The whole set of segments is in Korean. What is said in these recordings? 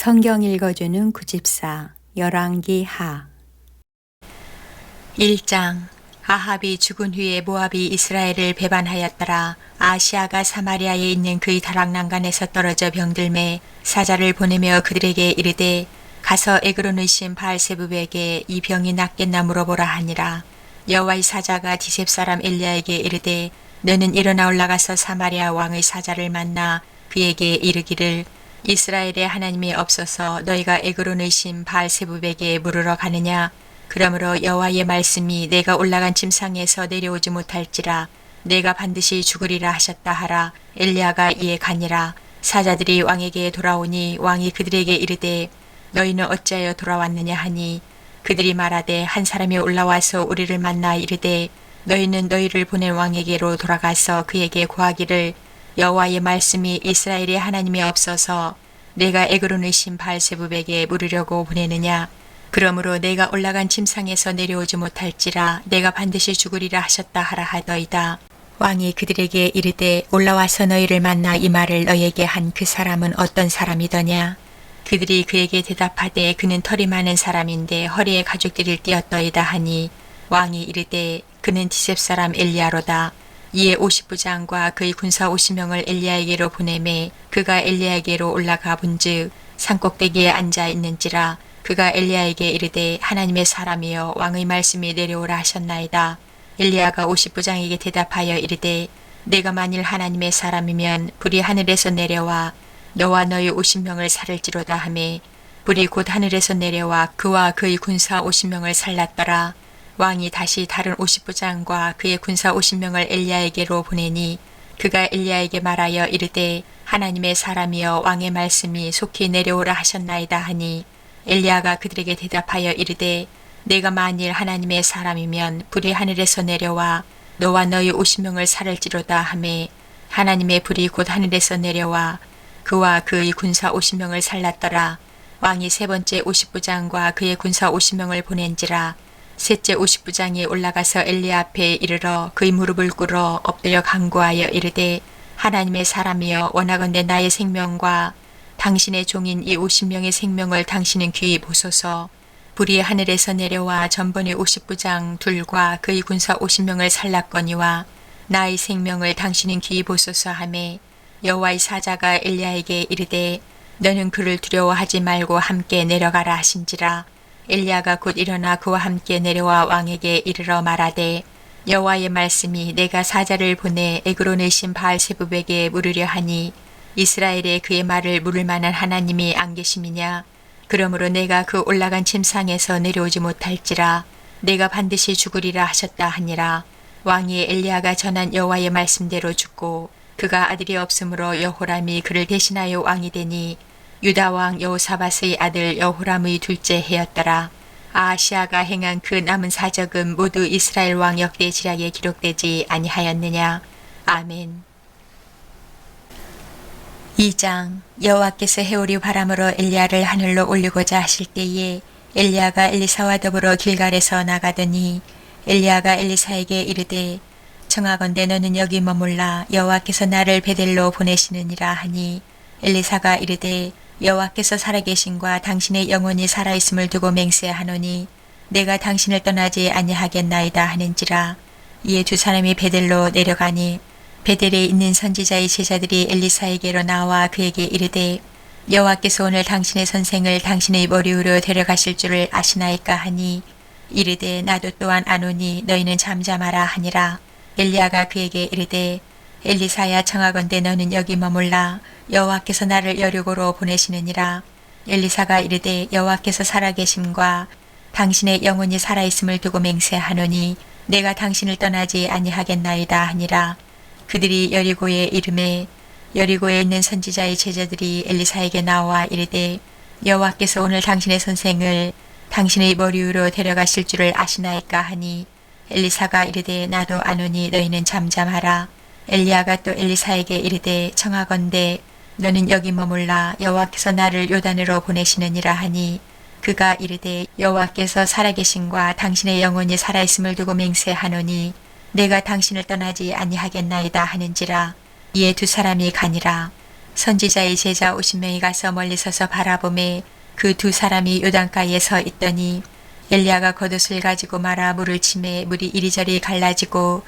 성경 읽어주는 구집사 열왕기 하 1장. 아합이 죽은 후에 모압이 이스라엘을 배반하였더라. 아시아가 사마리아에 있는 그의 다락난간에서 떨어져 병들매 사자를 보내며 그들에게 이르되 가서 에그론의 신 바알세부백에 이 병이 낫겠나 물어보라 하니라. 여호와의 사자가 디셉 사람 엘리야에게 이르되 너는 일어나 올라가서 사마리아 왕의 사자를 만나 그에게 이르기를 이스라엘의 하나님이 없어서 너희가 에그론의 신 바알세부백에 물으러 가느냐. 그러므로 여호와의 말씀이 내가 올라간 침상에서 내려오지 못할지라 내가 반드시 죽으리라 하셨다 하라. 엘리야가 이에 가니라. 사자들이 왕에게 돌아오니 왕이 그들에게 이르되 너희는 어찌하여 돌아왔느냐 하니 그들이 말하되 한 사람이 올라와서 우리를 만나 이르되 너희는 너희를 보낸 왕에게로 돌아가서 그에게 고하기를 여호와의 말씀이 이스라엘의 하나님이 없어서 내가 에그론의 신 바알세부백에 물으려고 보내느냐. 그러므로 내가 올라간 침상에서 내려오지 못할지라 내가 반드시 죽으리라 하셨다 하라 하더이다. 왕이 그들에게 이르되 올라와서 너희를 만나 이 말을 너희에게 한 그 사람은 어떤 사람이더냐. 그들이 그에게 대답하되 그는 털이 많은 사람인데 허리에 가죽띠를 띠었더이다 하니 왕이 이르되 그는 디셉 사람 엘리야로다. 이에 50부장과 그의 군사 50명을 엘리야에게로 보내매 그가 엘리야에게로 올라가 본즉 산꼭대기에 앉아 있는지라. 그가 엘리야에게 이르되 하나님의 사람이여 왕의 말씀이 내려오라 하셨나이다. 엘리야가 50부장에게 대답하여 이르되 내가 만일 하나님의 사람이면 불이 하늘에서 내려와 너와 너의 50명을 살을지로다 하매 불이 곧 하늘에서 내려와 그와 그의 군사 50명을 살랐더라. 왕이 다시 다른 50부장과 그의 군사 50명을 엘리야에게로 보내니 그가 엘리야에게 말하여 이르되 하나님의 사람이여 왕의 말씀이 속히 내려오라 하셨나이다 하니 엘리야가 그들에게 대답하여 이르되 내가 만일 하나님의 사람이면 불이 하늘에서 내려와 너와 너의 50명을 살을지로다 하매 하나님의 불이 곧 하늘에서 내려와 그와 그의 군사 50명을 살랐더라. 왕이 세 번째 50부장과 그의 군사 50명을 보낸지라. 셋째 50부장이 올라가서 엘리야 앞에 이르러 그의 무릎을 꿇어 엎드려 간구하여 이르되 하나님의 사람이여 원하건대 나의 생명과 당신의 종인 이 50명의 생명을 당신은 귀히 보소서. 불이 하늘에서 내려와 전번의 50부장 둘과 그의 군사 50명을 살랐거니와 나의 생명을 당신은 귀히 보소서 하매 여호와의 사자가 엘리야에게 이르되 너는 그를 두려워하지 말고 함께 내려가라 하신지라. 엘리야가 곧 일어나 그와 함께 내려와 왕에게 이르러 말하되 여호와의 말씀이 내가 사자를 보내 에그론의 신 바알세부백에 물으려 하니 이스라엘에 그의 말을 물을 만한 하나님이 안 계심이냐. 그러므로 내가 그 올라간 침상에서 내려오지 못할지라 내가 반드시 죽으리라 하셨다 하니라. 왕이 엘리야가 전한 여호와의 말씀대로 죽고 그가 아들이 없으므로 여호람이 그를 대신하여 왕이 되니 유다 왕 여호사밧의 아들 여호람의 둘째 해였더라. 아하시아가 행한 그 남은 사적은 모두 이스라엘 왕 역대 지략에 기록되지 아니하였느냐. 아멘. 2장. 여호와께서 해오리 바람으로 엘리야를 하늘로 올리고자 하실 때에 엘리야가 엘리사와 더불어 길갈에서 나가더니 엘리야가 엘리사에게 이르되 청하건대 너는 여기 머물라 여호와께서 나를 베델로 보내시느니라 하니 엘리사가 이르되 여호와께서 살아계신과 당신의 영혼이 살아있음을 두고 맹세하노니 내가 당신을 떠나지 아니하겠나이다 하는지라. 이에 두 사람이 베델로 내려가니 베델에 있는 선지자의 제자들이 엘리사에게로 나와 그에게 이르되 여호와께서 오늘 당신의 선생을 당신의 머리 위로 데려가실 줄을 아시나이까 하니 이르되 나도 또한 아노니 너희는 잠잠하라 하니라. 엘리야가 그에게 이르되 엘리사야 청하건대 너는 여기 머물라 여호와께서 나를 여리고로 보내시느니라. 엘리사가 이르되 여호와께서 살아계심과 당신의 영혼이 살아있음을 두고 맹세하노니 내가 당신을 떠나지 아니하겠나이다 하니라. 그들이 여리고에 이르매 여리고에 있는 선지자의 제자들이 엘리사에게 나와 이르되 여호와께서 오늘 당신의 선생을 당신의 머리 위로 데려가실 줄을 아시나이까 하니 엘리사가 이르되 나도 아노니 너희는 잠잠하라. 엘리야가 또 엘리사에게 이르되 청하건대 너는 여기 머물라 여호와께서 나를 요단으로 보내시느니라 하니 그가 이르되 여호와께서 살아계신과 당신의 영혼이 살아있음을 두고 맹세하노니 내가 당신을 떠나지 아니하겠나이다 하는지라. 이에 두 사람이 가니라. 선지자의 제자 50명이 가서 멀리 서서 바라보매 그 두 사람이 요단가에 서 있더니 엘리야가 겉옷을 가지고 말아 물을 치매 물이 이리저리 갈라지고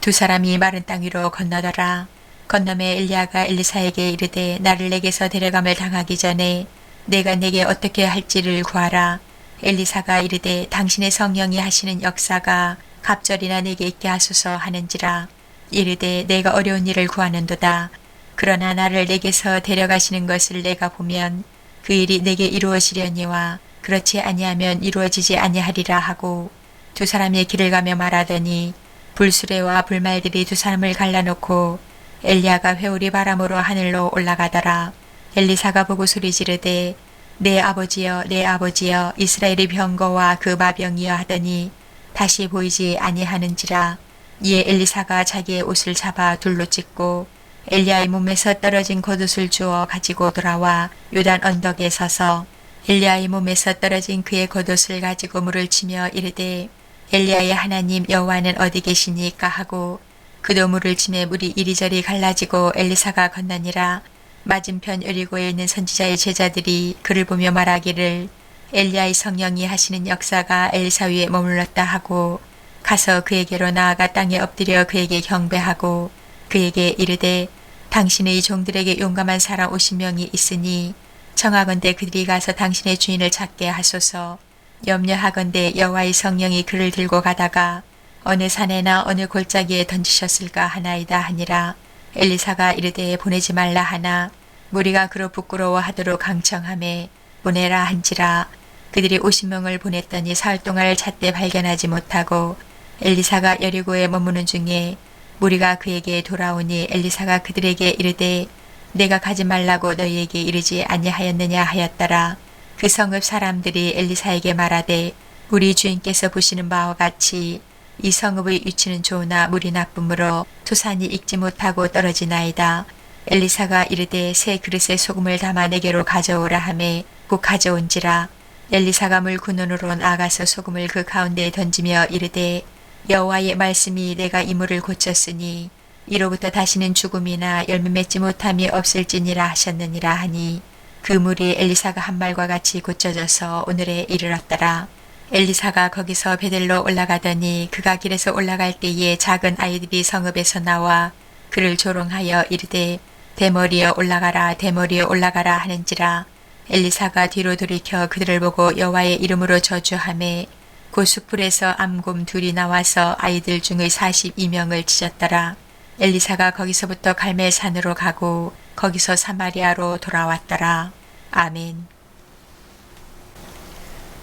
두 사람이 마른 땅 위로 건너더라. 건너매 엘리야가 엘리사에게 이르되 나를 내게서 데려감을 당하기 전에 내가 내게 어떻게 할지를 구하라. 엘리사가 이르되 당신의 성령이 하시는 역사가 갑절이나 내게 있게 하소서 하는지라. 이르되 내가 어려운 일을 구하는도다. 그러나 나를 내게서 데려가시는 것을 내가 보면 그 일이 내게 이루어지려니와 그렇지 아니하면 이루어지지 아니하리라 하고 두 사람이 길을 가며 말하더니 불수레와 불말들이 두 사람을 갈라놓고 엘리야가 회오리 바람으로 하늘로 올라가더라. 엘리사가 보고 소리 지르되 내 아버지여 내 아버지여 이스라엘의 병거와 그 마병이여 하더니 다시 보이지 아니하는지라. 이에 엘리사가 자기의 옷을 잡아 둘로 찢고 엘리야의 몸에서 떨어진 겉옷을 주워 가지고 돌아와 요단 언덕에 서서 엘리야의 몸에서 떨어진 그의 겉옷을 가지고 물을 치며 이르되 엘리야의 하나님 여호와는 어디 계시니까 하고 그도 물을 치매 물이 이리저리 갈라지고 엘리사가 건너니라. 맞은편 여리고에 있는 선지자의 제자들이 그를 보며 말하기를 엘리야의 성령이 하시는 역사가 엘리사 위에 머물렀다 하고 가서 그에게로 나아가 땅에 엎드려 그에게 경배하고 그에게 이르되 당신의 종들에게 용감한 사람 50명이 있으니 청하건대 그들이 가서 당신의 주인을 찾게 하소서. 염려하건대 여호와의 성령이 그를 들고 가다가 어느 산에나 어느 골짜기에 던지셨을까 하나이다 하니라. 엘리사가 이르되 보내지 말라 하나 무리가 그로 부끄러워하도록 강청하매 보내라 한지라. 그들이 50명을 보냈더니 사흘 동안을 찾되 발견하지 못하고 엘리사가 여리고에 머무는 중에 무리가 그에게 돌아오니 엘리사가 그들에게 이르되 내가 가지 말라고 너희에게 이르지 아니하였느냐 하였더라. 그 성읍 사람들이 엘리사에게 말하되 우리 주인께서 보시는 바와 같이 이 성읍의 위치는 좋으나 물이 나쁨으로 토산이 익지 못하고 떨어지나이다. 엘리사가 이르되 새 그릇에 소금을 담아 내게로 가져오라 하매 곧 가져온지라. 엘리사가 물 근원으로 나가서 소금을 그 가운데에 던지며 이르되 여호와의 말씀이 내가 이 물을 고쳤으니 이로부터 다시는 죽음이나 열매 맺지 못함이 없을지니라 하셨느니라 하니 그 물이 엘리사가 한 말과 같이 고쳐져서 오늘에 이르렀더라. 엘리사가 거기서 베델로 올라가더니 그가 길에서 올라갈 때에 작은 아이들이 성읍에서 나와 그를 조롱하여 이르되 대머리여 올라가라 대머리여 올라가라 하는지라. 엘리사가 뒤로 돌이켜 그들을 보고 여호와의 이름으로 저주하매 그 숯불에서 암곰 둘이 나와서 아이들 중의 42명을 찢었더라. 엘리사가 거기서부터 갈멜산으로 가고 거기서 사마리아로 돌아왔더라. 아멘.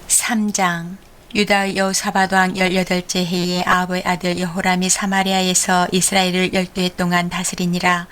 3장. 유다의 여호사밧 왕 18째 해에 아합의 아들 여호람이 사마리아에서 이스라엘을 12해 동안 다스리니라.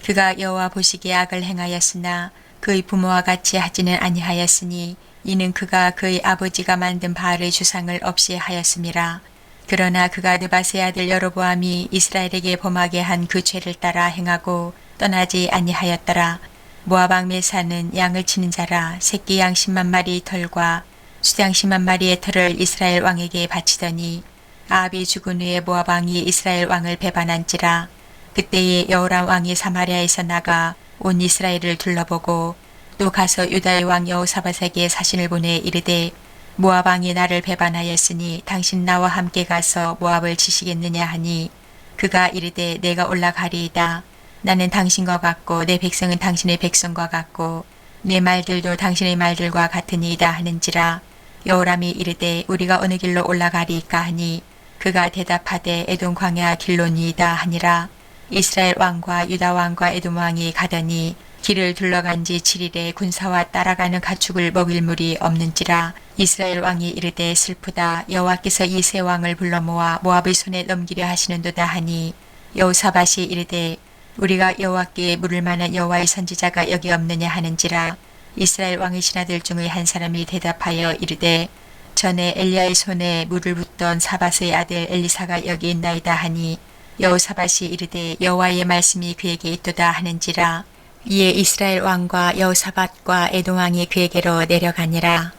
그가 여호와 보시기에 악을 행하였으나 그의 부모와 같이 하지는 아니하였으니 이는 그가 그의 아버지가 만든 바알의 주상을 없이 하였음이라. 그러나 그가 느밧의 아들 여로보암이 이스라엘에게 범하게 한 그 죄를 따라 행하고 떠나지 아니하였더라. 모압 왕 메사는 양을 치는 자라 새끼 양 10만 마리 털과 수양 10만 마리의 털을 이스라엘 왕에게 바치더니 아합이 죽은 후에 모압 왕이 이스라엘 왕을 배반한지라. 그때에 여호람 왕이 사마리아에서 나가 온 이스라엘을 둘러보고 또 가서 유다의 왕 여호사밧에게 사신을 보내 이르되 모압 왕이 나를 배반하였으니 당신 나와 함께 가서 모압을 치시겠느냐 하니 그가 이르되 내가 올라가리이다. 나는 당신과 같고 내 백성은 당신의 백성과 같고 내 말들도 당신의 말들과 같으니이다 하는지라. 여호람이 이르되 우리가 어느 길로 올라가리이까 하니 그가 대답하되 에돔 광야 길로니이다 하니라. 이스라엘 왕과 유다 왕과 에돔 왕이 가더니 길을 둘러간 지 7일에 군사와 따라가는 가축을 먹일 물이 없는지라. 이스라엘 왕이 이르되 슬프다. 여호와께서 이 세 왕을 불러 모아 모압의 손에 넘기려 하시는도다 하니 여호사밧이 이르되 우리가 여호와께 물을 만한 여호와의 선지자가 여기 없느냐 하는지라. 이스라엘 왕의 신하들 중의 한 사람이 대답하여 이르되 전에 엘리야의 손에 물을 붓던 사밧의 아들 엘리사가 여기 있나이다 하니 여호사밧이 이르되 여호와의 말씀이 그에게 있도다 하는지라. 이에 이스라엘 왕과 여호사밧과 에돔 왕이 그에게로 내려가니라.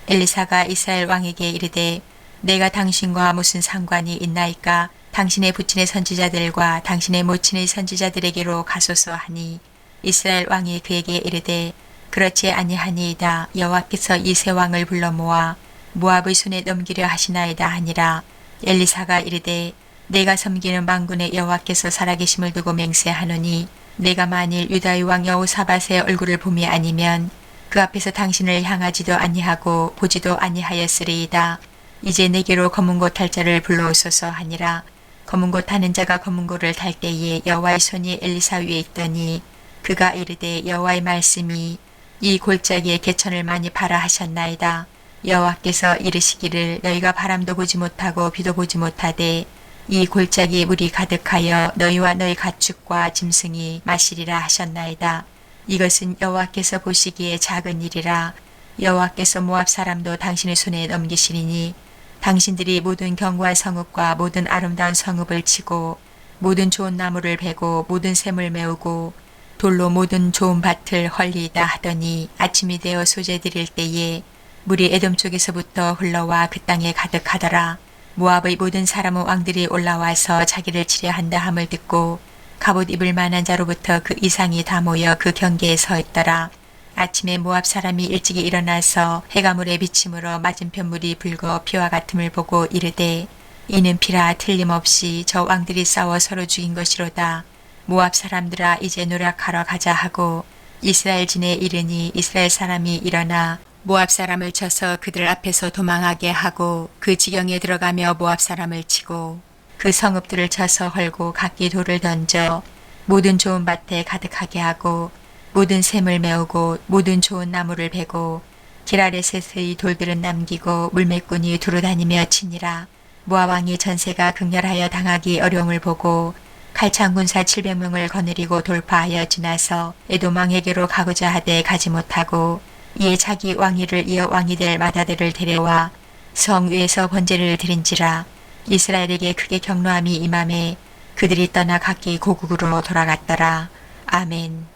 엘리사가 이스라엘 왕에게 이르되 내가 당신과 무슨 상관이 있나이까? 당신의 부친의 선지자들과 당신의 모친의 선지자들에게로 가소서 하니 이스라엘 왕이 그에게 이르되 그렇지 아니하니이다. 여호와께서 이 세 왕을 불러 모아 모압의 손에 넘기려 하시나이다 하니라. 엘리사가 이르되 내가 섬기는 만군의 여호와께서 살아계심을 두고 맹세하노니 내가 만일 유다의 왕 여호사밧의 얼굴을 봄이 아니면 그 앞에서 당신을 향하지도 아니하고 보지도 아니하였으리이다. 이제 내게로 검은고 탈 자를 불러오소서 하니라. 검은고 타는 자가 검은고를 탈 때에 여호와의 손이 엘리사 위에 있더니 그가 이르되 여호와의 말씀이 이 골짜기에 개천을 많이 파라 하셨나이다. 여호와께서 이르시기를 너희가 바람도 보지 못하고 비도 보지 못하되 이 골짜기에 물이 가득하여 너희와 너희 가축과 짐승이 마시리라 하셨나이다. 이것은 여호와께서 보시기에 작은 일이라. 여호와께서 모압 사람도 당신의 손에 넘기시리니 당신들이 모든 견고한 성읍과 모든 아름다운 성읍을 치고 모든 좋은 나무를 베고 모든 샘을 메우고 돌로 모든 좋은 밭을 헐리이다 하더니 아침이 되어 소재 드릴 때에 물이 에돔 쪽에서부터 흘러와 그 땅에 가득하더라. 모압의 모든 사람은 왕들이 올라와서 자기를 치려 한다 함을 듣고 갑옷 입을 만한 자로부터 그 이상이 다 모여 그 경계에 서 있더라. 아침에 모압 사람이 일찍이 일어나서 해가 물에 비침으로 맞은편 물이 붉어 피와 같음을 보고 이르되 이는 피라 틀림없이 저 왕들이 싸워 서로 죽인 것이로다. 모압 사람들아 이제 노력하러 가자 하고 이스라엘 진에 이르니 이스라엘 사람이 일어나 모압 사람을 쳐서 그들 앞에서 도망하게 하고 그 지경에 들어가며 모압 사람을 치고 그 성읍들을 쳐서 헐고 각기 돌을 던져 모든 좋은 밭에 가득하게 하고 모든 샘을 메우고 모든 좋은 나무를 베고 기라레셋의 돌들은 남기고 물매꾼이 두루 다니며 치니라. 모압 왕이 전세가 극렬하여 당하기 어려움을 보고 칼창 군사 700명을 거느리고 돌파하여 지나서 에돔 왕에게로 가고자 하되 가지 못하고 이에 자기 왕위를 이어 왕이 될 마다들을 데려와 성 위에서 번제를 드린지라. 이스라엘에게 크게 경노함이 임함에 그들이 떠나 각기 고국으로 돌아갔더라. 아멘.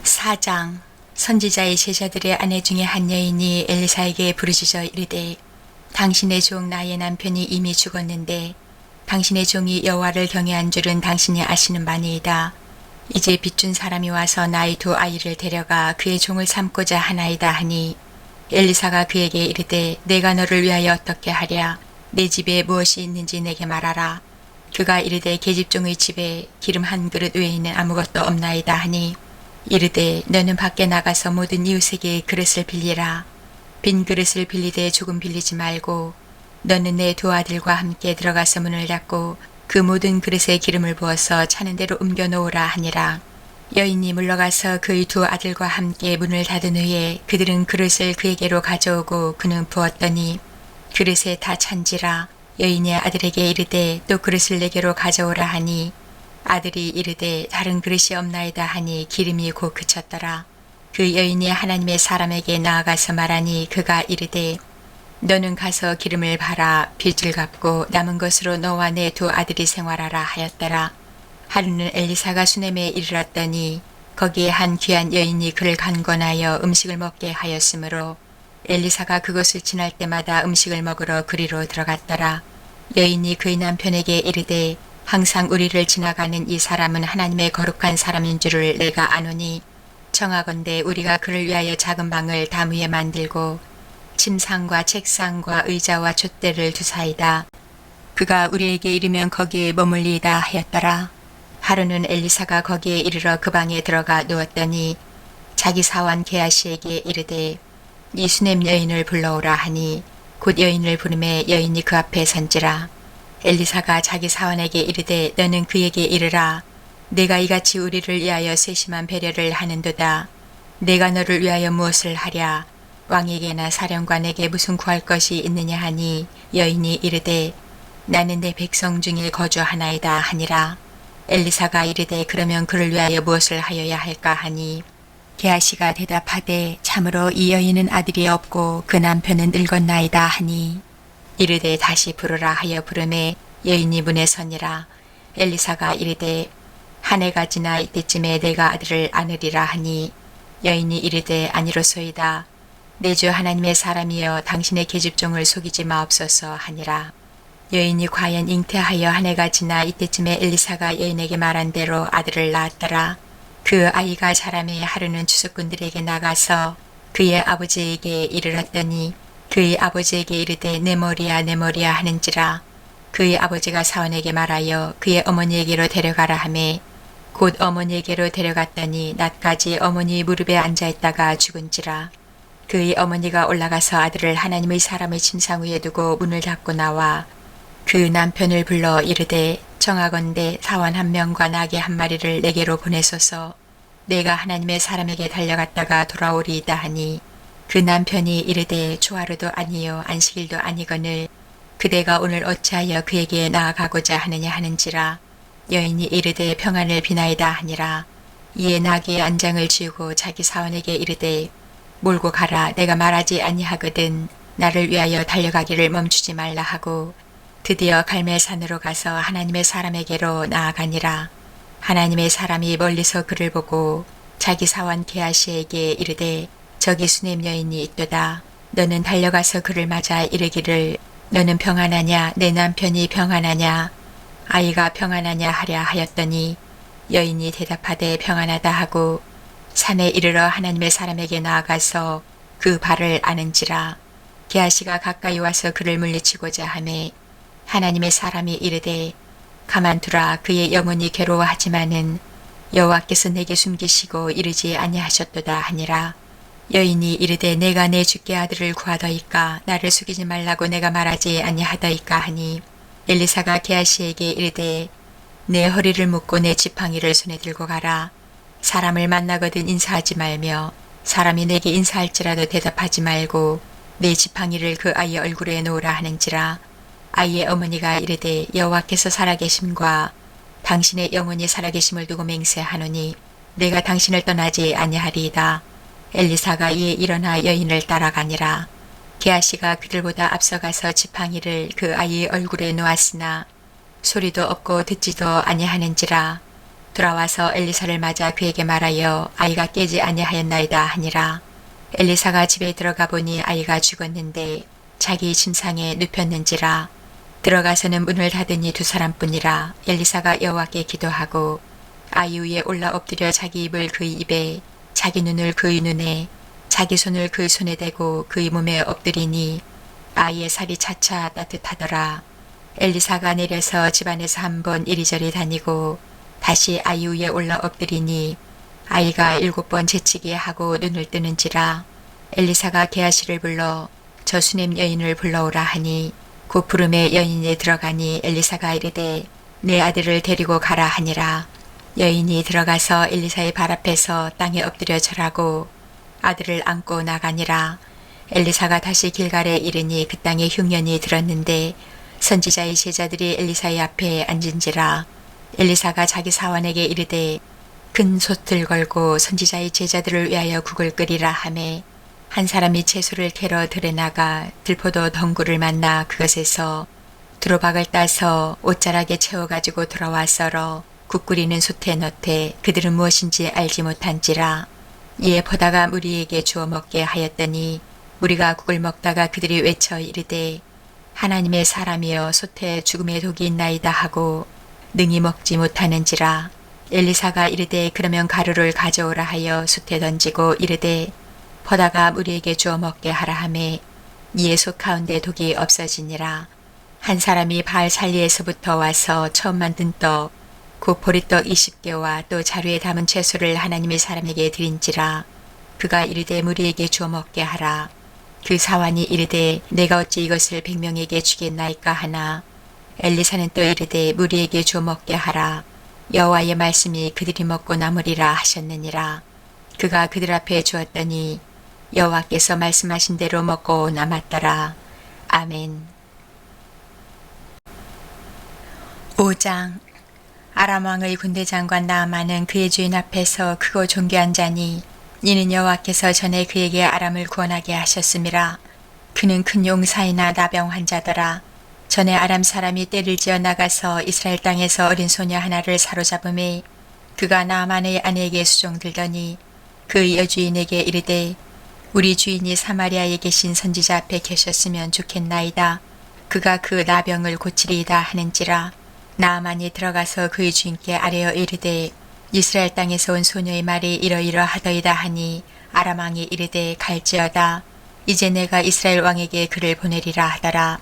4장. 선지자의 제자들의 아내 중에 한 여인이 엘리사에게 부르짖어 이르되 당신의 종 나의 남편이 이미 죽었는데 당신의 종이 여호와를 경외한 줄은 당신이 아시는 바니이다. 이제 빚준 사람이 와서 나의 두 아이를 데려가 그의 종을 삼고자 하나이다 하니 엘리사가 그에게 이르되 내가 너를 위하여 어떻게 하랴. 내 집에 무엇이 있는지 내게 말하라. 그가 이르되 계집종의 집에 기름 한 그릇 외에는 아무것도 없나이다 하니 이르되 너는 밖에 나가서 모든 이웃에게 그릇을 빌리라. 빈 그릇을 빌리되 조금 빌리지 말고 너는 내 두 아들과 함께 들어가서 문을 닫고 그 모든 그릇에 기름을 부어서 차는 대로 옮겨 놓으라 하니라. 여인이 물러가서 그의 두 아들과 함께 문을 닫은 후에 그들은 그릇을 그에게로 가져오고 그는 부었더니 그릇에 다 찬지라. 여인의 아들에게 이르되 또 그릇을 내게로 가져오라 하니 아들이 이르되 다른 그릇이 없나이다 하니 기름이 곧 그쳤더라. 그 여인이 하나님의 사람에게 나아가서 말하니 그가 이르되 너는 가서 기름을 발아 빚을 갚고 남은 것으로 너와 내 두 아들이 생활하라 하였더라. 하루는 엘리사가 수넴에 이르렀더니 거기에 한 귀한 여인이 그를 간권하여 음식을 먹게 하였으므로 엘리사가 그곳을 지날 때마다 음식을 먹으러 그리로 들어갔더라. 여인이 그의 남편에게 이르되 항상 우리를 지나가는 이 사람은 하나님의 거룩한 사람인 줄을 내가 아노니 청하건대 우리가 그를 위하여 작은 방을 담 위에 만들고 침상과 책상과 의자와 촛대를 두사이다. 그가 우리에게 이르면 거기에 머물리이다 하였더라. 하루는 엘리사가 거기에 이르러 그 방에 들어가 누웠더니 자기 사원 게하시에게 이르되 이 수넴 여인을 불러오라 하니 곧 여인을 부르매 여인이 그 앞에 선지라. 엘리사가 자기 사원에게 이르되 너는 그에게 이르라. 내가 이같이 우리를 위하여 세심한 배려를 하는도다. 내가 너를 위하여 무엇을 하랴. 왕에게나 사령관에게 무슨 구할 것이 있느냐 하니 여인이 이르되 나는 내 백성 중에 거주하나이다 하니라. 엘리사가 이르되 그러면 그를 위하여 무엇을 하여야 할까 하니 게하시가 대답하되 참으로 이 여인은 아들이 없고 그 남편은 늙었나이다 하니 이르되 다시 부르라 하여 부르매 여인이 문에 서니라. 엘리사가 이르되 한 해가 지나 이때쯤에 내가 아들을 안으리라 하니 여인이 이르되 아니로소이다. 내 주 하나님의 사람이여 당신의 계집종을 속이지 마옵소서 하니라. 여인이 과연 잉태하여 한 해가 지나 이때쯤에 엘리사가 여인에게 말한 대로 아들을 낳았더라. 그 아이가 자라매 하루는 추수꾼들에게 나가서 그의 아버지에게 이르렀더니 그의 아버지에게 이르되 내 머리야 내 머리야 하는지라. 그의 아버지가 사원에게 말하여 그의 어머니에게로 데려가라 하매 곧 어머니에게로 데려갔더니 낮까지 어머니 무릎에 앉아있다가 죽은지라. 그의 어머니가 올라가서 아들을 하나님의 사람의 침상 위에 두고 문을 닫고 나와 그 남편을 불러 이르되 청하건대 사원 한 명과 나귀 한 마리를 내게로 보내소서. 내가 하나님의 사람에게 달려갔다가 돌아오리이다 하니 그 남편이 이르되 초하루도 아니요 안식일도 아니거늘 그대가 오늘 어찌하여 그에게 나아가고자 하느냐 하는지라. 여인이 이르되 평안을 비나이다 하니라. 이에 나귀의 안장을 지우고 자기 사원에게 이르되 몰고 가라. 내가 말하지 아니하거든 나를 위하여 달려가기를 멈추지 말라 하고 드디어 갈멜산으로 가서 하나님의 사람에게로 나아가니라. 하나님의 사람이 멀리서 그를 보고 자기 사원 게하시에게 이르되 저기 수냄 여인이 있도다. 너는 달려가서 그를 맞아 이르기를 너는 평안하냐 내 남편이 평안하냐 아이가 평안하냐 하랴 하였더니 여인이 대답하되 평안하다 하고 산에 이르러 하나님의 사람에게 나아가서 그 발을 아는지라. 게하시가 가까이 와서 그를 물리치고자 하매 하나님의 사람이 이르되 가만두라. 그의 영혼이 괴로워하지만은 여호와께서 내게 숨기시고 이르지 아니하셨도다 하니라. 여인이 이르되 내가 내 주께 아들을 구하더이까 나를 숙이지 말라고 내가 말하지 아니하더이까 하니 엘리사가 게하시에게 이르되 내 허리를 묶고 내 지팡이를 손에 들고 가라. 사람을 만나거든 인사하지 말며 사람이 내게 인사할지라도 대답하지 말고 내 지팡이를 그 아이의 얼굴에 놓으라 하는지라. 아이의 어머니가 이르되 여호와께서 살아계심과 당신의 영혼이 살아계심을 두고 맹세하노니 내가 당신을 떠나지 아니하리이다. 엘리사가 이에 일어나 여인을 따라가니라. 게하시가 그들보다 앞서가서 지팡이를 그 아이의 얼굴에 놓았으나 소리도 없고 듣지도 아니하는지라. 돌아와서 엘리사를 맞아 그에게 말하여 아이가 깨지 아니하였나이다 하니라. 엘리사가 집에 들어가 보니 아이가 죽었는데 자기 침상에 눕혔는지라. 들어가서는 문을 닫으니 두 사람뿐이라. 엘리사가 여호와께 기도하고 아이 위에 올라 엎드려 자기 입을 그의 입에 자기 눈을 그의 눈에 자기 손을 그의 손에 대고 그의 몸에 엎드리니 아이의 살이 차차 따뜻하더라. 엘리사가 내려서 집안에서 한번 이리저리 다니고 다시 아이 위에 올라 엎드리니 아이가 7번 재치기 하고 눈을 뜨는지라. 엘리사가 게하시를 불러 저 수냄 여인을 불러오라 하니 곧 부름에 여인이 들어가니 엘리사가 이르되 내 아들을 데리고 가라 하니라. 여인이 들어가서 엘리사의 발 앞에서 땅에 엎드려 절하고 아들을 안고 나가니라. 엘리사가 다시 길갈에 이르니 그 땅에 흉년이 들었는데 선지자의 제자들이 엘리사의 앞에 앉은지라. 엘리사가 자기 사원에게 이르되 큰 솥을 걸고 선지자의 제자들을 위하여 국을 끓이라 하매 한 사람이 채소를 캐러 들에 나가 들포도 덩굴을 만나 그것에서 두로박을 따서 옷자락에 채워가지고 돌아와 썰어 국 끓이는 솥에 넣되 그들은 무엇인지 알지 못한지라. 이에 보다가 무리에게 주어 먹게 하였더니 무리가 국을 먹다가 그들이 외쳐 이르되 하나님의 사람이여 솥에 죽음의 독이 있나이다 하고 능히 먹지 못하는지라. 엘리사가 이르되 그러면 가루를 가져오라 하여 솥에 던지고 이르되 보다가 무리에게 주어 먹게 하라 하매 이에 솥 가운데 독이 없어지니라. 한 사람이 바알 살리에서부터 와서 처음 만든 떡 곧 보리떡 20개와 또 자루에 담은 채소를 하나님의 사람에게 드린지라. 그가 이르되 무리에게 주어 먹게 하라. 그 사환이 이르되 내가 어찌 이것을 100명에게 주겠나이까 하나 엘리사는 또 이르되 무리에게 주어 먹게 하라. 여호와의 말씀이 그들이 먹고 남으리라 하셨느니라. 그가 그들 앞에 주었더니 여호와께서 말씀하신 대로 먹고 남았더라. 아멘. 5장. 아람 왕의 군대 장관 나아만은 그의 주인 앞에서 크고 존귀한 자니 이는 여호와께서 전에 그에게 아람을 구원하게 하셨음이라. 그는 큰 용사이나 나병 환자더라. 전에 아람 사람이 떼를 지어 나가서 이스라엘 땅에서 어린 소녀 하나를 사로잡음에 그가 나아만의 아내에게 수종들더니 그 여주인에게 이르되 우리 주인이 사마리아에 계신 선지자 앞에 계셨으면 좋겠나이다. 그가 그 나병을 고치리이다 하는지라. 나아만이 들어가서 그의 주인께 아뢰어 이르되 이스라엘 땅에서 온 소녀의 말이 이러이러하더이다 하니 아람 왕이 이르되 갈지어다. 이제 내가 이스라엘 왕에게 그를 보내리라 하더라.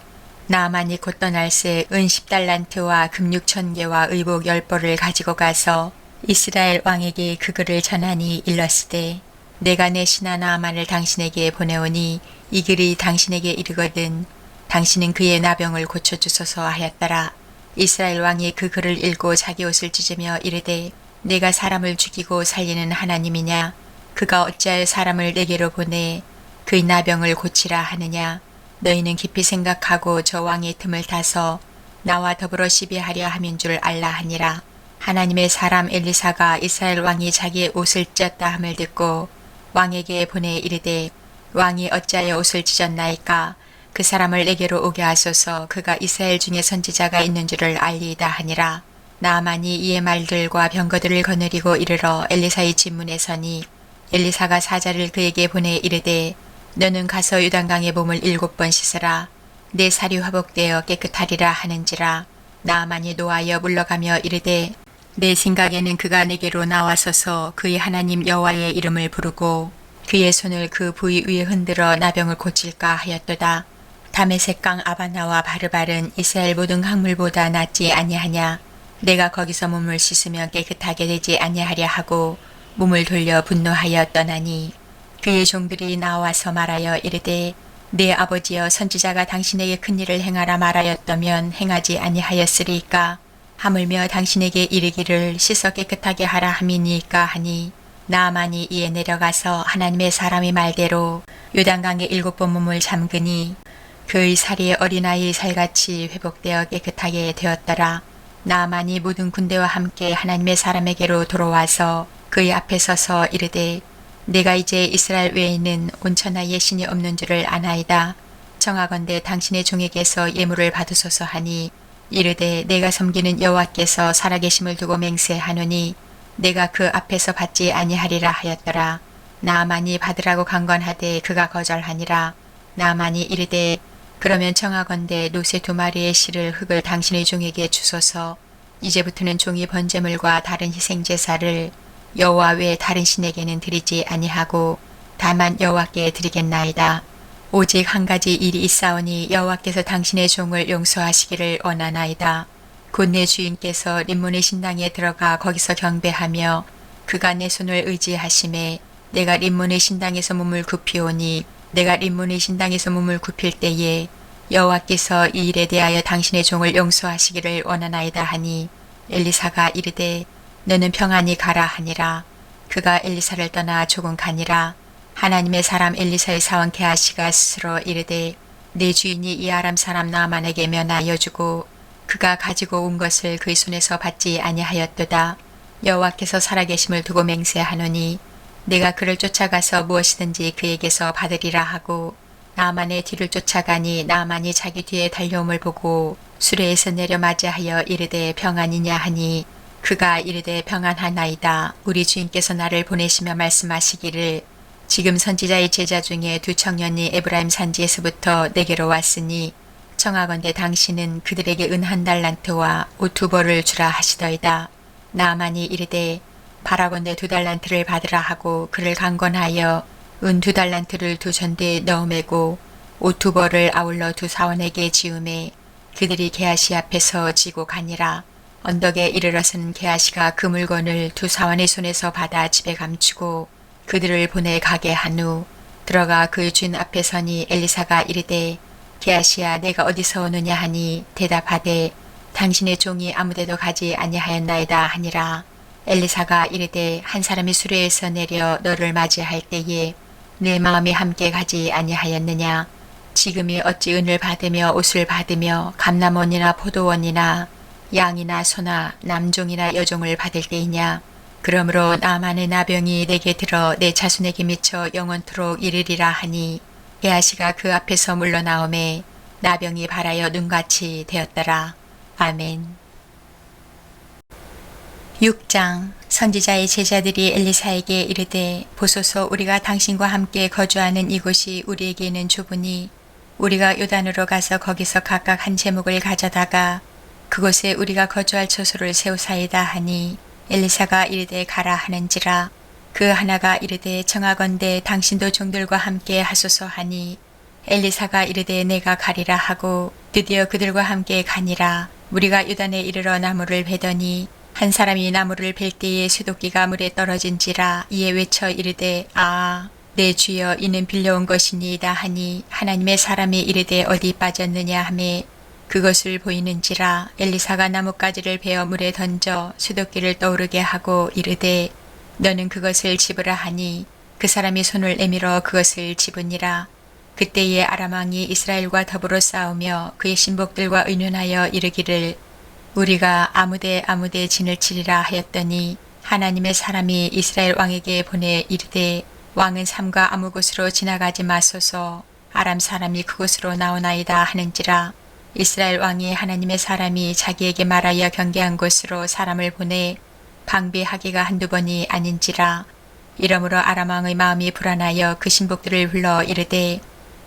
나아만이 곧 떠날새 은 10달란트와 금 6,000개와 의복 10벌을 가지고 가서 이스라엘 왕에게 그 글을 전하니 일렀으되 내가 내 신하 나아만을 당신에게 보내오니 이 글이 당신에게 이르거든 당신은 그의 나병을 고쳐주소서 하였더라. 이스라엘 왕이 그 글을 읽고 자기 옷을 찢으며 이르되 내가 사람을 죽이고 살리는 하나님이냐. 그가 어찌하여 사람을 내게로 보내 그의 나병을 고치라 하느냐. 너희는 깊이 생각하고 저 왕의 틈을 타서 나와 더불어 시비하려 함인 줄 알라 하니라. 하나님의 사람 엘리사가 이스라엘 왕이 자기의 옷을 찢었다 함을 듣고 왕에게 보내 이르되 왕이 어찌하여 옷을 찢었나이까. 그 사람을 내게로 오게 하소서. 그가 이스라엘 중에 선지자가 있는 줄을 알리이다 하니라. 나아만이 이의 말들과 병거들을 거느리고 이르러 엘리사의 집문에 서니 엘리사가 사자를 그에게 보내 이르되 너는 가서 요단강에 몸을 7번 씻으라. 내 살이 회복되어 깨끗하리라 하는지라. 나아만이 노하여 물러가며 이르되 내 생각에는 그가 내게로 나와서서 그의 하나님 여호와의 이름을 부르고 그의 손을 그 부위 위에 흔들어 나병을 고칠까 하였도다. 다메섹강 아바나와 바르발은 이스라엘 모든 강물보다 낫지 아니하냐. 내가 거기서 몸을 씻으면 깨끗하게 되지 아니하랴 하고 몸을 돌려 분노하여 떠나니 그의 종들이 나와서 말하여 이르되 내 아버지여 선지자가 당신에게 큰 일을 행하라 말하였다면 행하지 아니하였으리까. 하물며 당신에게 이르기를 씻어 깨끗하게 하라 함이니까 하니 나아만이 이에 내려가서 하나님의 사람의 말대로 요단강에 7번 몸을 잠그니 그의 살이 어린아이의 살같이 회복되어 깨끗하게 되었더라. 나아만이 모든 군대와 함께 하나님의 사람에게로 돌아와서 그의 앞에 서서 이르되 내가 이제 이스라엘 외에는 온 천하에 신이 없는 줄을 아나이다. 청하건대 당신의 종에게서 예물을 받으소서 하니 이르되 내가 섬기는 여호와께서 살아계심을 두고 맹세하노니 내가 그 앞에서 받지 아니하리라 하였더라. 나아만이 받으라고 강권하되 그가 거절하니라. 나아만이 이르되 그러면 청하건대 노새 2마리의 실을 흙을 당신의 종에게 주소서. 이제부터는 종이 번제물과 다른 희생제사를 여호와 외에 다른 신에게는 드리지 아니하고 다만 여호와께 드리겠나이다. 오직 한 가지 일이 있사오니 여호와께서 당신의 종을 용서하시기를 원하나이다. 곧 내 주인께서 림몬의 신당에 들어가 거기서 경배하며 그가 내 손을 의지하심에 내가 림몬의 신당에서 몸을 굽히오니 내가 림몬의 신당에서 몸을 굽힐 때에 여호와께서 이 일에 대하여 당신의 종을 용서하시기를 원하나이다 하니 엘리사가 이르되 너는 평안히 가라 하니라. 그가 엘리사를 떠나 조금 가니라. 하나님의 사람 엘리사의 사원 게하시가 스스로 이르되 내 주인이 이 아람 사람 나아만에게 면하여 주고 그가 가지고 온 것을 그의 손에서 받지 아니하였도다. 여호와께서 살아계심을 두고 맹세하노니 내가 그를 쫓아가서 무엇이든지 그에게서 받으리라 하고 나아만의 뒤를 쫓아가니 나아만이 자기 뒤에 달려옴을 보고 수레에서 내려 맞이하여 이르되 평안이냐 하니 그가 이르되 평안하나이다. 우리 주인께서 나를 보내시며 말씀하시기를 지금 선지자의 제자 중에 2 청년이 에브라임 산지에서부터 내게로 왔으니 청하건대 당신은 그들에게 은 1달란트와 옷 2벌을 주라 하시더이다. 나아만이 이르되 바라건대 2달란트를 받으라 하고 그를 강권하여 은 2달란트를 2전대에 넣어매고 옷 2벌을 아울러 2 사원에게 지음에 그들이 게하시 앞에서 지고 가니라. 언덕에 이르러서는 게하시가 그 물건을 2 사원의 손에서 받아 집에 감추고 그들을 보내 가게 한 후 들어가 그 주인 앞에 서니 엘리사가 이르되 게하시야 내가 어디서 오느냐 하니 대답하되 당신의 종이 아무데도 가지 아니하였나이다 하니라. 엘리사가 이르되 한 사람이 수레에서 내려 너를 맞이할 때에 내 마음이 함께 가지 아니하였느냐. 지금이 어찌 은을 받으며 옷을 받으며 감람원이나 포도원이나 양이나 소나 남종이나 여종을 받을 때이냐. 그러므로 나만의 나병이 내게 들어 내 자손에게 미쳐 영원토록 이르리라 하니 게하시가 그 앞에서 물러나오매 나병이 발하여 눈같이 되었더라. 아멘. 6장. 선지자의 제자들이 엘리사에게 이르되 보소서 우리가 당신과 함께 거주하는 이곳이 우리에게는 좁으니 우리가 요단으로 가서 거기서 각각 한 제목을 가져다가 그곳에 우리가 거주할 처소를 세우사이다 하니 엘리사가 이르되 가라 하는지라. 그 하나가 이르되 청하건대 당신도 종들과 함께 하소서 하니 엘리사가 이르되 내가 가리라 하고 드디어 그들과 함께 가니라. 우리가 요단에 이르러 나무를 베더니 한 사람이 나무를 벨 때에 쇠도끼가 물에 떨어진지라. 이에 외쳐 이르되 내 주여 이는 빌려온 것이니이다 하니 하나님의 사람이 이르되 어디 빠졌느냐 하매 그것을 보이는지라. 엘리사가 나뭇가지를 베어 물에 던져 쇠도끼를 떠오르게 하고 이르되 너는 그것을 집으라 하니 그 사람이 손을 내밀어 그것을 집으니라. 그때에 아람 왕이 이스라엘과 더불어 싸우며 그의 신복들과 의논하여 이르기를 우리가 아무데 진을 치리라 하였더니 하나님의 사람이 이스라엘 왕에게 보내 이르되 왕은 삼가 아무 곳으로 지나가지 마소서 아람 사람이 그곳으로 나오나이다 하는지라. 이스라엘 왕이 하나님의 사람이 자기에게 말하여 경계한 곳으로 사람을 보내 방비하기가 한두 번이 아닌지라. 이러므로 아람 왕의 마음이 불안하여 그 신복들을 불러 이르되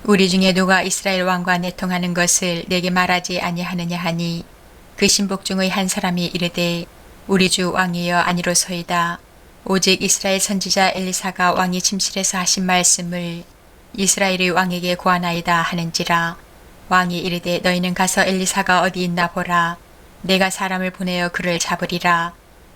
우리 중에 누가 이스라엘 왕과 내통하는 것을 내게 말하지 아니하느냐 하니 그 신복 중의 한 사람이 이르되 우리 주 왕이여 아니로소이다. 오직 이스라엘 선지자 엘리사가 왕이 침실에서 하신 말씀을 이스라엘의 왕에게 고하나이다 하는지라. 왕이 이르되 너희는 가서 엘리사가 어디 있나 보라. 내가 사람을 보내어 그를 잡으리라.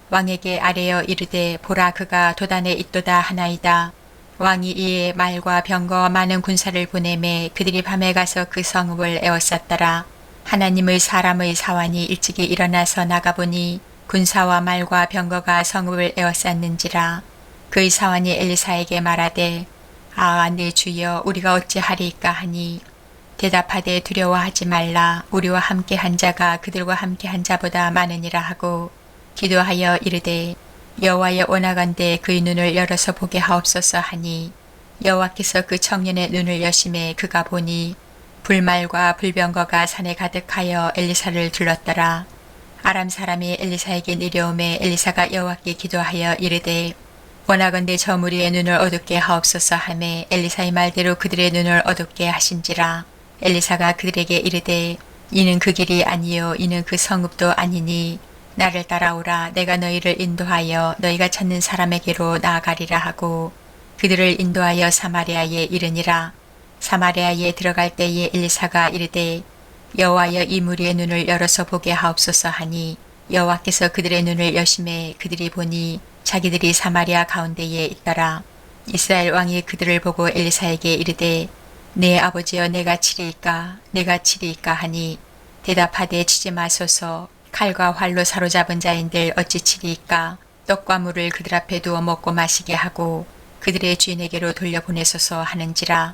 왕에게 아뢰어 이르되 보라 그가 도단에 있도다 하나이다. 왕이 이에 말과 병거와 많은 군사를 보내매 그들이 밤에 가서 그 성읍을 에워쌌더라. 하나님의 사람의 사환이 일찍이 일어나서 나가보니 군사와 말과 병거가 성읍을 에워쌌는지라. 그의 사환이 엘리사에게 말하되 내 주여 우리가 어찌하리이까 하니 대답하되 두려워하지 말라. 우리와 함께 한 자가 그들과 함께 한 자보다 많으니라 하고 기도하여 이르되 여호와여 원하건대 그의 눈을 열어서 보게 하옵소서 하니 여호와께서 그 청년의 눈을 여심해 그가 보니 불말과 불병거가 산에 가득하여 엘리사를 둘렀더라. 아람 사람이 엘리사에게 내려오매 엘리사가 여호와께 기도하여 이르되 원하건대 저 무리의 눈을 어둡게 하옵소서 하매 엘리사의 말대로 그들의 눈을 어둡게 하신지라. 엘리사가 그들에게 이르되 이는 그 길이 아니요 이는 그 성읍도 아니니 나를 따라오라. 내가 너희를 인도하여 너희가 찾는 사람에게로 나아가리라 하고 그들을 인도하여 사마리아에 이르니라. 사마리아에 들어갈 때에 엘리사가 이르되 여호와여 이 무리의 눈을 열어서 보게 하옵소서 하니 여호와께서 그들의 눈을 여심해 그들이 보니 자기들이 사마리아 가운데에 있더라. 이스라엘 왕이 그들을 보고 엘리사에게 이르되 내 아버지여 내가 치리이까 하니 대답하되 치지 마소서. 칼과 활로 사로잡은 자인들 어찌 치리이까. 떡과 물을 그들 앞에 두어 먹고 마시게 하고 그들의 주인에게로 돌려보내소서 하는지라.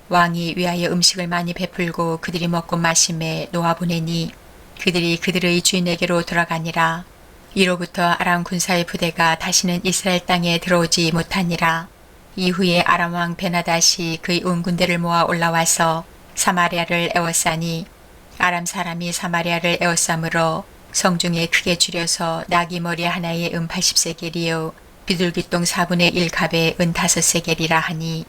왕이 위하여 음식을 많이 베풀고 그들이 먹고 마심에 놓아보내니 그들이 그들의 주인에게로 돌아가니라. 이로부터 아람 군사의 부대가 다시는 이스라엘 땅에 들어오지 못하니라. 이후에 아람 왕 베나닷이 그의 온 군대를 모아 올라와서 사마리아를 에워싸니 아람 사람이 사마리아를 에워싸므로 성중에 크게 줄여서 나귀 머리 하나에 80세겔이요 비둘기똥 4분의 1 갑에 5세겔이라 하니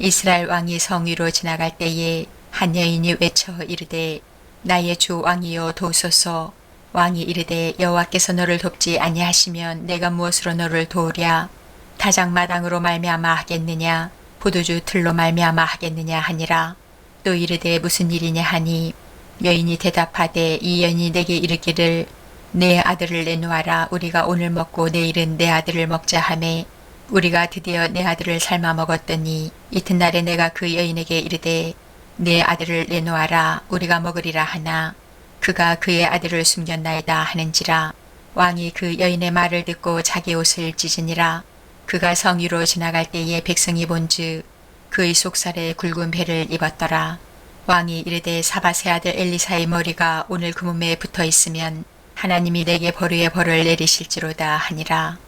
이스라엘 왕이 성 위로 지나갈 때에 한 여인이 외쳐 이르되 나의 주 왕이여 도우소서. 왕이 이르되 여호와께서 너를 돕지 아니하시면 내가 무엇으로 너를 도우랴. 타작마당으로 말미암아 하겠느냐 포도주 틀로 말미암아 하겠느냐 하니라. 또 이르되 무슨 일이냐 하니 여인이 대답하되 이 여인이 내게 이르기를 내 아들을 내놓아라. 우리가 오늘 먹고 내일은 내 아들을 먹자 하매 우리가 드디어 내 아들을 삶아 먹었더니 이튿날에 내가 그 여인에게 이르되 내 아들을 내놓아라. 우리가 먹으리라 하나 그가 그의 아들을 숨겼나이다 하는지라. 왕이 그 여인의 말을 듣고 자기 옷을 찢으니라. 그가 성 위로 지나갈 때에 백성이 본즉 그의 속살에 굵은 배를 입었더라. 왕이 이르되 사밧의 아들 엘리사의 머리가 오늘 그 몸에 붙어 있으면 하나님이 내게 벌 위에 벌을 내리실지로다 하니라.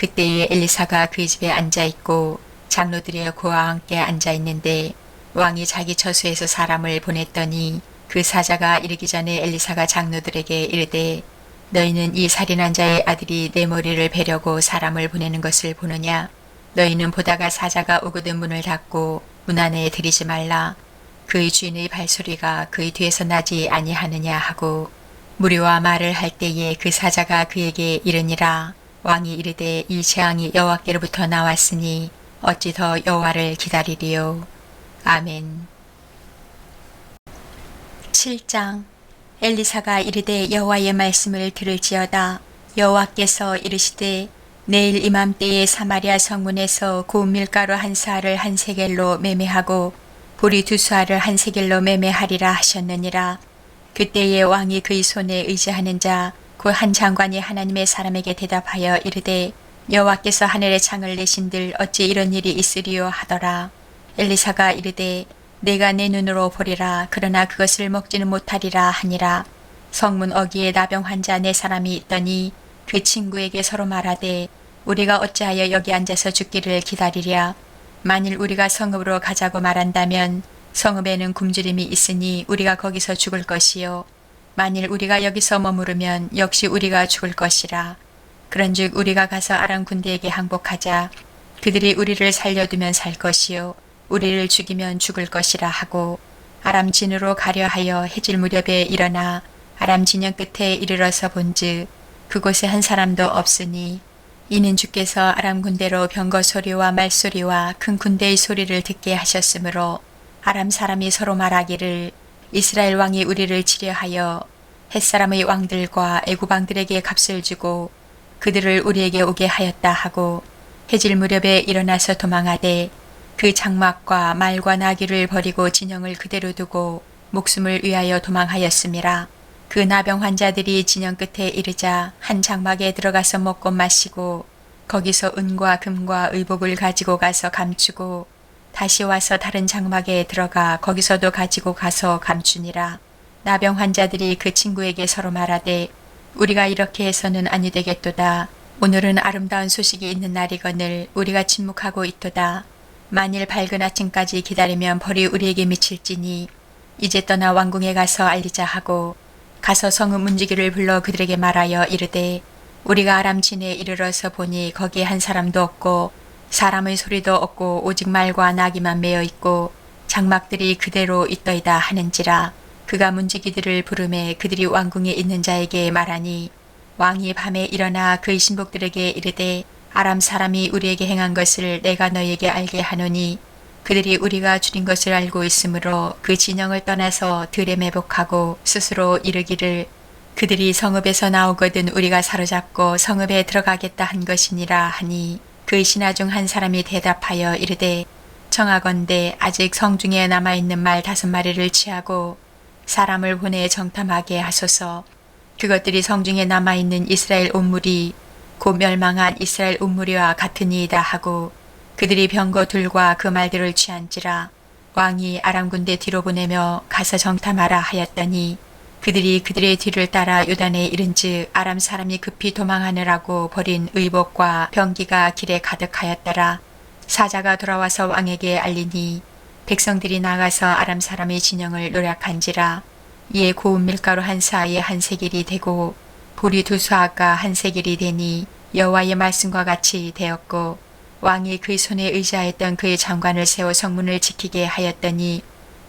그때에 엘리사가 그의 집에 앉아있고 장로들이 그와 함께 앉아있는데 왕이 자기 처소에서 사람을 보냈더니 그 사자가 이르기 전에 엘리사가 장로들에게 이르되 너희는 이 살인한 자의 아들이 내 머리를 베려고 사람을 보내는 것을 보느냐. 너희는 보다가 사자가 오거든 문을 닫고 문 안에 들이지 말라. 그의 주인의 발소리가 그의 뒤에서 나지 아니하느냐 하고 무리와 말을 할 때에 그 사자가 그에게 이르니라. 왕이 이르되 이 재앙이 여호와께로부터 나왔으니 어찌 더 여호와를 기다리리요. 아멘. 7장. 엘리사가 이르되 여호와의 말씀을 들을지어다. 여호와께서 이르시되 내일 이맘때에 사마리아 성문에서 고운 밀가루 한 사알을 한 세겔로 매매하고 보리 두 수알을 한 세겔로 매매하리라 하셨느니라. 그때에 왕이 그의 손에 의지하는 자 그 한 장관이 하나님의 사람에게 대답하여 이르되 여호와께서 하늘의 창을 내신들 어찌 이런 일이 있으리요 하더라. 엘리사가 이르되 내가 내 눈으로 보리라. 그러나 그것을 먹지는 못하리라 하니라. 성문 어귀에 나병 환자 네 사람이 있더니 그 친구에게 서로 말하되 우리가 어찌하여 여기 앉아서 죽기를 기다리랴. 만일 우리가 성읍으로 가자고 말한다면 성읍에는 굶주림이 있으니 우리가 거기서 죽을 것이요. 만일 우리가 여기서 머무르면 역시 우리가 죽을 것이라. 그런즉 우리가 가서 아람 군대에게 항복하자. 그들이 우리를 살려두면 살 것이요 우리를 죽이면 죽을 것이라 하고 아람 진으로 가려 하여 해질 무렵에 일어나 아람 진영 끝에 이르러서 본즉 그곳에 한 사람도 없으니 이는 주께서 아람 군대로 병거 소리와 말소리와 큰 군대의 소리를 듣게 하셨으므로 아람 사람이 서로 말하기를 이스라엘 왕이 우리를 치려하여 햇사람의 왕들과 애굽 왕들에게 값을 주고 그들을 우리에게 오게 하였다 하고 해질 무렵에 일어나서 도망하되 그 장막과 말과 나귀를 버리고 진영을 그대로 두고 목숨을 위하여 도망하였음이라. 그 나병 환자들이 진영 끝에 이르자 한 장막에 들어가서 먹고 마시고 거기서 은과 금과 의복을 가지고 가서 감추고 다시 와서 다른 장막에 들어가 거기서도 가지고 가서 감추니라. 나병 환자들이 그 친구에게 서로 말하되 우리가 이렇게 해서는 아니 되겠도다. 오늘은 아름다운 소식이 있는 날이거늘 우리가 침묵하고 있도다. 만일 밝은 아침까지 기다리면 벌이 우리에게 미칠지니 이제 떠나 왕궁에 가서 알리자 하고 가서 성읍 문지기를 불러 그들에게 말하여 이르되 우리가 아람 진에 이르러서 보니 거기에 한 사람도 없고 사람의 소리도 없고 오직 말과 나귀만 매어 있고 장막들이 그대로 있더이다 하는지라. 그가 문지기들을 부르매 그들이 왕궁에 있는 자에게 말하니 왕이 밤에 일어나 그의 신복들에게 이르되 아람 사람이 우리에게 행한 것을 내가 너희에게 알게 하노니 그들이 우리가 줄인 것을 알고 있으므로 그 진영을 떠나서 들에 매복하고 스스로 이르기를 그들이 성읍에서 나오거든 우리가 사로잡고 성읍에 들어가겠다 한 것이니라 하니 그의 신하 중 한 사람이 대답하여 이르되 청하건대 아직 성중에 남아있는 말 5마리를 취하고 사람을 보내 정탐하게 하소서. 그것들이 성중에 남아있는 이스라엘 온물이 곧 멸망한 이스라엘 온무리와 같으니이다 하고 그들이 병거 둘과 그 말들을 취한지라. 왕이 아람 군대 뒤로 보내며 가서 정탐하라 하였더니 그들이 그들의 뒤를 따라 요단에 이른즉 아람 사람이 급히 도망하느라고 버린 의복과 병기가 길에 가득하였더라. 사자가 돌아와서 왕에게 알리니 백성들이 나가서 아람 사람의 진영을 노략한지라. 이에 고운 밀가루 한 사에 한 세겔이 되고 보리 2수아가 한 세겔이 되니 여호와의 말씀과 같이 되었고 왕이 그의 손에 의지하였던 그의 장관을 세워 성문을 지키게 하였더니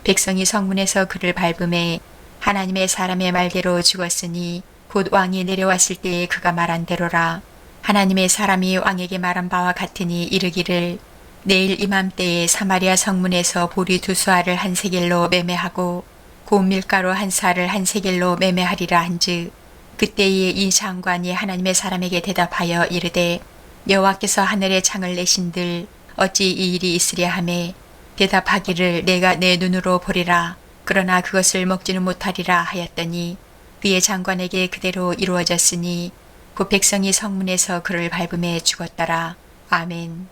백성이 성문에서 그를 밟음에 하나님의 사람의 말대로 죽었으니 곧 왕이 내려왔을 때에 그가 말한 대로라. 하나님의 사람이 왕에게 말한 바와 같으니 이르기를 내일 이맘때에 사마리아 성문에서 보리 2수아를 한 세겔로 매매하고 고운 밀가루 한 사를 한 세겔로 매매하리라 한즉 그때에 이 장관이 하나님의 사람에게 대답하여 이르되 여호와께서 하늘의 창을 내신들 어찌 이 일이 있으랴 하매 대답하기를 내가 내 눈으로 보리라. 그러나 그것을 먹지는 못하리라 하였더니 그의 장관에게 그대로 이루어졌으니 곧 백성이 성문에서 그를 밟음에 죽었더라. 아멘.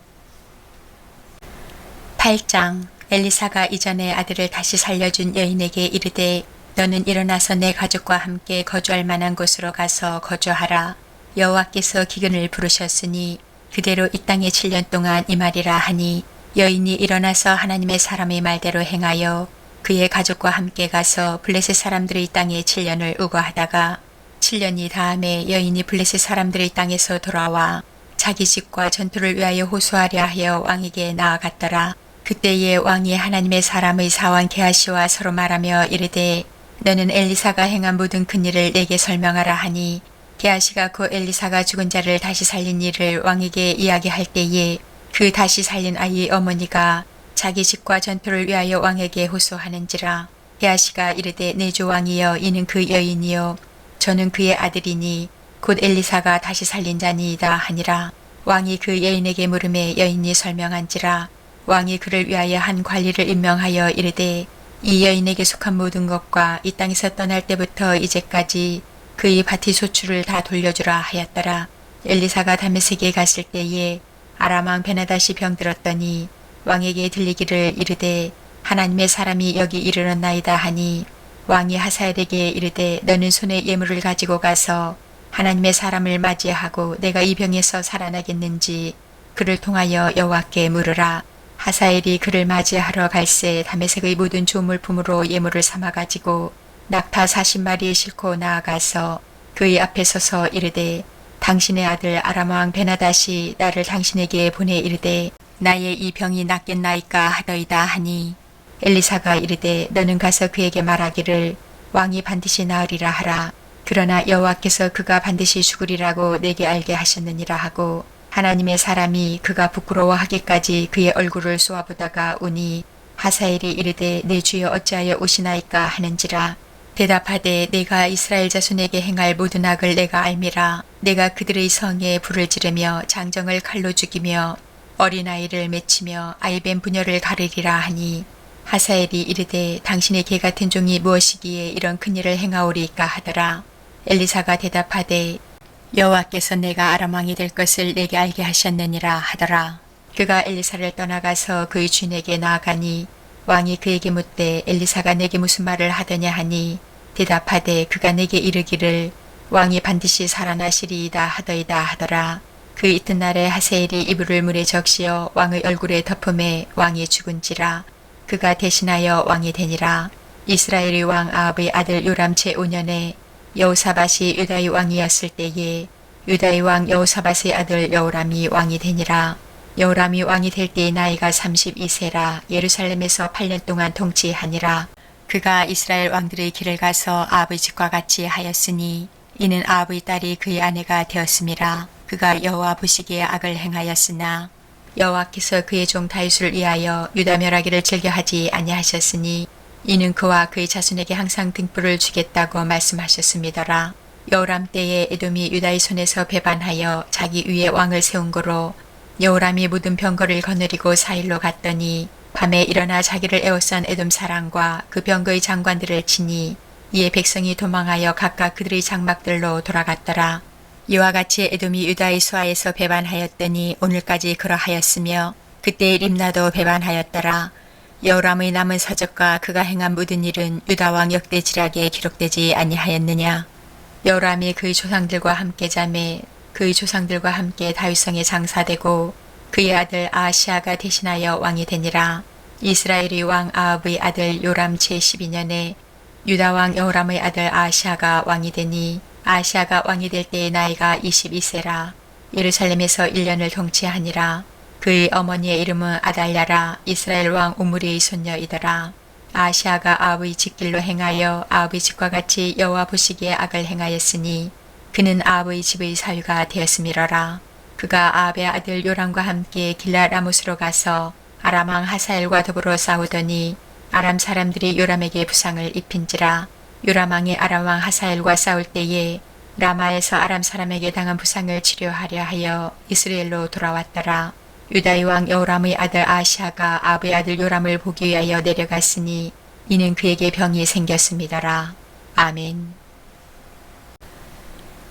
8장. 엘리사가 이전에 아들을 다시 살려준 여인에게 이르되 너는 일어나서 내 가족과 함께 거주할 만한 곳으로 가서 거주하라. 여호와께서 기근을 부르셨으니 그대로 이 땅에 7년 동안 임하리라 하니 여인이 일어나서 하나님의 사람의 말대로 행하여 그의 가족과 함께 가서 블레셋 사람들의 땅에 7년을 우거하다가 7년이 다음에 여인이 블레셋 사람들의 땅에서 돌아와 자기 집과 전투를 위하여 호소하려 하여 왕에게 나아갔더라. 그때에 왕이 하나님의 사람의 사원 게하시와 서로 말하며 이르되 너는 엘리사가 행한 모든 큰 일을 내게 설명하라 하니 게하시가 그 엘리사가 죽은 자를 다시 살린 일을 왕에게 이야기할 때에 그 다시 살린 아이의 어머니가 자기 집과 전투를 위하여 왕에게 호소하는지라. 게하시가 이르되 내 주 왕이여 이는 그 여인이요 저는 그의 아들이니 곧 엘리사가 다시 살린 자니이다 하니라. 왕이 그 여인에게 물음에 여인이 설명한지라. 왕이 그를 위하여 한 관리를 임명하여 이르되 이 여인에게 속한 모든 것과 이 땅에서 떠날 때부터 이제까지 그의 밭의 소출을 다 돌려주라 하였더라. 엘리사가 다메섹에 갔을 때에 아람 왕 베나다시 병들었더니 왕에게 들리기를 이르되 하나님의 사람이 여기 이르렀나이다 하니 왕이 하사엘에게 이르되 너는 손에 예물을 가지고 가서 하나님의 사람을 맞이하고 내가 이 병에서 살아나겠는지 그를 통하여 여호와께 물으라. 하사엘이 그를 맞이하러 갈새 다메섹의 모든 조물품으로 예물을 삼아 가지고 낙타 40마리에 싣고 나아가서 그의 앞에 서서 이르되 당신의 아들 아람 왕 베나다시 나를 당신에게 보내 이르되 나의 이 병이 낫겠나이까 하더이다 하니 엘리사가 이르되 너는 가서 그에게 말하기를 왕이 반드시 나으리라 하라. 그러나 여호와께서 그가 반드시 죽으리라고 내게 알게 하셨느니라 하고 하나님의 사람이 그가 부끄러워하기까지 그의 얼굴을 쏘아보다가 우니 하사엘이 이르되 내 주여 어찌하여 오시나이까 하는지라. 대답하되 내가 이스라엘 자손에게 행할 모든 악을 내가 알미라. 내가 그들의 성에 불을 지르며 장정을 칼로 죽이며 어린아이를 맺히며 아이뱀 부녀를 가르리라 하니 하사엘이 이르되 당신의 개 같은 종이 무엇이기에 이런 큰일을 행하오리까 하더라. 엘리사가 대답하되 여호와께서 내가 아람 왕이 될 것을 내게 알게 하셨느니라 하더라. 그가 엘리사를 떠나가서 그의 주인에게 나아가니 왕이 그에게 묻되 엘리사가 내게 무슨 말을 하더냐 하니 대답하되 그가 내게 이르기를 왕이 반드시 살아나시리이다 하더이다 하더라. 그 이튿날에 하사엘이 이불을 물에 적시어 왕의 얼굴에 덮음에 왕이 죽은지라. 그가 대신하여 왕이 되니라. 이스라엘의 왕 아합의 아들 요람 제5년에 여호사밧이 유다의 왕이었을 때에 유다의 왕 여호사밧의 아들 여호람이 왕이 되니라. 여호람이 왕이 될 때의 나이가 32세라 예루살렘에서 8년 동안 통치하니라. 그가 이스라엘 왕들의 길을 가서 아합의 집과 같이 하였으니 이는 아합의 딸이 그의 아내가 되었음이라. 그가 여호와 보시기에 악을 행하였으나 여호와께서 그의 종 다윗을 위하여 유다 멸하기를 즐겨하지 아니하셨으니 이는 그와 그의 자손에게 항상 등불을 주겠다고 말씀하셨음이더라. 여호람 때에 에돔이 유다의 손에서 배반하여 자기 위에 왕을 세운 거로 여호람이 모든 병거를 거느리고 사일로 갔더니 밤에 일어나 자기를 에워싼 에돔 사람과 그 병거의 장관들을 치니 이에 백성이 도망하여 각각 그들의 장막들로 돌아갔더라. 이와 같이 에돔이 유다의 수하에서 배반하였더니 오늘까지 그러하였으며 그때 림나도 배반하였더라. 여호람의 남은 서적과 그가 행한 모든 일은 유다 왕 역대지략에 기록되지 아니하였느냐. 여호람이 그의 조상들과 함께 자매 그의 조상들과 함께 다윗성에 장사되고 그의 아들 아하시아가 대신하여 왕이 되니라. 이스라엘의 왕 아합의 아들 요람 제12년에 유다 왕 여호람의 아들 아하시아가 왕이 되니 아하시아가 왕이 될 때의 나이가 22세라. 예루살렘에서 1년을 통치하니라. 그의 어머니의 이름은 아달랴라. 이스라엘 왕 우므리의 손녀이더라. 아하시아가 아합의 직길로 행하여 아합의 집과 같이 여호와 보시기에 악을 행하였으니 그는 아합의 집의 사위가 되었음이러라. 그가 아합의 아들 요람과 함께 길랏 라못으로 가서 아람 왕 하사엘과 더불어 싸우더니 아람 사람들이 요람에게 부상을 입힌지라. 요람 왕이 아람 왕 하사엘과 싸울 때에 라마에서 아람 사람에게 당한 부상을 치료하려 하여 이스라엘로 돌아왔더라. 유다의 왕 여호람의 아들 아하시아가 아합의 아들 요람을 보기 위하여 내려갔으니 이는 그에게 병이 생겼음이더라. 아멘.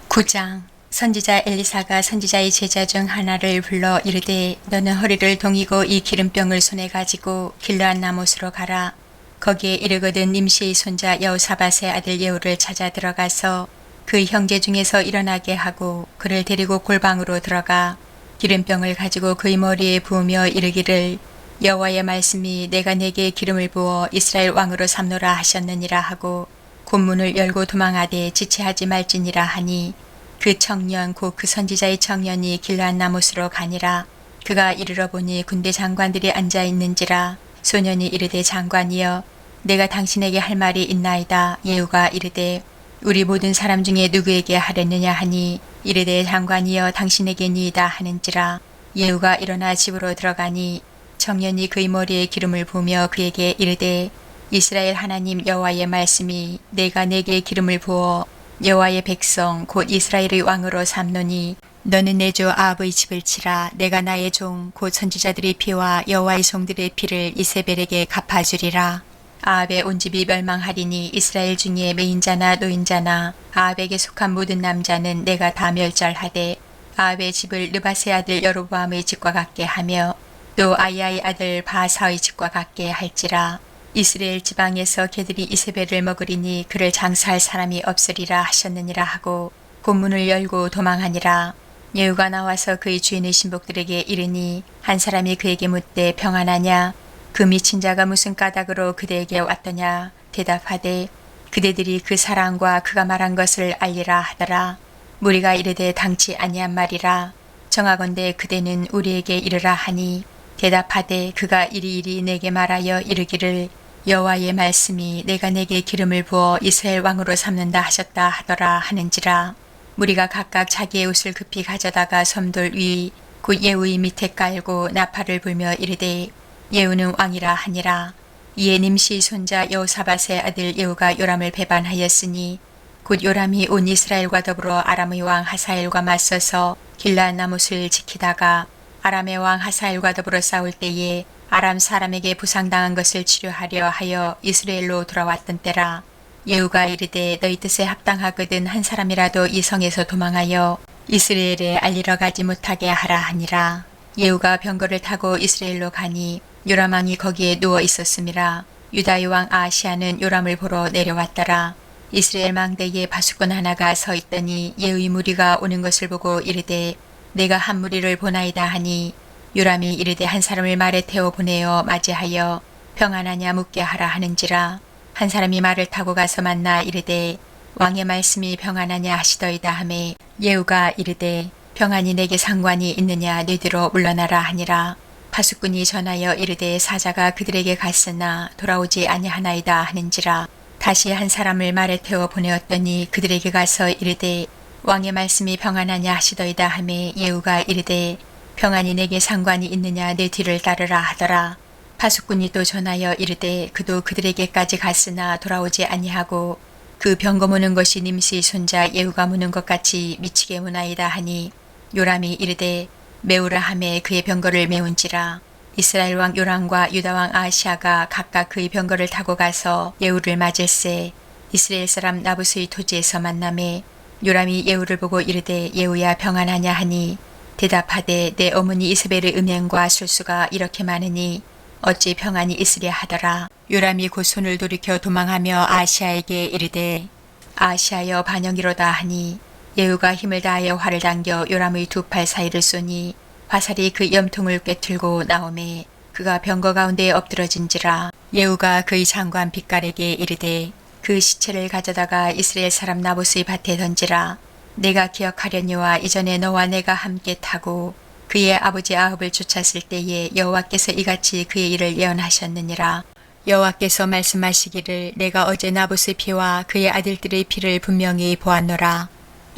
9장. 선지자 엘리사가 선지자의 제자 중 하나를 불러 이르되 너는 허리를 동이고 이 기름병을 손에 가지고 길르앗 나못으로 가라. 거기에 이르거든 nim시의 손자 여호사밧의 아들 예후를 찾아 들어가서 그 형제 중에서 일어나게 하고 그를 데리고 골방으로 들어가 기름병을 가지고 그의 머리에 부으며 이르기를 여호와의 말씀이 내가 내게 기름을 부어 이스라엘 왕으로 삼노라 하셨느니라 하고 곤문을 열고 도망하되 지체하지 말지니라 하니 그 청년 곧 그 선지자의 청년이 길르앗 나못으로 가니라. 그가 이르러 보니 군대 장관들이 앉아 있는지라. 소년이 이르되 장관이여 내가 당신에게 할 말이 있나이다. 예후가 이르되 우리 모든 사람 중에 누구에게 하랬느냐 하니 이르되 장관이여 당신에게니이다 하는지라. 예후가 일어나 집으로 들어가니 청년이 그의 머리에 기름을 부으며 그에게 이르되 이스라엘 하나님 여호와의 말씀이 내가 내게 기름을 부어 여호와의 백성 곧 이스라엘의 왕으로 삼노니 너는 내 주 아합의 집을 치라. 내가 나의 종 곧 선지자들의 피와 여호와의 종들의 피를 이세벨에게 갚아주리라. 아합의 온 집이 멸망하리니 이스라엘 중에 매인자나 노인자나 아합에게 속한 모든 남자는 내가 다 멸절하되 아합의 집을 느바세 아들 여로보암의 집과 같게 하며 또 아이야의 아들 바하사의 집과 같게 할지라. 이스라엘 지방에서 개들이 이세벨을 먹으리니 그를 장사할 사람이 없으리라 하셨느니라 하고 곤문을 열고 도망하니라. 예후가 나와서 그의 주인의 신복들에게 이르니 한 사람이 그에게 묻되 평안하냐? 그 미친 자가 무슨 까닭으로 그대에게 왔더냐? 대답하되 그대들이 그 사랑과 그가 말한 것을 알리라 하더라. 무리가 이르되 당치 아니한 말이라. 정하건대 그대는 우리에게 이르라 하니 대답하되 그가 이리이리 내게 말하여 이르기를 여호와의 말씀이 내가 내게 기름을 부어 이스라엘 왕으로 삼는다 하셨다 하더라 하는지라. 무리가 각각 자기의 옷을 급히 가져다가 섬돌 위 곧 예후의 밑에 깔고 나팔을 불며 이르되 예후는 왕이라 하니라. 이에 nim시 손자 여호사밧의 아들 예후가 요람을 배반하였으니 곧 요람이 온 이스라엘과 더불어 아람의 왕 하사엘과 맞서서 길라 나못을 지키다가 아람의 왕 하사엘과 더불어 싸울 때에 아람 사람에게 부상당한 것을 치료하려 하여 이스라엘로 돌아왔던 때라. 예후가 이르되 너희 뜻에 합당하거든 한 사람이라도 이 성에서 도망하여 이스라엘에 알리러 가지 못하게 하라 하니라. 예후가 병거를 타고 이스라엘로 가니 요람 왕이 거기에 누워 있었음이라. 유다의 왕 아하시아는 요람을 보러 내려왔더라. 이스라엘 망대에 바수꾼 하나가 서 있더니 예후의 무리가 오는 것을 보고 이르되 내가 한 무리를 보나이다 하니 요람이 이르되 한 사람을 말에 태워 보내어 맞이하여 평안하냐 묻게 하라 하는지라. 한 사람이 말을 타고 가서 만나 이르되 왕의 말씀이 평안하냐 하시더이다 하매 예후가 이르되 평안이 내게 상관이 있느냐 너희들로 물러나라 하니라. 파수꾼이 전하여 이르되 사자가 그들에게 갔으나 돌아오지 아니하나이다 하는지라. 다시 한 사람을 말에 태워 보내었더니 그들에게 가서 이르되 왕의 말씀이 평안하냐 하시더이다 하매 예후가 이르되 평안이 내게 상관이 있느냐 내 뒤를 따르라 하더라. 파수꾼이 또 전하여 이르되 그도 그들에게까지 갔으나 돌아오지 아니하고 그 병거 무는 것이 nim시 손자 예후가 무는 것 같이 미치게 무나이다 하니 요람이 이르되 메우라 하매 그의 병거를 메운지라. 이스라엘 왕 요람과 유다 왕 아하시아가 각각 그의 병거를 타고 가서 예후를 맞을세 이스라엘 사람 나봇의 토지에서 만나매 요람이 예후를 보고 이르되 예후야 평안하냐 하니 대답하되 내 어머니 이세벨의 음행과 술수가 이렇게 많으니 어찌 평안이 있으랴 하더라. 요람이 곧 손을 돌이켜 도망하며 아하시아에게 이르되 아하시아여 반영이로다 하니 예후가 힘을 다하여 활을 당겨 요람의 두 팔 사이를 쏘니 화살이 그 염통을 꿰뚫고 나오매 그가 병거 가운데에 엎드러진지라. 예후가 그의 장관 빛깔에게 이르되 그 시체를 가져다가 이스라엘 사람 나봇의 밭에 던지라. 내가 기억하려니와 이전에 너와 내가 함께 타고 그의 아버지 아합을 쫓았을 때에 여호와께서 이같이 그의 일을 예언하셨느니라. 여호와께서 말씀하시기를 내가 어제 나봇의 피와 그의 아들들의 피를 분명히 보았노라.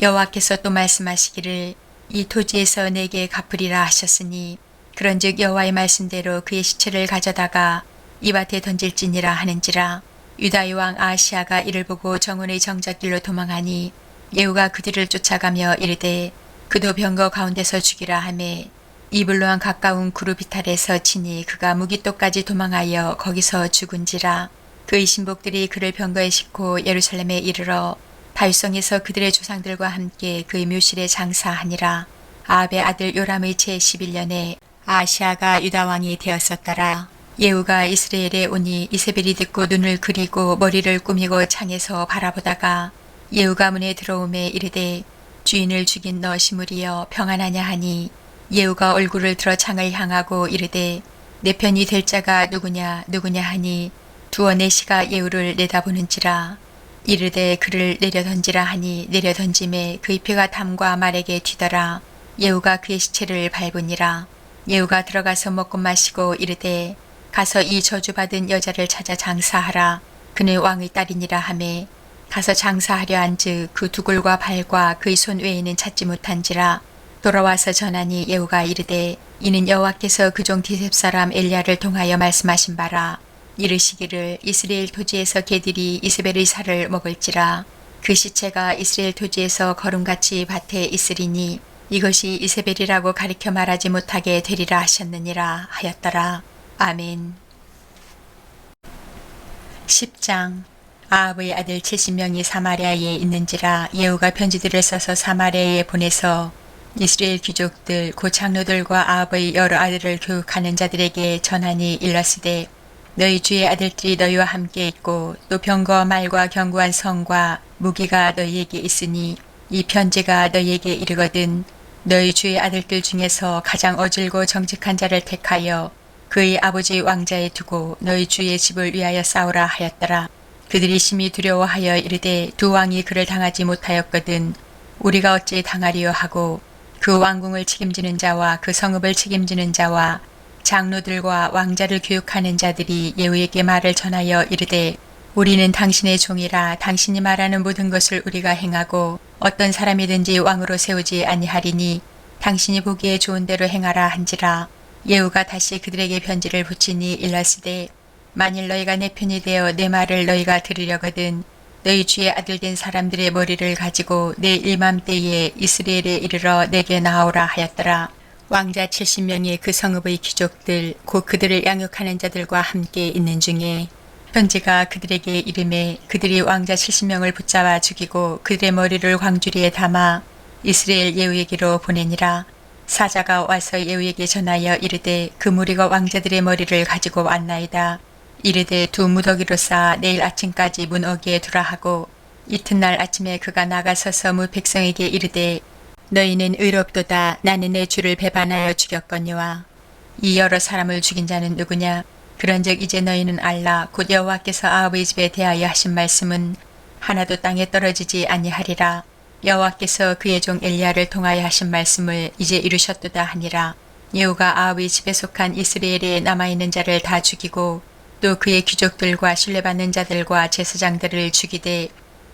여호와께서 또 말씀하시기를 이 토지에서 내게 갚으리라 하셨으니 그런즉 여호와의 말씀대로 그의 시체를 가져다가 이 밭에 던질지니라 하는지라. 유다의 왕 아하시아가 이를 보고 정원의 정작길로 도망하니 예후가 그들을 쫓아가며 이르되 그도 병거 가운데서 죽이라 하매 이블로한 가까운 구르비탈에서 치니 그가 무기토까지 도망하여 거기서 죽은지라. 그의 신복들이 그를 병거에 싣고 예루살렘에 이르러 다윗성에서 그들의 조상들과 함께 그의 묘실에 장사하니라. 아합의 아들 요람의 제11년에 아하시아가 유다 왕이 되었었더라. 예후가 이스라엘에 오니 이세벨이 듣고 눈을 그리고 머리를 꾸미고 창에서 바라보다가 예후가 문에 들어오매 이르되 주인을 죽인 너 시므리여 평안하냐 하니 예후가 얼굴을 들어 창을 향하고 이르되 내 편이 될 자가 누구냐 누구냐 하니 두어 내시가 예후를 내다보는지라. 이르되 그를 내려던지라 하니 내려던짐에 그의 피가 담과 말에게 튀더라. 예후가 그의 시체를 밟으니라. 예후가 들어가서 먹고 마시고 이르되 가서 이 저주받은 여자를 찾아 장사하라. 그는 왕의 딸이니라 하매 가서 장사하려 한즉 그 두골과 발과 그의 손 외에는 찾지 못한지라. 돌아와서 전하니 예후가 이르되 이는 여호와께서 그종 디셉 사람 엘리야를 통하여 말씀하신 바라. 이르시기를 이스라엘 토지에서 개들이 이세벨의 살을 먹을지라. 그 시체가 이스라엘 토지에서 거름같이 밭에 있으리니 이것이 이세벨이라고 가리켜 말하지 못하게 되리라 하셨느니라 하였더라. 아멘. 10장. 아합의 아들 70명이 사마리아에 있는지라. 예후가 편지들을 써서 사마리아에 보내서 이스라엘 귀족들 곧 장로들과 아합의 여러 아들을 교육하는 자들에게 전하니 일렀으되 너희 주의 아들들이 너희와 함께 있고 또 병거와 말과 견고한 성과 무기가 너희에게 있으니 이 편지가 너희에게 이르거든 너희 주의 아들들 중에서 가장 어질고 정직한 자를 택하여 그의 아버지 왕자에 두고 너희 주의 집을 위하여 싸우라 하였더라. 그들이 심히 두려워하여 이르되 두 왕이 그를 당하지 못하였거든 우리가 어찌 당하리요 하고 그 왕궁을 책임지는 자와 그 성읍을 책임지는 자와 장로들과 왕자를 교육하는 자들이 예후에게 말을 전하여 이르되 우리는 당신의 종이라 당신이 말하는 모든 것을 우리가 행하고 어떤 사람이든지 왕으로 세우지 아니하리니 당신이 보기에 좋은 대로 행하라 한지라. 예후가 다시 그들에게 편지를 붙이니 일렀으되 만일 너희가 내 편이 되어 내 말을 너희가 들으려거든 너희 주의 아들 된 사람들의 머리를 가지고 내일 일맘때에 이스라엘에 이르러 내게 나오라 하였더라. 왕자 70명의 그 성읍의 귀족들 곧 그들을 양육하는 자들과 함께 있는 중에 편지가 그들에게 이르매 그들이 왕자 70명을 붙잡아 죽이고 그들의 머리를 광주리에 담아 이스라엘 예후에게로 보내니라. 사자가 와서 예후에게 전하여 이르되 그 무리가 왕자들의 머리를 가지고 왔나이다. 이르되 두 무더기로 쌓아 내일 아침까지 문 어귀에 두라 하고 이튿날 아침에 그가 나가서서 무 백성에게 이르되 너희는 의롭도다. 나는 내 주를 배반하여 죽였거니와 이 여러 사람을 죽인 자는 누구냐. 그런즉 이제 너희는 알라. 곧 여호와께서 아합의 집에 대하여 하신 말씀은 하나도 땅에 떨어지지 아니하리라. 여호와께서 그의 종 엘리야를 통하여 하신 말씀을 이제 이루셨도다 하니라. 예후가 아합의 집에 속한 이스라엘에 남아있는 자를 다 죽이고 또 그의 귀족들과 신뢰받는 자들과 제사장들을 죽이되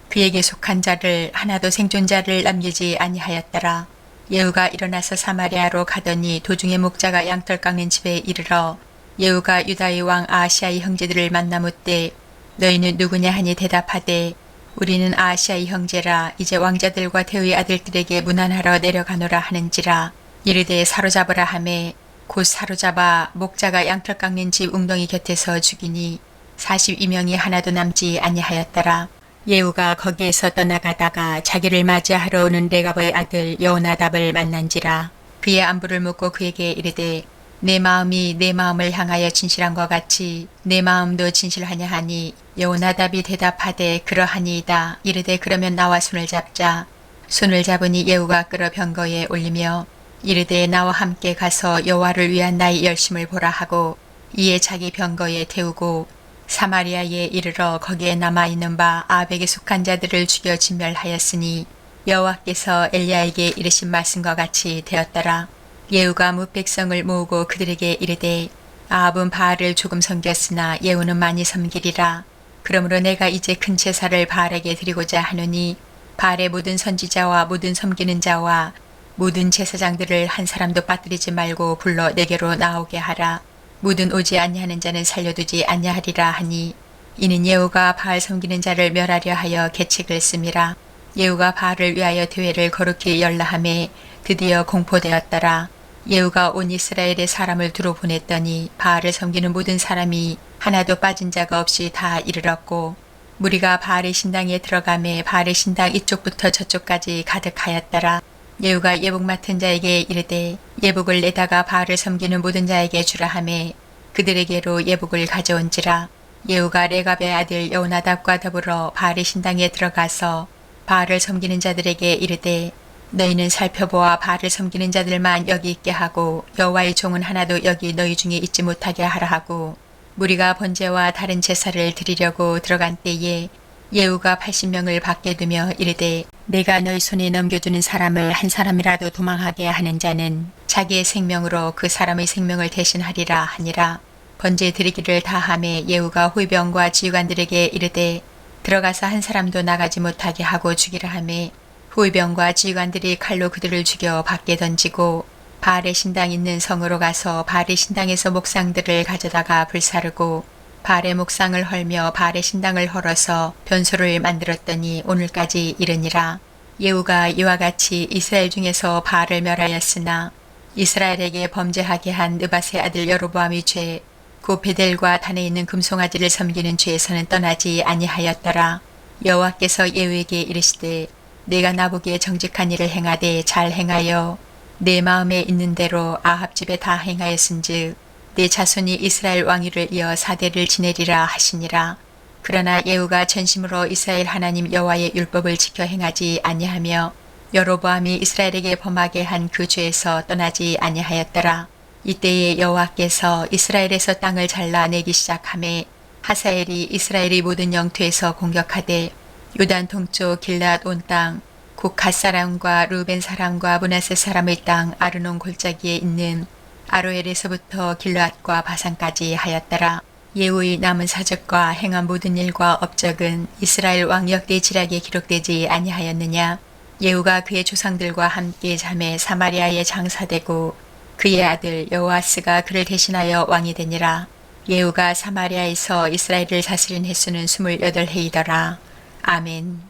그에게 속한 자를 하나도 생존자를 남기지 아니하였더라. 예후가 일어나서 사마리아로 가더니 도중에 목자가 양털 깎는 집에 이르러 예후가 유다의 왕 아하시아의 형제들을 만나 묻되 너희는 누구냐 하니 대답하되 우리는 아하시아의 형제라. 이제 왕자들과 태후의 아들들에게 문안하러 내려가노라 하는지라. 이르되 사로잡으라 하매 곧 사로잡아 목자가 양털 깎는 집 웅덩이 곁에서 죽이니 42명이 하나도 남지 아니하였더라. 예후가 거기에서 떠나가다가 자기를 맞이하러 오는 레갑의 아들 여호나답을 만난지라. 그의 안부를 묻고 그에게 이르되 내 마음이 내 마음을 향하여 진실한 것 같이 내 마음도 진실하냐 하니 여호나답이 대답하되 그러하니이다. 이르되 그러면 나와 손을 잡자. 손을 잡으니 예후가 끌어 병거에 올리며 이르되 나와 함께 가서 여호와를 위한 나의 열심을 보라 하고 이에 자기 병거에 태우고 사마리아에 이르러 거기에 남아있는 바 아합에게 속한 자들을 죽여 진멸하였으니 여호와께서 엘리야에게 이르신 말씀과 같이 되었더라. 예후가 뭇 백성을 모으고 그들에게 이르되 아합은 바알을 조금 섬겼으나 예후는 많이 섬기리라. 그러므로 내가 이제 큰 제사를 바알에게 드리고자 하노니 바알의 모든 선지자와 모든 섬기는 자와 모든 제사장들을 한 사람도 빠뜨리지 말고 불러 내게로 나오게 하라. 모든 오지 아니하는 자는 살려두지 아니하리라 하니 이는 예후가 바알 섬기는 자를 멸하려 하여 계책을 씁니다. 예후가 바알을 위하여 대회를 거룩히 열라하매 드디어 공포되었더라. 예후가 온 이스라엘의 사람을 두루 보냈더니 바알을 섬기는 모든 사람이 하나도 빠진 자가 없이 다 이르렀고 무리가 바알의 신당에 들어가매 바알의 신당 이쪽부터 저쪽까지 가득하였더라. 예후가 예복 맡은 자에게 이르되 예복을 내다가 바알을 섬기는 모든 자에게 주라 하매 그들에게로 예복을 가져온지라. 예후가 레갑의 아들 여호나답과 더불어 바알의 신당에 들어가서 바알을 섬기는 자들에게 이르되 너희는 살펴보아 바알을 섬기는 자들만 여기 있게 하고 여호와의 종은 하나도 여기 너희 중에 있지 못하게 하라 하고 무리가 번제와 다른 제사를 드리려고 들어간 때에 예후가 80명을 밖에 두며 이르되 내가 너희 손에 넘겨주는 사람을 한 사람이라도 도망하게 하는 자는 자기의 생명으로 그 사람의 생명을 대신하리라 하니라. 번제 드리기를 다함에 예후가 후병과 지휘관들에게 이르되 들어가서 한 사람도 나가지 못하게 하고 죽이라 하매 후병과 지휘관들이 칼로 그들을 죽여 밖에 던지고 바알의 신당 있는 성으로 가서 바알의 신당에서 목상들을 가져다가 불사르고 바알의 목상을 헐며 바알의 신당을 헐어서 변소를 만들었더니 오늘까지 이르니라. 예후가 이와 같이 이스라엘 중에서 바알을 멸하였으나 이스라엘에게 범죄하게 한 느밧의 아들 여로보암의 죄 곧 베델과 단에 있는 금송아지를 섬기는 죄에서는 떠나지 아니하였더라. 여호와께서 예후에게 이르시되 내가 나보기에 정직한 일을 행하되 잘 행하여 내 마음에 있는 대로 아합 집에 다 행하였은즉 내 자손이 이스라엘 왕위를 이어 4대를 지내리라 하시니라. 그러나 예후가 전심으로 이스라엘 하나님 여호와의 율법을 지켜 행하지 아니하며 여로보암이 이스라엘에게 범하게 한 그 죄에서 떠나지 아니하였더라. 이때에 여호와께서 이스라엘에서 땅을 잘라내기 시작하매 하사엘이 이스라엘의 모든 영토에서 공격하되 요단 동쪽 길랏 온 땅 곧 갓 사람과 루벤 사람과 므낫세 사람의 땅 아르논 골짜기에 있는 아로엘에서부터 길르앗과 바산까지 하였더라. 예후의 남은 사적과 행한 모든 일과 업적은 이스라엘 왕 역대 지략에 기록되지 아니하였느냐. 예후가 그의 조상들과 함께 잠에 사마리아에 장사되고 그의 아들 여호아스가 그를 대신하여 왕이 되니라. 예후가 사마리아에서 이스라엘을 다스린 횟수는 28해이더라. 아멘.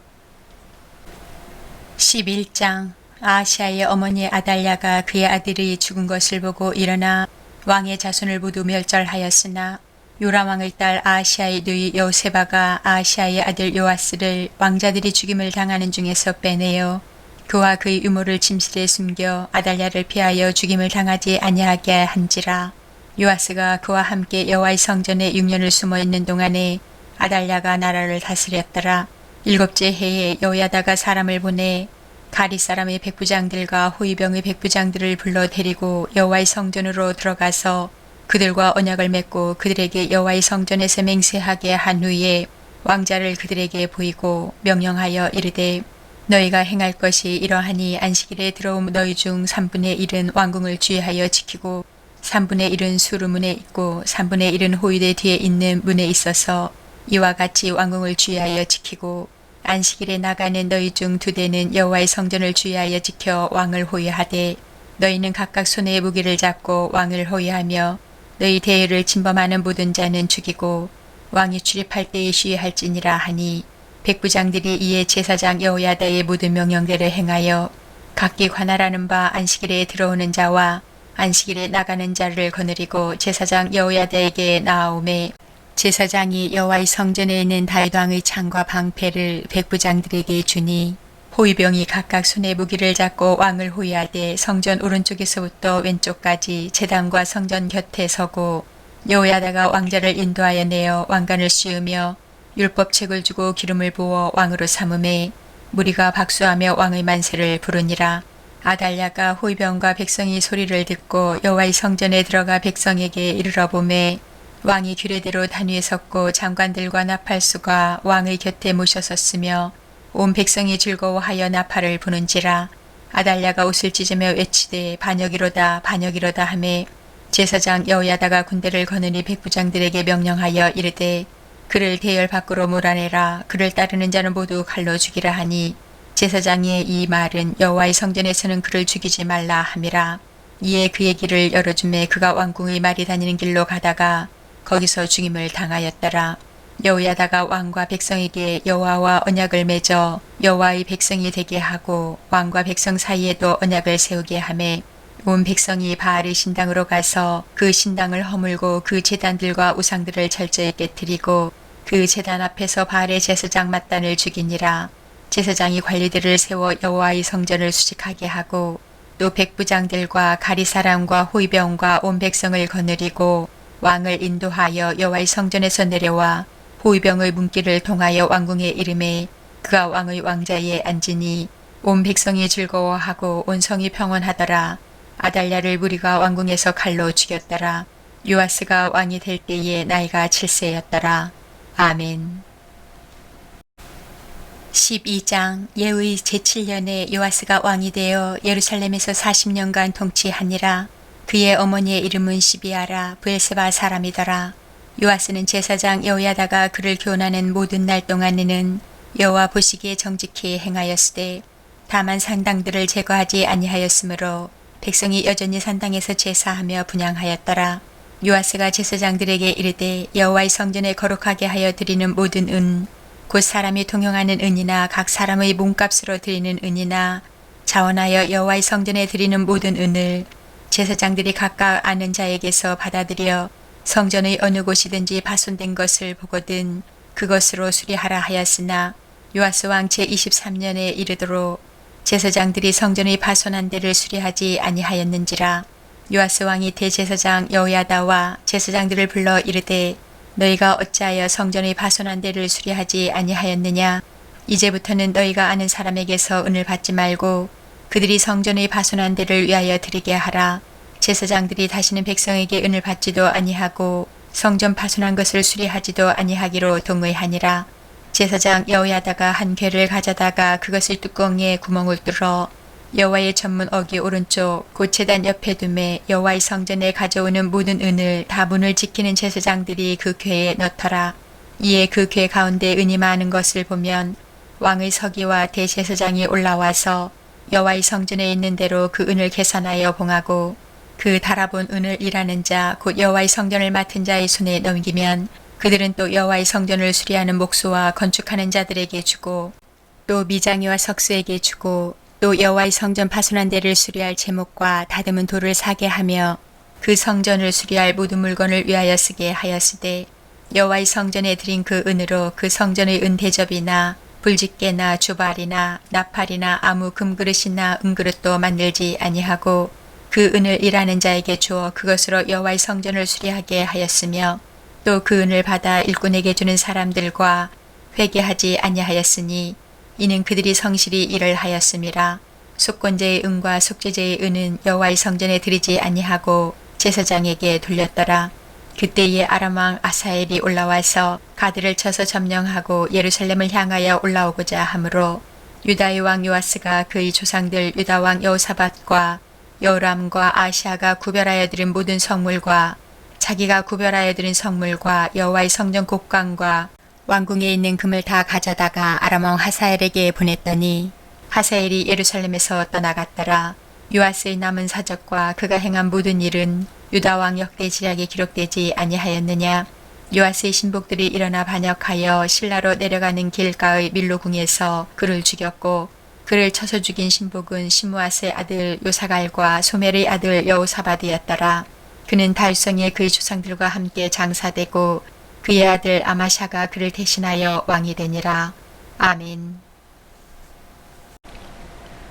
11장. 아하시아의 어머니 아달랴가 그의 아들이 죽은 것을 보고 일어나 왕의 자손을 모두 멸절하였으나 요람 왕의 딸 아하시아의 누이 여호세바가 아하시아의 아들 요아스를 왕자들이 죽임을 당하는 중에서 빼내어 그와 그의 유모를 침실에 숨겨 아달랴를 피하여 죽임을 당하지 아니하게 한지라. 요아스가 그와 함께 여호와의 성전에 6년을 숨어 있는 동안에 아달랴가 나라를 다스렸더라. 7째 해에 여호야다가 사람을 보내 가리 사람의 백부장들과 호위병의 백부장들을 불러 데리고 여호와의 성전으로 들어가서 그들과 언약을 맺고 그들에게 여호와의 성전에서 맹세하게 한 후에 왕자를 그들에게 보이고 명령하여 이르되 너희가 행할 것이 이러하니 안식일에 들어온 너희 중 3분의 1은 왕궁을 주의하여 지키고 3분의 1은 수루문에 있고 3분의 1은 호위대 뒤에 있는 문에 있어서 이와 같이 왕궁을 주의하여 지키고 안식일에 나가는 너희 중 2대는 여호와의 성전을 주의하여 지켜 왕을 호위하되 너희는 각각 손에 무기를 잡고 왕을 호위하며 너희 대회를 침범하는 모든 자는 죽이고 왕이 출입할 때에 시위할지니라 하니 백부장들이 이에 제사장 여호야다의 모든 명령대로 행하여 각기 관할하는 바 안식일에 들어오는 자와 안식일에 나가는 자를 거느리고 제사장 여호야다에게 나아오매 제사장이 여호와의 성전에 있는 다윗 왕의 창과 방패를 백부장들에게 주니 호위병이 각각 손에 무기를 잡고 왕을 호위하되 성전 오른쪽에서부터 왼쪽까지 제단과 성전 곁에 서고 여호야다가 왕자를 인도하여 내어 왕관을 씌우며 율법책을 주고 기름을 부어 왕으로 삼음에 무리가 박수하며 왕의 만세를 부르니라. 아달랴가 호위병과 백성이 소리를 듣고 여호와의 성전에 들어가 백성에게 이르러 보매 왕이 규례대로 단위에 섰고 장관들과 나팔수가 왕의 곁에 모셔섰으며 온 백성이 즐거워하여 나팔을 부는지라. 아달랴가 옷을 찢으며 외치되 반역이로다 반역이로다 하매 제사장 여호야다가 군대를 거느리 백부장들에게 명령하여 이르되 그를 대열 밖으로 몰아내라. 그를 따르는 자는 모두 칼로 죽이라 하니 제사장의 이 말은 여호와의 성전에서는 그를 죽이지 말라 함이라. 이에 그의 길을 열어주매 그가 왕궁의 말이 다니는 길로 가다가 거기서 죽임을 당하였더라. 여호야다가 왕과 백성에게 여호와와 언약을 맺어 여호와의 백성이 되게 하고 왕과 백성 사이에도 언약을 세우게 하매 온 백성이 바알의 신당으로 가서 그 신당을 허물고 그 제단들과 우상들을 철저히 깨뜨리고 그 제단 앞에서 바알의 제사장 mat단을 죽이니라. 제사장이 관리들을 세워 여호와의 성전을 수직하게 하고 또 백부장들과 가리 사람과 호위병과 온 백성을 거느리고 왕을 인도하여 여호와의 성전에서 내려와 호위병의 문길을 통하여 왕궁에 이르매 그가 왕의 왕자에 앉으니 온 백성이 즐거워하고 온 성이 평온하더라. 아달랴를 무리가 왕궁에서 칼로 죽였더라. 요아스가 왕이 될 때에 나이가 7세였더라. 아멘. 12장. 예후의 제7년에 요아스가 왕이 되어 예루살렘에서 40년간 통치하니라. 그의 어머니의 이름은 시비아라 브엘세바 사람이더라. 요아스는 제사장 여호야다가 그를 교훈하는 모든 날 동안에는 여호와 보시기에 정직히 행하였으되 다만 산당들을 제거하지 아니하였으므로 백성이 여전히 산당에서 제사하며 분향하였더라. 요아스가 제사장들에게 이르되 여호와의 성전에 거룩하게 하여 드리는 모든 은 곧 사람이 통용하는 은이나 각 사람의 몸값으로 드리는 은이나 자원하여 여호와의 성전에 드리는 모든 은을 제사장들이 각각 아는 자에게서 받아들여 성전의 어느 곳이든지 파손된 것을 보거든 그것으로 수리하라 하였으나 요아스 왕 제23년에 이르도록 제사장들이 성전의 파손한 데를 수리하지 아니하였는지라. 요아스 왕이 대제사장 여호야다와 제사장들을 불러 이르되 너희가 어찌하여 성전의 파손한 데를 수리하지 아니하였느냐. 이제부터는 너희가 아는 사람에게서 은을 받지 말고 그들이 성전의 파손한 데를 위하여 드리게 하라. 제사장들이 다시는 백성에게 은을 받지도 아니하고 성전 파손한 것을 수리하지도 아니하기로 동의하니라. 제사장 여호야다가 한 궤를 가져다가 그것을 뚜껑에 구멍을 뚫어 여호와의 전문 어귀 오른쪽 곧 제단 옆에 두매 여호와의 성전에 가져오는 모든 은을 다 문을 지키는 제사장들이 그 궤에 넣더라. 이에 그 궤 가운데 은이 많은 것을 보면 왕의 서기와 대제사장이 올라와서 여호와의 성전에 있는 대로 그 은을 계산하여 봉하고 그 달아본 은을 일하는 자 곧 여호와의 성전을 맡은 자의 손에 넘기면 그들은 또 여호와의 성전을 수리하는 목수와 건축하는 자들에게 주고 또 미장이와 석수에게 주고 또 여호와의 성전 파손한 데를 수리할 제목과 다듬은 돌을 사게 하며 그 성전을 수리할 모든 물건을 위하여 쓰게 하였으되 여호와의 성전에 드린 그 은으로 그 성전의 은 대접이나 불집게나 주발이나 나팔이나 아무 금그릇이나 은그릇도 만들지 아니하고 그 은을 일하는 자에게 주어 그것으로 여호와의 성전을 수리하게 하였으며 또 그 은을 받아 일꾼에게 주는 사람들과 회개하지 아니하였으니 이는 그들이 성실히 일을 하였음이라. 속건제의 은과 속죄제의 은은 여호와의 성전에 드리지 아니하고 제사장에게 돌렸더라. 그때에 아람 왕 아사엘이 올라와서 가드를 쳐서 점령하고 예루살렘을 향하여 올라오고자 하므로 유다의 왕 요아스가 그의 조상들 유다 왕 여호사밧과 여호람과 아시아가 구별하여 드린 모든 성물과 자기가 구별하여 드린 성물과 여호와의 성전 곡관과 왕궁에 있는 금을 다 가져다가 아람 왕 하사엘에게 보냈더니 하사엘이 예루살렘에서 떠나갔더라. 요아스의 남은 사적과 그가 행한 모든 일은 유다 왕 역대지략에 기록되지 아니하였느냐. 요아스의 신복들이 일어나 반역하여 실라로 내려가는 길가의 밀로궁에서 그를 죽였고 그를 쳐서 죽인 신복은 시므아스의 아들 요사갈과 소멜의 아들 여호사밧이었더라. 그는 달성에 그의 조상들과 함께 장사되고 그의 아들 아마샤가 그를 대신하여 왕이 되니라. 아멘.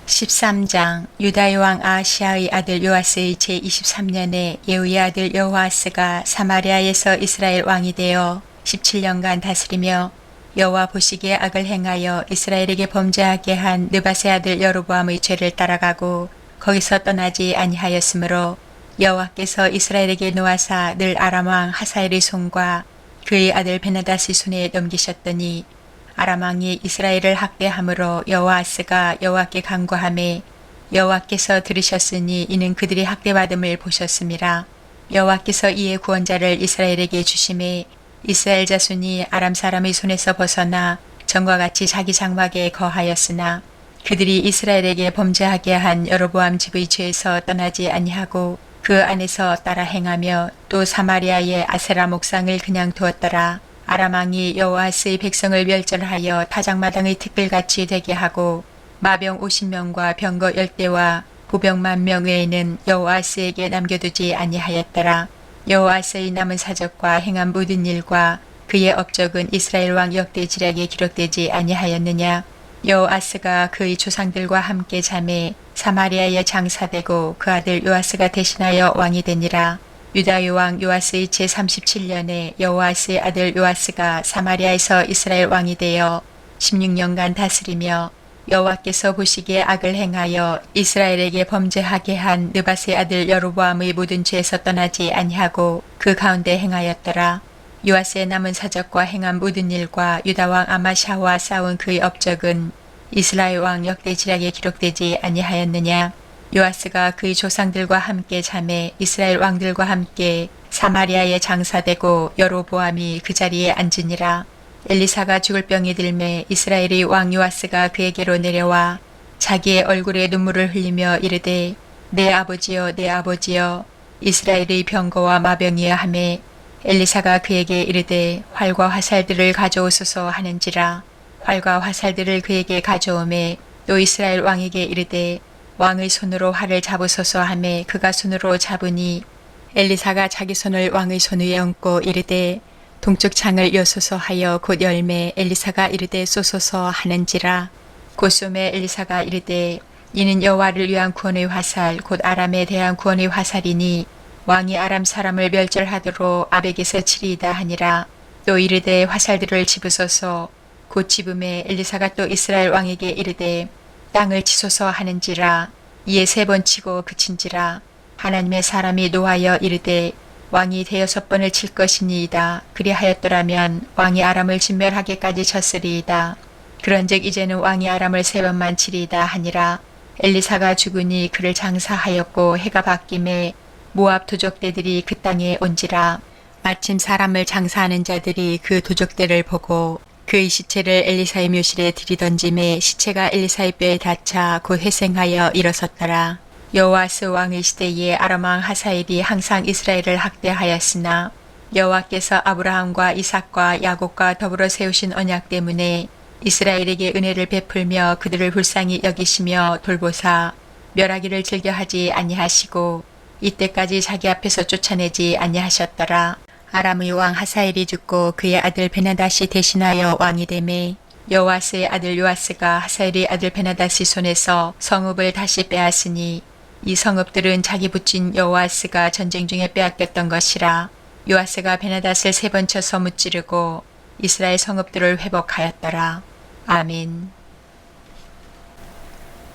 13장. 유다의 왕 아하시아의 아들 요아스의 제23년에 예후의 아들 여호아스가 사마리아에서 이스라엘 왕이 되어 17년간 다스리며 여호와 보시기에 악을 행하여 이스라엘에게 범죄하게 한 느밧의 아들 여로보암의 죄를 따라가고 거기서 떠나지 아니하였으므로 여호와께서 이스라엘에게 놓아사 늘 아람 왕 하사엘의 손과 그의 아들 베나닷의 손에 넘기셨더니 아람 왕이 이스라엘을 학대함으로 여호아스가 여호와께 간구하매 여호와께서 들으셨으니 이는 그들이 학대받음을 보셨음이라. 여호와께서 이에 구원자를 이스라엘에게 주심에 이스라엘 자손이 아람 사람의 손에서 벗어나 전과 같이 자기 장막에 거하였으나 그들이 이스라엘에게 범죄하게 한 여로보암 집의 죄에서 떠나지 아니하고 그 안에서 따라 행하며 또 사마리아의 아세라 목상을 그냥 두었더라. 아람 왕이 여호아스의 백성을 멸절하여 타작마당의 티끌같이 되게 하고 마병 50명과 병거 10대와 보병 10,000명 외에는 여호아스에게 남겨두지 아니하였더라. 여호아스의 남은 사적과 행한 모든 일과 그의 업적은 이스라엘 왕 역대지략에 기록되지 아니하였느냐. 여호아스가 그의 조상들과 함께 잠에 사마리아에 장사되고 그 아들 요아스가 대신하여 왕이 되니라. 유다의 왕 요아스의 제37년에 여호아스의 아들 요아스가 사마리아에서 이스라엘 왕이 되어 16년간 다스리며 여호와께서 보시기에 악을 행하여 이스라엘에게 범죄하게 한 느밧의 아들 여로보암의 모든 죄에서 떠나지 아니하고 그 가운데 행하였더라. 요아스의 남은 사적과 행한 모든 일과 유다왕 아마샤와 싸운 그의 업적은 이스라엘 왕 역대지략에 기록되지 아니하였느냐. 요아스가 그의 조상들과 함께 잠에 이스라엘 왕들과 함께 사마리아에 장사되고 여로보암이 그 자리에 앉으니라. 엘리사가 죽을 병이 들매 이스라엘의 왕 요아스가 그에게로 내려와 자기의 얼굴에 눈물을 흘리며 이르되 내 아버지여 내 아버지여 이스라엘의 병거와 마병이여 하매 엘리사가 그에게 이르되 활과 화살들을 가져오소서 하는지라. 활과 화살들을 그에게 가져오매 또 이스라엘 왕에게 이르되 왕의 손으로 활을 잡으소서 하매 그가 손으로 잡으니 엘리사가 자기 손을 왕의 손 위에 얹고 이르되 동쪽 창을 여소서 하여 곧 열매 엘리사가 이르되 쏘소서 하는지라. 곧 쏘매 엘리사가 이르되 이는 여호와를 위한 구원의 화살 곧 아람에 대한 구원의 화살이니 왕이 아람 사람을 멸절하도록 아벡에서 치리이다 하니라. 또 이르되 화살들을 집으소서. 곧 집음에 엘리사가 또 이스라엘 왕에게 이르되 땅을 치소서 하는지라. 이에 3번 치고 그친지라. 하나님의 사람이 노하여 이르되 왕이 6번을 칠 것이니이다. 그리하였더라면 왕이 아람을 진멸하기까지 쳤으리이다. 그런즉 이제는 왕이 아람을 3번만 치리이다 하니라. 엘리사가 죽으니 그를 장사하였고 해가 바뀜에 모압 도적대들이 그 땅에 온지라. 마침 사람을 장사하는 자들이 그 도적대를 보고 그의 시체를 엘리사의 묘실에 들이던짐에 시체가 엘리사의 뼈에 닿자 곧 회생하여 일어섰더라. 여호아스 왕의 시대에 아람 왕 하사엘이 항상 이스라엘을 학대하였으나 여호와께서 아브라함과 이삭과 야곱과 더불어 세우신 언약 때문에 이스라엘에게 은혜를 베풀며 그들을 불쌍히 여기시며 돌보사 멸하기를 즐겨하지 아니하시고 이때까지 자기 앞에서 쫓아내지 아니하셨더라. 아람의 왕 하사엘이 죽고 그의 아들 베나닷이 대신하여 왕이 되매 여호아스의 아들 요아스가 하사엘의 아들 베나닷의 손에서 성읍을 다시 빼앗으니 이 성읍들은 자기 부친 여호아스가 전쟁 중에 빼앗겼던 것이라. 요아스가 베나닷을 3번 쳐서 무찌르고 이스라엘 성읍들을 회복하였더라. 아멘.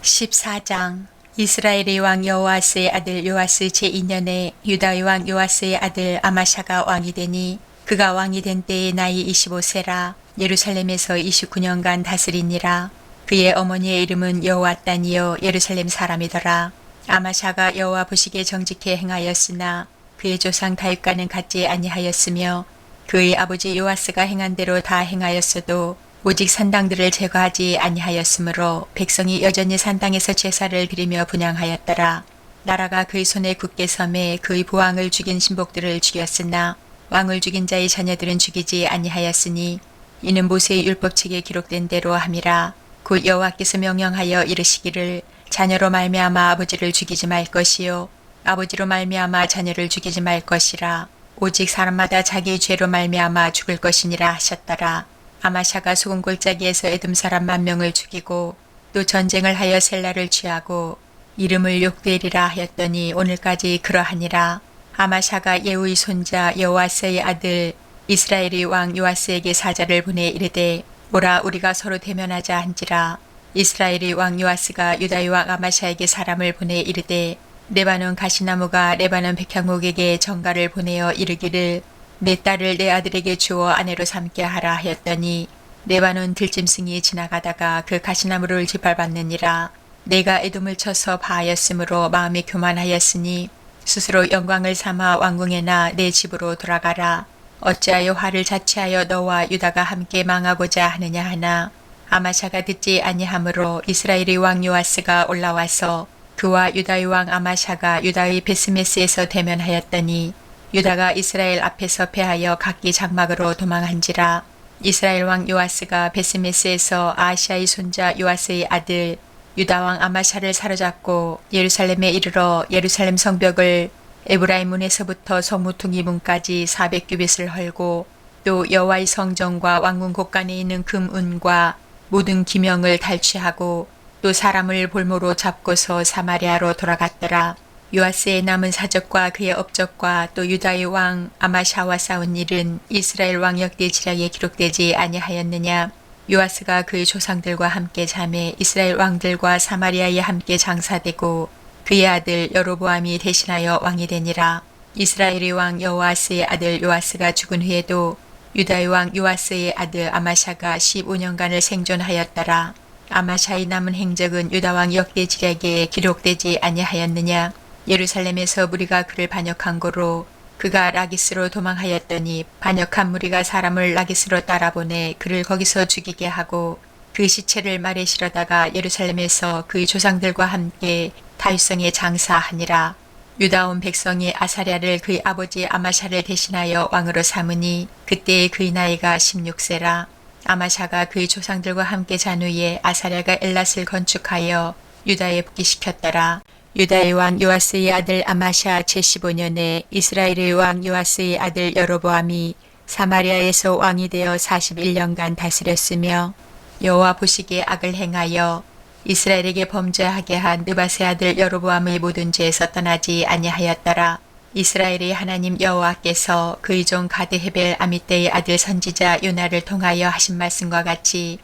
14장. 이스라엘의 왕 여호아스의 아들 요아스 제2년에 유다의 왕 요아스의 아들 아마샤가 왕이 되니 그가 왕이 된 때의 나이 25세라. 예루살렘에서 29년간 다스리니라. 그의 어머니의 이름은 여호앗단이요 예루살렘 사람이더라. 아마샤가 여호와 보시기에 정직히 행하였으나 그의 조상 다윗과는 같지 아니하였으며 그의 아버지 요아스가 행한 대로 다 행하였어도 오직 산당들을 제거하지 아니하였으므로 백성이 여전히 산당에서 제사를 드리며 분향하였더라. 나라가 그의 손에 굳게 섬에 그의 부왕을 죽인 신복들을 죽였으나 왕을 죽인 자의 자녀들은 죽이지 아니하였으니 이는 모세의 율법책에 기록된 대로 함이라. 곧 여호와께서 명령하여 이르시기를 자녀로 말미암아 아버지를 죽이지 말 것이요 아버지로 말미암아 자녀를 죽이지 말 것이라. 오직 사람마다 자기의 죄로 말미암아 죽을 것이니라 하셨더라. 아마샤가 소금 골짜기에서 에돔 사람 10,000명을 죽이고 또 전쟁을 하여 셀라를 취하고 이름을 욕되리라 하였더니 오늘까지 그러하니라. 아마샤가 예후의 손자 여호아스의 아들 이스라엘의 왕 요아스에게 사자를 보내 이르되 오라 우리가 서로 대면하자 한지라. 이스라엘의 왕 요아스가 유다의 왕 아마샤에게 사람을 보내 이르되 레바논 가시나무가 레바논 백향목에게 전가를 보내어 이르기를 내 딸을 내 아들에게 주어 아내로 삼게 하라 하였더니 레바논 들짐승이 지나가다가 그 가시나무를 짓밟았느니라. 내가 에돔을 쳐서 파하였으므로 마음이 교만하였으니 스스로 영광을 삼아 왕궁에나 내 집으로 돌아가라. 어찌하여 화를 자취하여 너와 유다가 함께 망하고자 하느냐 하나 아마샤가 듣지 아니하므로 이스라엘의 왕 요아스가 올라와서 그와 유다의 왕 아마샤가 유다의 베스메스에서 대면하였더니 유다가 이스라엘 앞에서 패하여 각기 장막으로 도망한지라. 이스라엘 왕 요아스가 베스메스에서 아하시아의 손자 요아스의 아들 유다 왕 아마샤를 사로잡고 예루살렘에 이르러 예루살렘 성벽을 에브라임 문에서부터 성무퉁이 문까지 400규빗을 헐고 또 여호와의 성전과 왕궁 곳간에 있는 금은과 모든 기명을 탈취하고 또 사람을 볼모로 잡고서 사마리아로 돌아갔더라. 요아스의 남은 사적과 그의 업적과 또 유다의 왕 아마샤와 싸운 일은 이스라엘 왕 역대지략에 기록되지 아니하였느냐. 요아스가 그의 조상들과 함께 잠에 이스라엘 왕들과 사마리아에 함께 장사되고 그의 아들 여로보암이 대신하여 왕이 되니라. 이스라엘의 왕 여호아스의 아들 요아스가 죽은 후에도 유다의 왕 요아스의 아들 아마샤가 15년간을 생존하였더라. 아마샤의 남은 행적은 유다 왕 역대지략에 기록되지 아니하였느냐. 예루살렘에서 무리가 그를 반역한 고로 그가 라기스로 도망하였더니 반역한 무리가 사람을 라기스로 따라보내 그를 거기서 죽이게 하고 그 시체를 말에 실어다가 예루살렘에서 그의 조상들과 함께 다윗성에 장사하니라. 유다 온 백성이 아사랴를 그의 아버지 아마샤를 대신하여 왕으로 삼으니 그때의 그의 나이가 16세라. 아마샤가 그의 조상들과 함께 잔 후에 아사랴가 엘랏을 건축하여 유다에 복귀시켰더라. 유다의 왕 요아스의 아들 아마샤 제15년에 이스라엘의 왕 요아스의 아들 여로보암이 사마리아에서 왕이 되어 41년간 다스렸으며 여호와 보시기에 악을 행하여 이스라엘에게 범죄하게 한 느밧의 아들 여로보암의 모든 죄에서 떠나지 아니하였더라. 이스라엘의 하나님 여호와께서 그의 종 가드 헤벨 아미떼의 아들 선지자 요나를 통하여 하신 말씀과 같이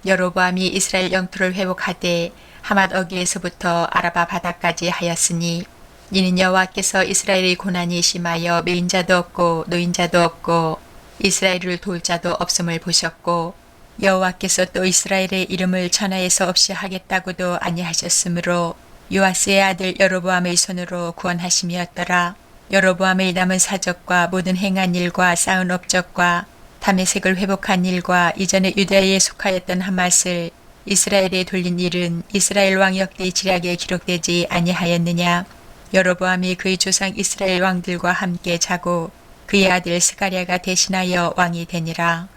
여로보암이 이스라엘 영토를 회복하되 하맛 어귀에서부터 아라바 바다까지 하였으니 이는 여호와께서 이스라엘의 고난이 심하여 매인자도 없고 노인자도 없고 이스라엘을 도울 자도 없음을 보셨고 여호와께서 또 이스라엘의 이름을 천하에서 없이 하겠다고도 아니하셨으므로 요아스의 아들 여로보암의 손으로 구원하심이었더라. 여로보암의 남은 사적과 모든 행한 일과 쌓은 업적과 다메섹을 회복한 일과 이전에 유다에 속하였던 하맛을 이스라엘에 돌린 일은 이스라엘 왕 역대 지략에 기록되지 아니하였느냐. 여로보암이 그의 조상 이스라엘 왕들과 함께 자고 그의 아들 스가랴가 대신하여 왕이 되니라.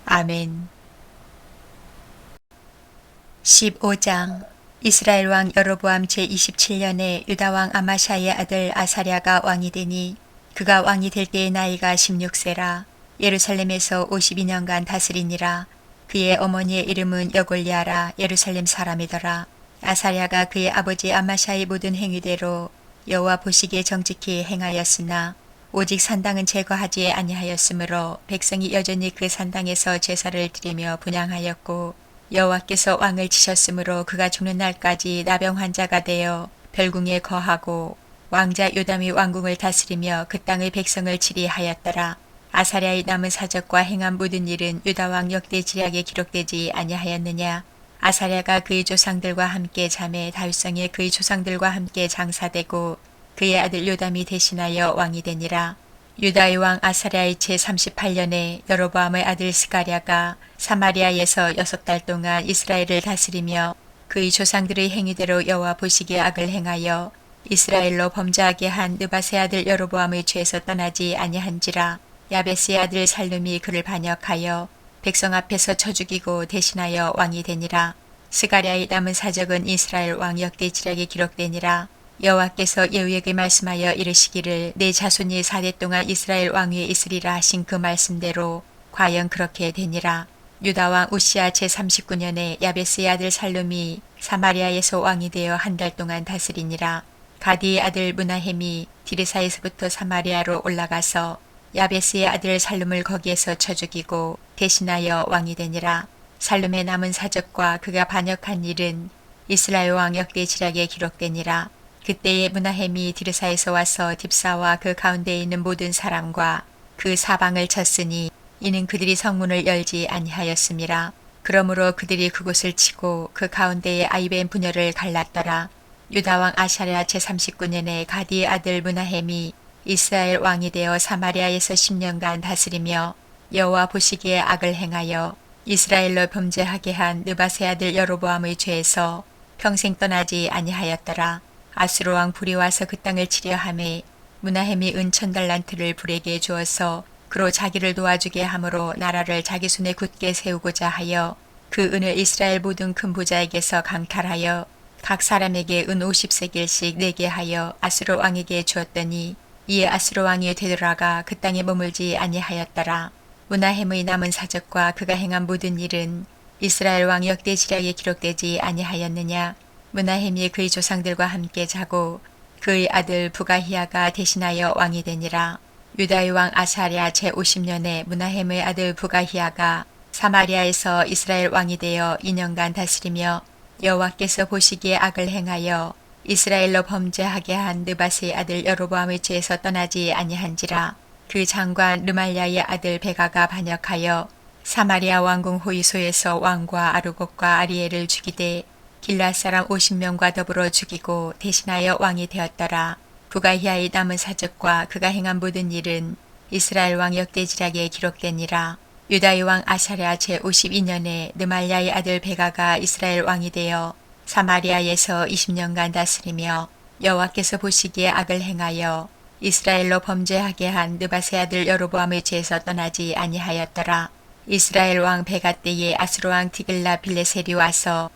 아멘. 15장. 이스라엘 왕 여로보암 제27년에 유다 왕 아마샤의 아들 아사랴가 왕이 되니 그가 왕이 될 때의 나이가 16세라. 예루살렘에서 52년간 다스리니라. 그의 어머니의 이름은 여골리아라. 예루살렘 사람이더라. 아사랴가 그의 아버지 아마샤의 모든 행위대로 여호와 보시기에 정직히 행하였으나 오직 산당은 제거하지 아니하였으므로 백성이 여전히 그 산당에서 제사를 드리며 분향하였고 여호와께서 왕을 치셨으므로 그가 죽는 날까지 나병 환자가 되어 별궁에 거하고 왕자 요담이 왕궁을 다스리며 그 땅의 백성을 치리하였더라. 아사랴의 남은 사적과 행한 모든 일은 유다 왕 역대 지략에 기록되지 아니하였느냐. 아사랴가 그의 조상들과 함께 잠에 다윗성에 그의 조상들과 함께 장사되고 그의 아들 요담이 대신하여 왕이 되니라. 유다의 왕 아사랴의 제38년에 여로보암의 아들 스가랴가 사마리아에서 6달 동안 이스라엘을 다스리며 그의 조상들의 행위대로 여호와 보시기에 악을 행하여 이스라엘로 범죄하게 한 느밧의 아들 여로보암의 죄에서 떠나지 아니한지라. 야베스의 아들 살룸이 그를 반역하여 백성 앞에서 쳐 죽이고 대신하여 왕이 되니라. 스가랴의 남은 사적은 이스라엘 왕 역대 지략에 기록되니라. 여호와께서 예후에게 말씀하여 이르시기를 내 자손이 4대 동안 이스라엘 왕 위에 있으리라 하신 그 말씀대로 과연 그렇게 되니라. 유다 왕 우시아 제39년에 야베스의 아들 살룸이 사마리아에서 왕이 되어 1달 동안 다스리니라. 가디의 아들 무나헴이 디르사에서부터 사마리아로 올라가서 야베스의 아들 살룸을 거기에서 쳐 죽이고 대신하여 왕이 되니라. 살룸의 남은 사적과 그가 반역한 일은 이스라엘 왕 역대 지략에 기록되니라. 그때에 무나헴이 디르사에서 와서 딥사와 그 가운데에 있는 모든 사람과 그 사방을 쳤으니 이는 그들이 성문을 열지 아니하였음이라. 그러므로 그들이 그곳을 치고 그 가운데에 아이벤 분열을 갈랐더라. 유다 왕 아샤랴 제39년에 가디의 아들 무나헴이 이스라엘 왕이 되어 사마리아에서 10년간 다스리며 여호와 보시기에 악을 행하여 이스라엘로 범죄하게 한 느밧의 아들 여로보암의 죄에서 평생 떠나지 아니하였더라. 아수르 왕 불이 와서 그 땅을 치려하매 무나헴이 은 1000달란트를 불에게 주어서 그로 자기를 도와주게 함으로 나라를 자기 손에 굳게 세우고자 하여 그 은을 이스라엘 모든 큰 부자에게서 강탈하여 각 사람에게 은 50세겔씩 내게 하여 아수르 왕에게 주었더니 이에 아수르 왕이 되돌아가 그 땅에 머물지 아니하였더라. 무나헴의 남은 사적과 그가 행한 모든 일은 이스라엘 왕 역대 지략에 기록되지 아니하였느냐. 무나헴이 그의 조상들과 함께 자고 그의 아들 부가히야가 대신하여 왕이 되니라. 유다의 왕 아사랴 제50년에 무나헴의 아들 부가히야가 사마리아에서 이스라엘 왕이 되어 2년간 다스리며 여호와께서 보시기에 악을 행하여 이스라엘로 범죄하게 한 느밧의 아들 여로보암의 죄에서 떠나지 아니한지라. 그 장관 르말랴의 아들 베가가 반역하여 사마리아 왕궁 호이소에서 왕과 아르곡과 아리엘을 죽이되 길앗 사람 50명과 더불어 죽이고 대신하여 왕이 되었더라. 부가히아의 남은 사적과 그가 행한 모든 일은 이스라엘 왕 역대지략에 기록되니라. 유다의 왕 아사랴 제52년에 느말랴의 아들 베가가 이스라엘 왕이 되어 사마리아에서 20년간 다스리며 여호와께서 보시기에 악을 행하여 이스라엘로 범죄하게 한 느밧의 아들 여로보암의 죄에서 떠나지 아니하였더라. 이스라엘 왕 베가 때에 아수르 왕 디글라 빌레셀이 와서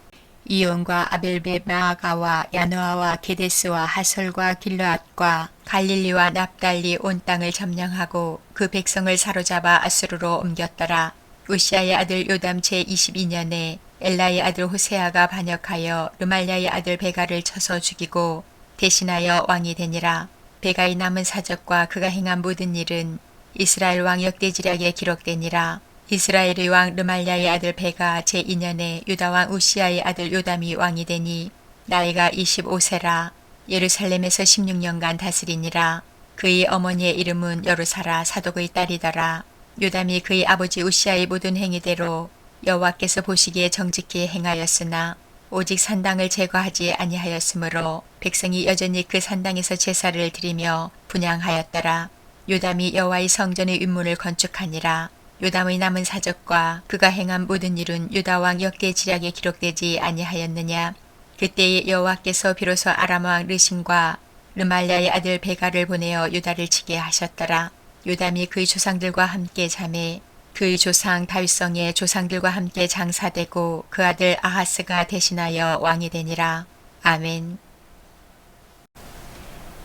이온과 아벨베마아가와 야노아와 게데스와 하솔과 길르앗과 갈릴리와 납달리 온 땅을 점령하고 그 백성을 사로잡아 아수르로 옮겼더라. 우시아의 아들 요담 제22년에 엘라의 아들 호세아가 반역하여 르말랴의 아들 베가를 쳐서 죽이고 대신하여 왕이 되니라. 베가의 남은 사적과 그가 행한 모든 일은 이스라엘 왕 역대지략에 기록되니라. 이스라엘의 왕 르말랴의 아들 베가 제2년에 유다 왕 우시아의 아들 요담이 왕이 되니 나이가 25세라. 예루살렘에서 16년간 다스리니라. 그의 어머니의 이름은 여루사라 사독의 딸이더라. 요담이 그의 아버지 우시아의 모든 행위대로 여호와께서 보시기에 정직히 행하였으나 오직 산당을 제거하지 아니하였으므로 백성이 여전히 그 산당에서 제사를 드리며 분향하였더라. 요담이 여호와의 성전의 윗문을 건축하니라. 요담의 남은 사적과 그가 행한 모든 일은 유다 왕 역대지략에 기록되지 아니하였느냐. 그때에 여호와께서 비로소 아람 왕 르신과 르말랴의 아들 베가를 보내어 유다를 치게 하셨더라. 요담이 그의 조상들과 함께 잠에 그의 조상 다윗성의 조상들과 함께 장사되고 그 아들 아하스가 대신하여 왕이 되니라. 아멘.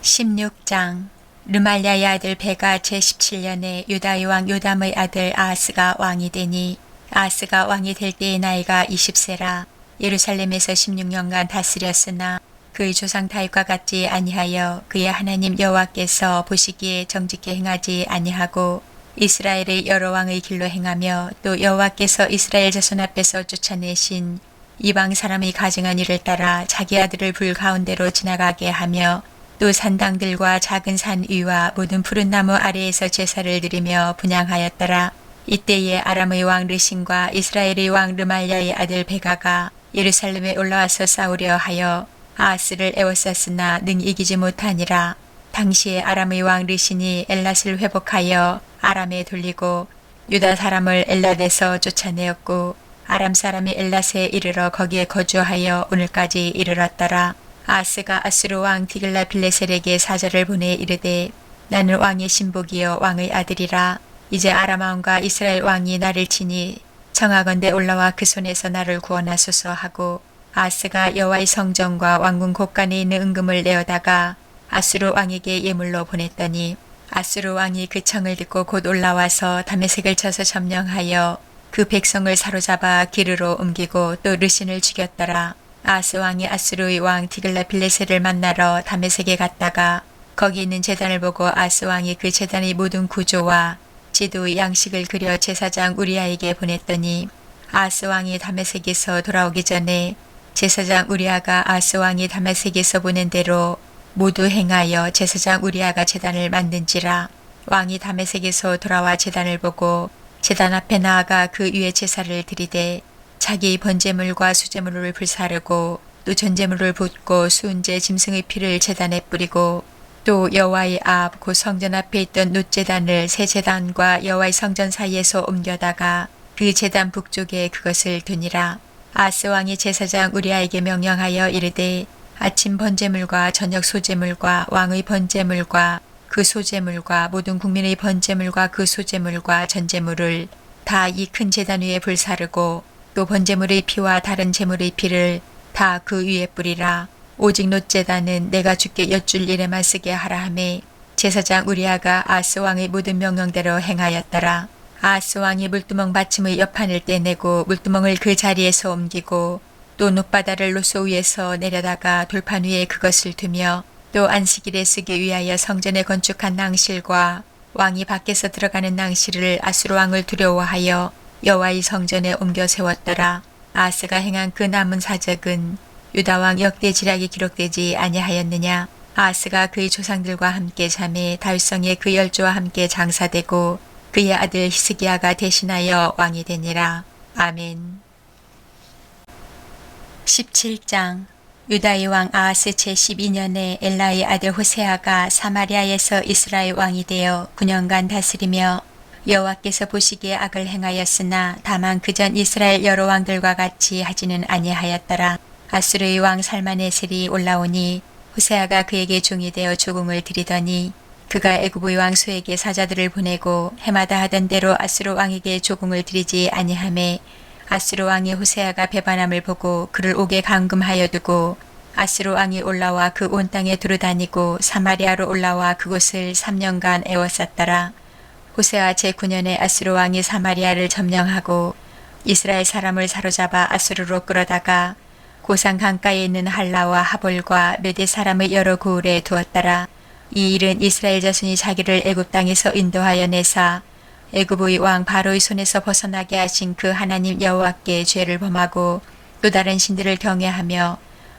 16장. 르말랴의 아들 베가 제17년에 유다의 왕 요담의 아들 아하스가 왕이 되니 아하스가 왕이 될 때의 나이가 20세라. 예루살렘에서 16년간 다스렸으나 그의 조상 다윗과 같지 아니하여 그의 하나님 여호와께서 보시기에 정직히 행하지 아니하고 이스라엘의 여러 왕의 길로 행하며 또 여호와께서 이스라엘 자손 앞에서 쫓아내신 이방 사람의 가증한 일을 따라 자기 아들을 불 가운데로 지나가게 하며 또 산당들과 작은 산 위와 모든 푸른 나무 아래에서 제사를 드리며 분향하였더라. 이때에 아람의 왕 르신과 이스라엘의 왕 르말랴의 아들 베가가 예루살렘에 올라와서 싸우려 하여 아하스를 에워쌌으나 능히 이기지 못하니라. 당시에 아람의 왕 르신이 엘랏을 회복하여 아람에 돌리고 유다 사람을 엘랏에서 쫓아내었고 아람 사람이 엘랏에 이르러 거기에 거주하여 오늘까지 이르렀더라. 아하스가 아수르 왕 디글라 빌레셀에게 사절을 보내 이르되 나는 왕의 신복이요 왕의 아들이라. 이제 아람 왕과 이스라엘 왕이 나를 치니 청하건대 올라와 그 손에서 나를 구원하소서 하고 아하스가 여호와의 성전과 왕궁 곳간에 있는 은금을 내어다가 아수르 왕에게 예물로 보냈더니 아수르 왕이 그 청을 듣고 곧 올라와서 다메섹을 쳐서 점령하여 그 백성을 사로잡아 기르로 옮기고 또 르신을 죽였더라. 아하스 왕이 아수르의 왕 디글라 빌레셀을 만나러 다메섹에 갔다가 거기 있는 제단을 보고 아하스 왕이 그 제단의 모든 구조와 지도의 양식을 그려 제사장 우리아에게 보냈더니 아하스 왕이 다메섹에서 돌아오기 전에 제사장 우리아가 아하스 왕이 다메섹에서 보낸 대로 모두 행하여 제사장 우리아가 제단을 만든지라. 왕이 다메섹에서 돌아와 제단을 보고 제단 앞에 나아가 그 위에 제사를 드리되 자기의 번제물과 수제물을 불사르고 또 전제물을 붓고 수은제 짐승의 피를 제단에 뿌리고 또 여호와의 앞 곧 성전 앞에 있던 놋제단을 새 제단과 여호와의 성전 사이에서 옮겨다가 그 제단 북쪽에 그것을 두니라. 아하스 왕이 제사장 우리아에게 명령하여 이르되 아침 번제물과 저녁 소제물과 왕의 번제물과 그 소제물과 모든 국민의 번제물과 그 소제물과 전제물을 다 이 큰 제단 위에 불사르고 또 번제물의 피와 다른 제물의 피를 다 그 위에 뿌리라. 오직 놋제단은 내가 주께 여쭐 일에만 쓰게 하라 하매 제사장 우리아가 아하스 왕의 모든 명령대로 행하였더라. 아하스 왕이 물두멍 받침의 옆판을 떼내고 물두멍을 그 자리에서 옮기고 또 놋바다를 노소 위에서 내려다가 돌판 위에 그것을 두며 또 안식일에 쓰기 위하여 성전에 건축한 낭실과 왕이 밖에서 들어가는 낭실을 아수르 왕을 두려워하여 여호와의 성전에 옮겨 세웠더라. 아하스가 행한 그 남은 사적은 유다왕 역대지략이 기록되지 아니하였느냐. 아하스가 그의 조상들과 함께 잠에 다윗성에 그 열조와 함께 장사되고 그의 아들 히스기야가 대신하여 왕이 되니라. 아멘. 17장. 유다의 왕 아하스 제12년에 엘라의 아들 호세아가 사마리아에서 이스라엘 왕이 되어 9년간 다스리며 여호와께서 보시기에 악을 행하였으나 다만 그전 이스라엘 여러 왕들과 같이 하지는 아니하였더라. 아수르의 왕 살마네셀이 올라오니 호세아가 그에게 종이 되어 조공을 드리더니 그가 애굽의 왕 소에게 사자들을 보내고 해마다 하던 대로 아수르 왕에게 조공을 드리지 아니하매 아수르 왕이 호세아가 배반함을 보고 그를 옥에 감금하여 두고 아수르 왕이 올라와 그 온 땅에 두루다니고 사마리아로 올라와 그곳을 3년간 애워쌌더라. 호세아 제9년에 아수르 왕이 사마리아를 점령하고 이스라엘 사람을 사로잡아 아수르로 끌어다가 고산 강가에 있는 할라와 하볼과 메대 사람의 여러 고을에 두었더라. 이 일은 이스라엘 자손이 자기를 애굽 땅에서 인도하여 내사 애굽의 왕 바로의 손에서 벗어나게 하신 그 하나님 여호와께 죄를 범하고 또 다른 신들을 경외하며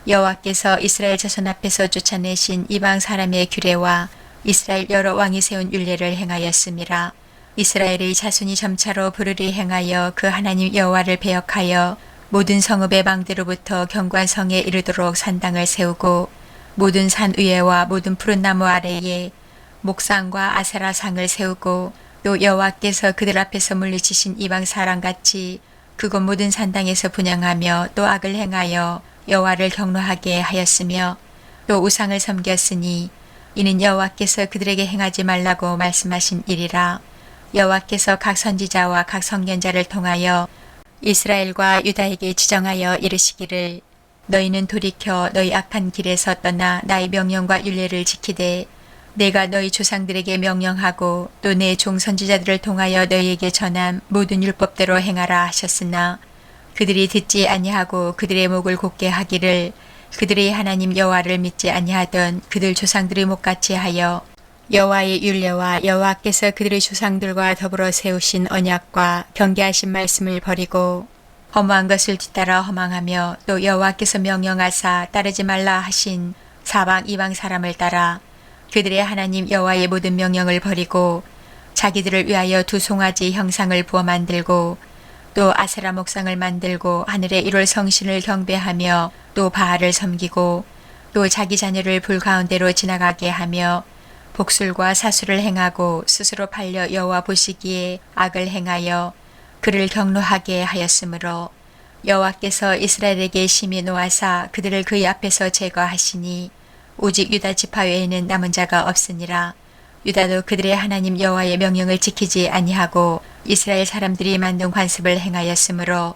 여호와께서 이스라엘 자손 앞에서 쫓아내신 이방 사람의 규례와 이스라엘 여러 왕이 세운 율례를 행하였음이라. 이스라엘의 자손이 점차로 불의를 행하여 그 하나님 여호와를 배역하여 모든 성읍의 방대로부터 경관성에 이르도록 산당을 세우고 모든 산 위에와 모든 푸른 나무 아래에 목상과 아세라상을 세우고 또 여호와께서 그들 앞에서 물리치신 이방 사람같이 그곳 모든 산당에서 분향하며 또 악을 행하여 여호와를 경노하게 하였으며 또 우상을 섬겼으니 이는 여호와께서 그들에게 행하지 말라고 말씀하신 일이라. 여호와께서 각 선지자와 각 선견자를 통하여 이스라엘과 유다에게 지정하여 이르시기를 너희는 돌이켜 너희 악한 길에서 떠나 나의 명령과 율례를 지키되 내가 너희 조상들에게 명령하고 또 내 종 선지자들을 통하여 너희에게 전한 모든 율법대로 행하라 하셨으나 그들이 듣지 아니하고 그들의 목을 곧게 하기를 그들의 하나님 여호와를 믿지 아니하던 그들 조상들의 목같이 하여 여호와의 율례와 여호와께서 그들의 조상들과 더불어 세우신 언약과 경계하신 말씀을 버리고 허무한 것을 뒤따라 허망하며 또 여호와께서 명령하사 따르지 말라 하신 사방 이방 사람을 따라 그들의 하나님 여호와의 모든 명령을 버리고 자기들을 위하여 두 송아지 형상을 부어 만들고 또 아세라 목상을 만들고 하늘의 1월 성신을 경배하며 또 바알을 섬기고 또 자기 자녀를 불 가운데로 지나가게 하며 복술과 사수를 행하고 스스로 팔려 여호와 보시기에 악을 행하여 그를 경노하게 하였으므로 여호와께서 이스라엘에게 심히 노하사 그들을 그의 앞에서 제거하시니 오직 유다 지파 외에는 남은 자가 없으니라. 유다도 그들의 하나님 여호와의 명령을 지키지 아니하고 이스라엘 사람들이 만든 관습을 행하였으므로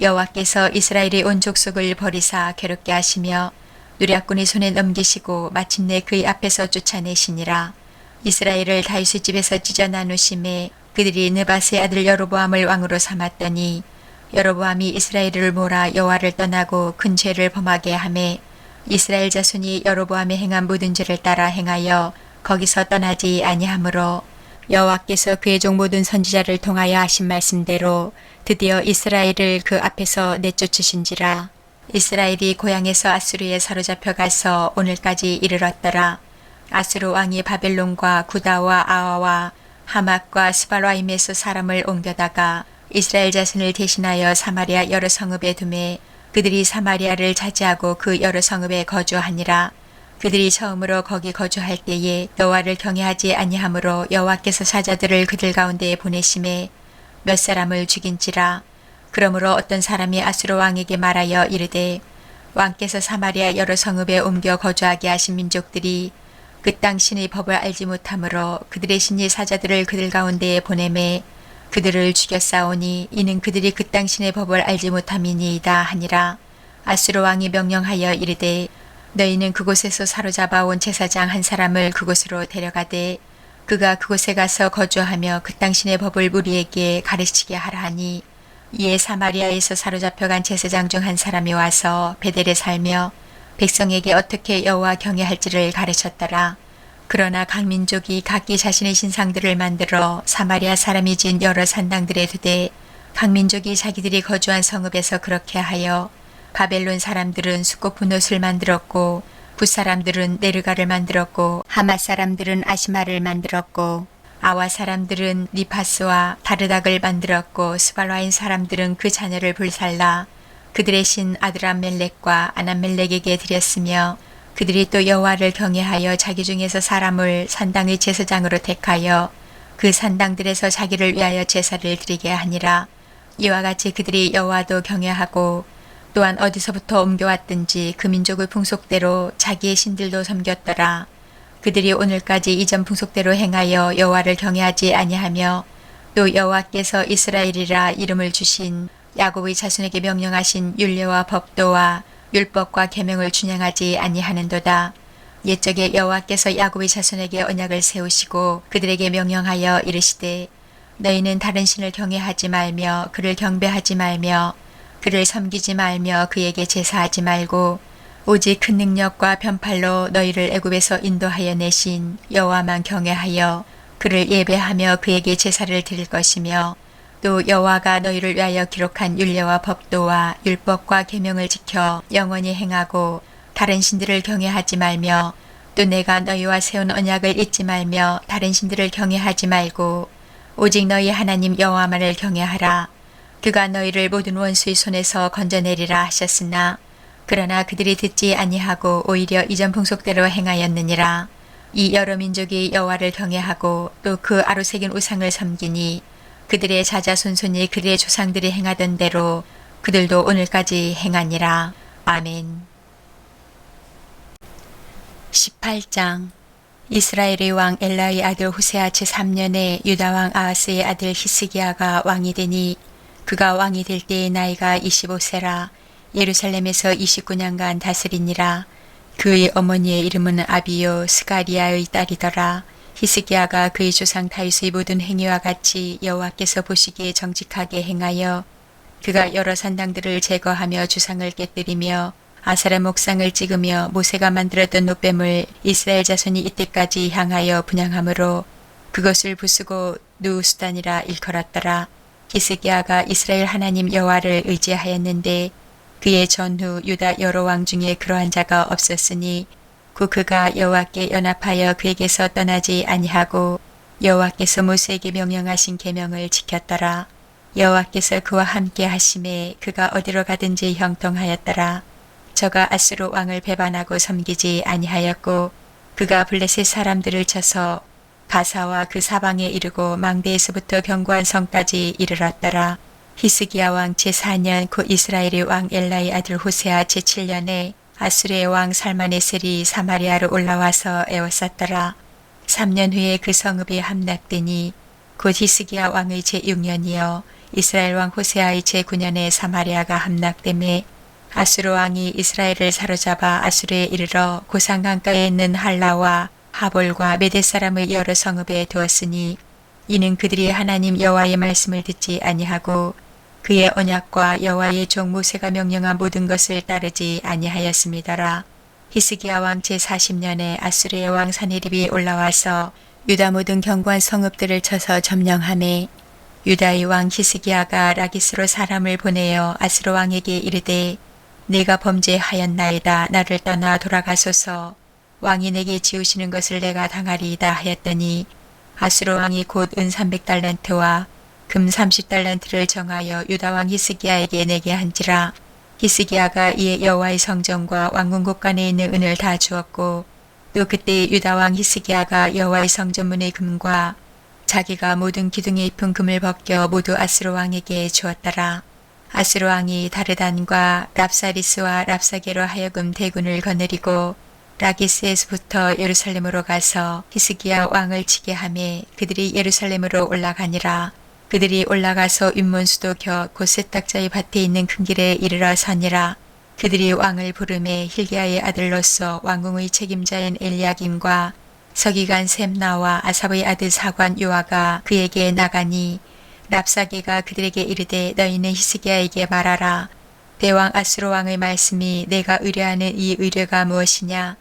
여호와께서 이스라엘의 온 족속을 버리사 괴롭게 하시며 누략군의 손에 넘기시고 마침내 그의 앞에서 쫓아내시니라. 이스라엘을 다윗의 집에서 찢어 나누심에 그들이 느바스의 아들 여로보암을 왕으로 삼았더니 여로보암이 이스라엘을 몰아 여호와를 떠나고 큰 죄를 범하게 하매 이스라엘 자손이 여로보암이 행한 모든 죄를 따라 행하여 거기서 떠나지 아니하므로 여호와께서 그의 종 모든 선지자를 통하여 하신 말씀대로 드디어 이스라엘을 그 앞에서 내쫓으신지라. 이스라엘이 고향에서 아수르에 사로잡혀 가서 오늘까지 이르렀더라. 아수르 왕이 바벨론과 구다와 아와와 하맛과 스발와임에서 사람을 옮겨다가 이스라엘 자손을 대신하여 사마리아 여러 성읍에 두매 그들이 사마리아를 차지하고 그 여러 성읍에 거주하니라. 그들이 처음으로 거기 거주할 때에 여호와를 경외하지 아니하므로 여호와께서 사자들을 그들 가운데에 보내심에 몇 사람을 죽인지라. 그러므로 어떤 사람이 아수르 왕에게 말하여 이르되 왕께서 사마리아 여러 성읍에 옮겨 거주하게 하신 민족들이 그 땅 신의 법을 알지 못하므로 그들의 신이 사자들을 그들 가운데에 보내매 그들을 죽였사오니 이는 그들이 그 땅 신의 법을 알지 못함이니이다 하니라. 아수르 왕이 명령하여 이르되 너희는 그곳에서 사로잡아 온 제사장 한 사람을 그곳으로 데려가되 그가 그곳에 가서 거주하며 그 땅 신의 법을 무리에게 가르치게 하라 하니 이에 사마리아에서 사로잡혀간 제사장 중 한 사람이 와서 베델에 살며 백성에게 어떻게 여호와 경외할지를 가르쳤더라. 그러나 각 민족이 각기 자신의 신상들을 만들어 사마리아 사람이 지은 여러 산당들에 두되 각 민족이 자기들이 거주한 성읍에서 그렇게 하여 바벨론 사람들은 수코푼 옷을 만들었고 붓 사람들은 네르가를 만들었고 하맛 사람들은 아시마를 만들었고 아와 사람들은 니파스와 다르닥을 만들었고 스발와인 사람들은 그 자녀를 불살라 그들의 신 아드람멜렉과 아남멜렉에게 드렸으며 그들이 또 여호와를 경외하여 자기 중에서 사람을 산당의 제사장으로 택하여 그 산당들에서 자기를 위하여 제사를 드리게 하니라. 이와 같이 그들이 여호와도 경외하고 또한 어디서부터 옮겨왔든지 그 민족의 풍속대로 자기의 신들도 섬겼더라. 그들이 오늘까지 이전 풍속대로 행하여 여호와를 경외하지 아니하며 또 여호와께서 이스라엘이라 이름을 주신 야곱의 자손에게 명령하신 율례와 법도와 율법과 계명을 준행하지 아니하는도다. 옛적에 여호와께서 야곱의 자손에게 언약을 세우시고 그들에게 명령하여 이르시되 너희는 다른 신을 경외하지 말며 그를 경배하지 말며 그를 섬기지 말며 그에게 제사하지 말고 오직 큰 능력과 편팔로 너희를 애굽에서 인도하여 내신 여호와만 경외하여 그를 예배하며 그에게 제사를 드릴 것이며 또 여호와가 너희를 위하여 기록한 율례와 법도와 율법과 계명을 지켜 영원히 행하고 다른 신들을 경외하지 말며 또 내가 너희와 세운 언약을 잊지 말며 다른 신들을 경외하지 말고 오직 너희 하나님 여호와만을 경외하라. 그가 너희를 모든 원수의 손에서 건져내리라 하셨으나 그러나 그들이 듣지 아니하고 오히려 이전 풍속대로 행하였느니라. 이 여러 민족이 여호와를 경외하고 또 그 아로새긴 우상을 섬기니 그들의 자자손손이 그들의 조상들이 행하던 대로 그들도 오늘까지 행하니라. 아멘. 18장 이스라엘의 왕 엘라의 아들 호세아 제3년에 유다왕 아하스의 아들 히스기야가 왕이 되니 그가 왕이 될 때의 나이가 25세라. 예루살렘에서 29년간 다스리니라. 그의 어머니의 이름은 아비요 스가리아의 딸이더라. 히스기야가 그의 조상 다윗의 모든 행위와 같이 여호와께서 보시기에 정직하게 행하여 그가 여러 산당들을 제거하며 주상을 깨뜨리며 아사라 목상을 찍으며 모세가 만들었던 노뱀을 이스라엘 자손이 이때까지 향하여 분향함으로 그것을 부수고 누우수단이라 일컬었더라. 히스기야가 이스라엘 하나님 여호와를 의지하였는데 그의 전후 유다 여러 왕 중에 그러한 자가 없었으니 곧 그가 여호와께 연합하여 그에게서 떠나지 아니하고 여호와께서 모세에게 명령하신 계명을 지켰더라. 여호와께서 그와 함께 하심에 그가 어디로 가든지 형통하였더라. 저가 아수르 왕을 배반하고 섬기지 아니하였고 그가 블레셋 사람들을 쳐서 가사와 그 사방에 이르고 망대에서부터 견고한 성까지 이르렀더라. 히스기야 왕 제4년 곧 이스라엘의 왕 엘라의 아들 호세아 제7년에 아수르의 왕 살마네셀이 사마리아로 올라와서 에워쌌더라. 3년 후에 그 성읍이 함락되니 곧 히스기야 왕의 제6년이요 이스라엘 왕 호세아의 제9년에 사마리아가 함락되매 아수르 왕이 이스라엘을 사로잡아 아수르에 이르러 고산 강가에 있는 할라와 하볼과 메대 사람의 여러 성읍에 두었으니 이는 그들이 하나님 여호와의 말씀을 듣지 아니하고 그의 언약과 여호와의 종 모세가 명령한 모든 것을 따르지 아니하였음이더라. 히스기야 왕 제40년에 아수르의 왕 사네립이 올라와서 유다 모든 견고한 성읍들을 쳐서 점령하매 유다의 왕 히스기야가 라기스로 사람을 보내어 아수르 왕에게 이르되 내가 범죄하였나이다. 나를 떠나 돌아가소서. 왕이 내게 지우시는 것을 내가 당하리이다 하였더니 아수르 왕이 곧 은 300달란트와 금 30달란트를 정하여 유다 왕 히스기야에게 내게 한지라. 히스기야가 이에 여호와의 성전과 왕궁 곳간에 있는 은을 다 주었고 또 그때 유다 왕 히스기야가 여호와의 성전문의 금과 자기가 모든 기둥에 입힌 금을 벗겨 모두 아수르 왕에게 주었더라. 아수르 왕이 다르단과 랍사리스와 랍사게로 하여금 대군을 거느리고 라기스에서부터 예루살렘으로 가서 히스기야 왕을 치게 하매 그들이 예루살렘으로 올라가니라. 그들이 올라가서 윗문수도 곁 곧 세탁자의 밭에 있는 큰 길에 이르러 서니라. 그들이 왕을 부르매 hil기야의 아들로서 왕궁의 책임자인 엘리야김과 서기관 셈나와 아삽의 아들 사관 요아가 그에게 나가니 랍사게가 그들에게 이르되 너희는 히스기야에게 말하라. 대왕 아수르 왕의 말씀이 내가 의뢰하는 이 의뢰가 무엇이냐.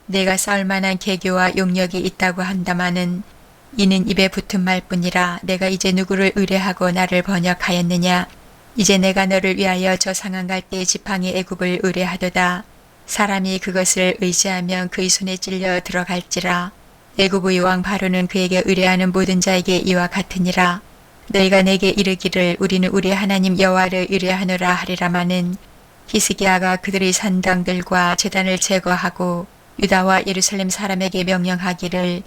내가 싸울 만한 계교와 용력이 있다고 한다마는 이는 입에 붙은 말뿐이라. 내가 이제 누구를 의뢰하고 나를 번역하였느냐. 이제 내가 너를 위하여 저 상한 갈 때 지팡이 애굽을 의뢰하도다. 사람이 그것을 의지하면 그의 손에 찔려 들어갈지라. 애굽의 왕 바로는 그에게 의뢰하는 모든 자에게 이와 같으니라. 너희가 내게 이르기를 우리는 우리 하나님 여호와를 의뢰하노라 하리라마는 히스기야가 그들의 산당들과 제단을 제거하고 유다와 예루살렘 사람에게 명령하기를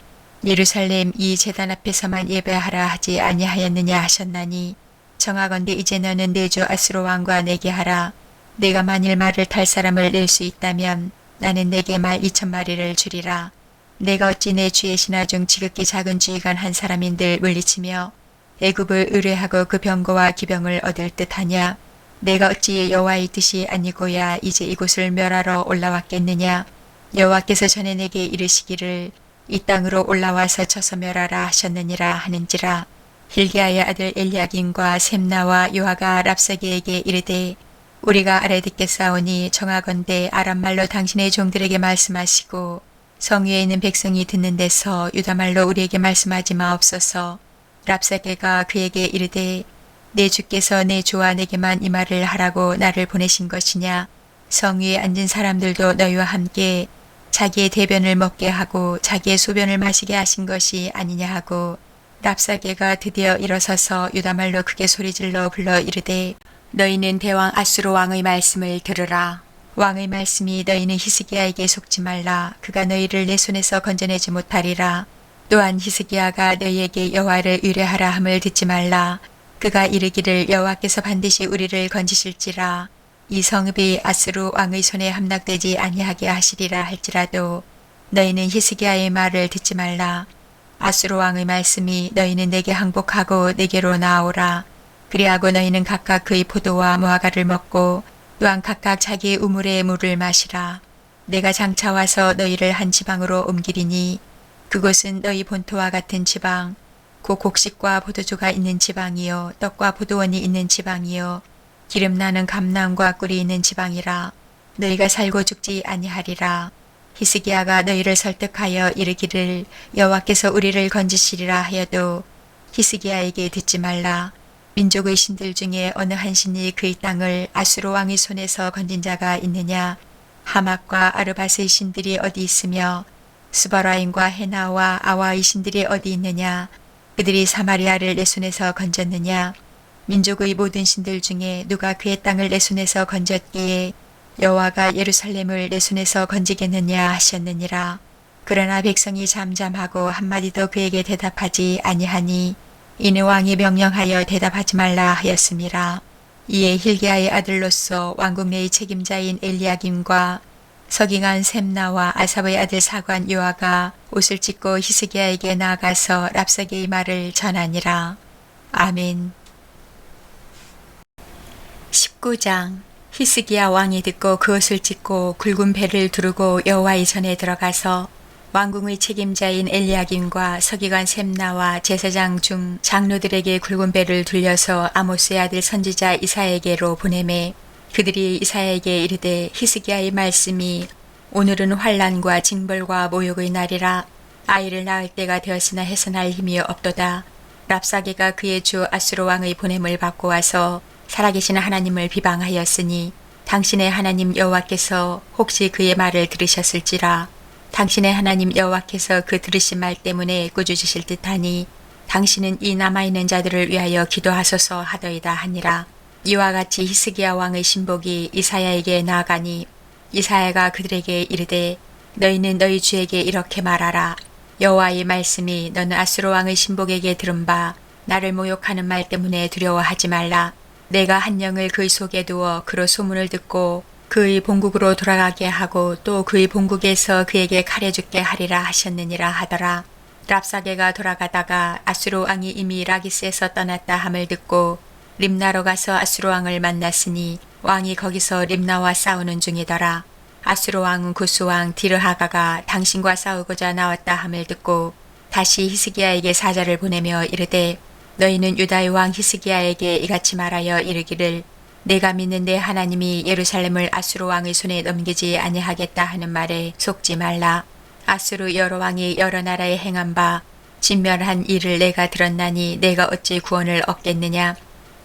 예루살렘 이 제단 앞에서만 예배하라 하지 아니하였느냐 하셨나니 정하건대 이제 너는 내 주 아수르 왕과 내게 하라. 내가 만일 말을 탈 사람을 낼 수 있다면 나는 내게 말 2,000마리를 주리라. 내가 어찌 내 주의 신하 중 지극히 작은 지휘관 한 사람인들 물리치며 애굽을 의뢰하고 그 병거와 기병을 얻을 듯하냐. 내가 어찌 여호와의 뜻이 아니고야 이제 이곳을 멸하러 올라왔겠느냐. 여호와께서 전에 내게 이르시기를 이 땅으로 올라와서 쳐서 멸하라 하셨느니라 하는지라. hil기야의 아들 엘리야김과 셈나와 요아가 랍사기에게 이르되 우리가 알아듣겠사오니 정하건대 아람말로 당신의 종들에게 말씀하시고 성위에 있는 백성이 듣는 데서 유다말로 우리에게 말씀하지 마옵소서. 랍사게가 그에게 이르되 내 주께서 내 주와 내게만 이 말을 하라고 나를 보내신 것이냐. 성위에 앉은 사람들도 너희와 함께 자기의 대변을 먹게 하고 자기의 소변을 마시게 하신 것이 아니냐 하고 랍사게가 드디어 일어서서 유다말로 크게 소리질러 불러 이르되 너희는 대왕 아수르 왕의 말씀을 들으라. 왕의 말씀이 너희는 히스기야에게 속지 말라. 그가 너희를 내 손에서 건져내지 못하리라. 또한 히스기야가 너희에게 여호와를 의뢰하라 함을 듣지 말라. 그가 이르기를 여호와께서 반드시 우리를 건지실지라. 이 성읍이 아수르 왕의 손에 함락되지 아니하게 하시리라 할지라도 너희는 히스기야의 말을 듣지 말라. 아수르 왕의 말씀이 너희는 내게 항복하고 내게로 나아오라. 그리하고 너희는 각각 그의 포도와 무화과를 먹고 또한 각각 자기의 우물의 물을 마시라. 내가 장차 와서 너희를 한 지방으로 옮기리니 그곳은 너희 본토와 같은 지방, 곧 곡식과 포도주가 있는 지방이요 떡과 포도원이 있는 지방이요 기름나는 감람과 꿀이 있는 지방이라. 너희가 살고 죽지 아니하리라. 히스기야가 너희를 설득하여 이르기를 여호와께서 우리를 건지시리라 하여도 히스기야에게 듣지 말라. 민족의 신들 중에 어느 한 신이 그의 땅을 아수르 왕의 손에서 건진 자가 있느냐. 하맛과 아르밧의 신들이 어디 있으며 스바라임과 헤나와 아와의 신들이 어디 있느냐. 그들이 사마리아를 내 손에서 건졌느냐. 민족의 모든 신들 중에 누가 그의 땅을 내 손에서 건졌기에 여호와가 예루살렘을 내 손에서 건지겠느냐 하셨느니라. 그러나 백성이 잠잠하고 한마디도 그에게 대답하지 아니하니 이는 왕이 명령하여 대답하지 말라 하였음이라. 이에 hil기야의 아들로서 왕국 내의 책임자인 엘리야김과 서기관 셈나와 아삽의 아들 사관 요아가 옷을 찢고 히스기야에게 나아가서 랍사게의 말을 전하니라. 아멘. 19장. 히스기야 왕이 듣고 그 옷을 찢고 굵은 배를 두르고 여호와의 전에 들어가서 왕궁의 책임자인 엘리야김과 서기관 셈나와 제사장 중 장로들에게 굵은 배를 둘려서 아모스의 아들 선지자 이사야에게로 보내매 그들이 이사야에게 이르되 히스기야의 말씀이 오늘은 환난과 징벌과 모욕의 날이라. 아이를 낳을 때가 되었으나 해산할 힘이 없도다. 랍사게가 그의 주 아수르 왕의 보냄을 받고 와서 살아계신 하나님을 비방하였으니 당신의 하나님 여호와께서 혹시 그의 말을 들으셨을지라. 당신의 하나님 여호와께서 그 들으신 말 때문에 꾸짖으실 듯하니 당신은 이 남아있는 자들을 위하여 기도하소서 하더이다 하니라. 이와 같이 히스기야 왕의 신복이 이사야에게 나아가니 이사야가 그들에게 이르되 너희는 너희 주에게 이렇게 말하라. 여호와의 말씀이 너는 아수르 왕의 신복에게 들은 바 나를 모욕하는 말 때문에 두려워하지 말라. 내가 한 영을 그의 속에 두어 그로 소문을 듣고 그의 본국으로 돌아가게 하고 또 그의 본국에서 그에게 칼해 죽게 하리라 하셨느니라 하더라. 랍사게가 돌아가다가 아수르 왕이 이미 라기스에서 떠났다 함을 듣고 림나로 가서 아수르 왕을 만났으니 왕이 거기서 림나와 싸우는 중이더라. 아수르 왕은 구스 왕 디르하가가 당신과 싸우고자 나왔다 함을 듣고 다시 히스기야에게 사자를 보내며 이르되 너희는 유다의 왕 히스기야에게 이같이 말하여 이르기를 내가 믿는 내 하나님이 예루살렘을 아수르 왕의 손에 넘기지 아니하겠다 하는 말에 속지 말라. 아수르 여러 왕이 여러 나라에 행한 바 진멸한 일을 내가 들었나니 내가 어찌 구원을 얻겠느냐.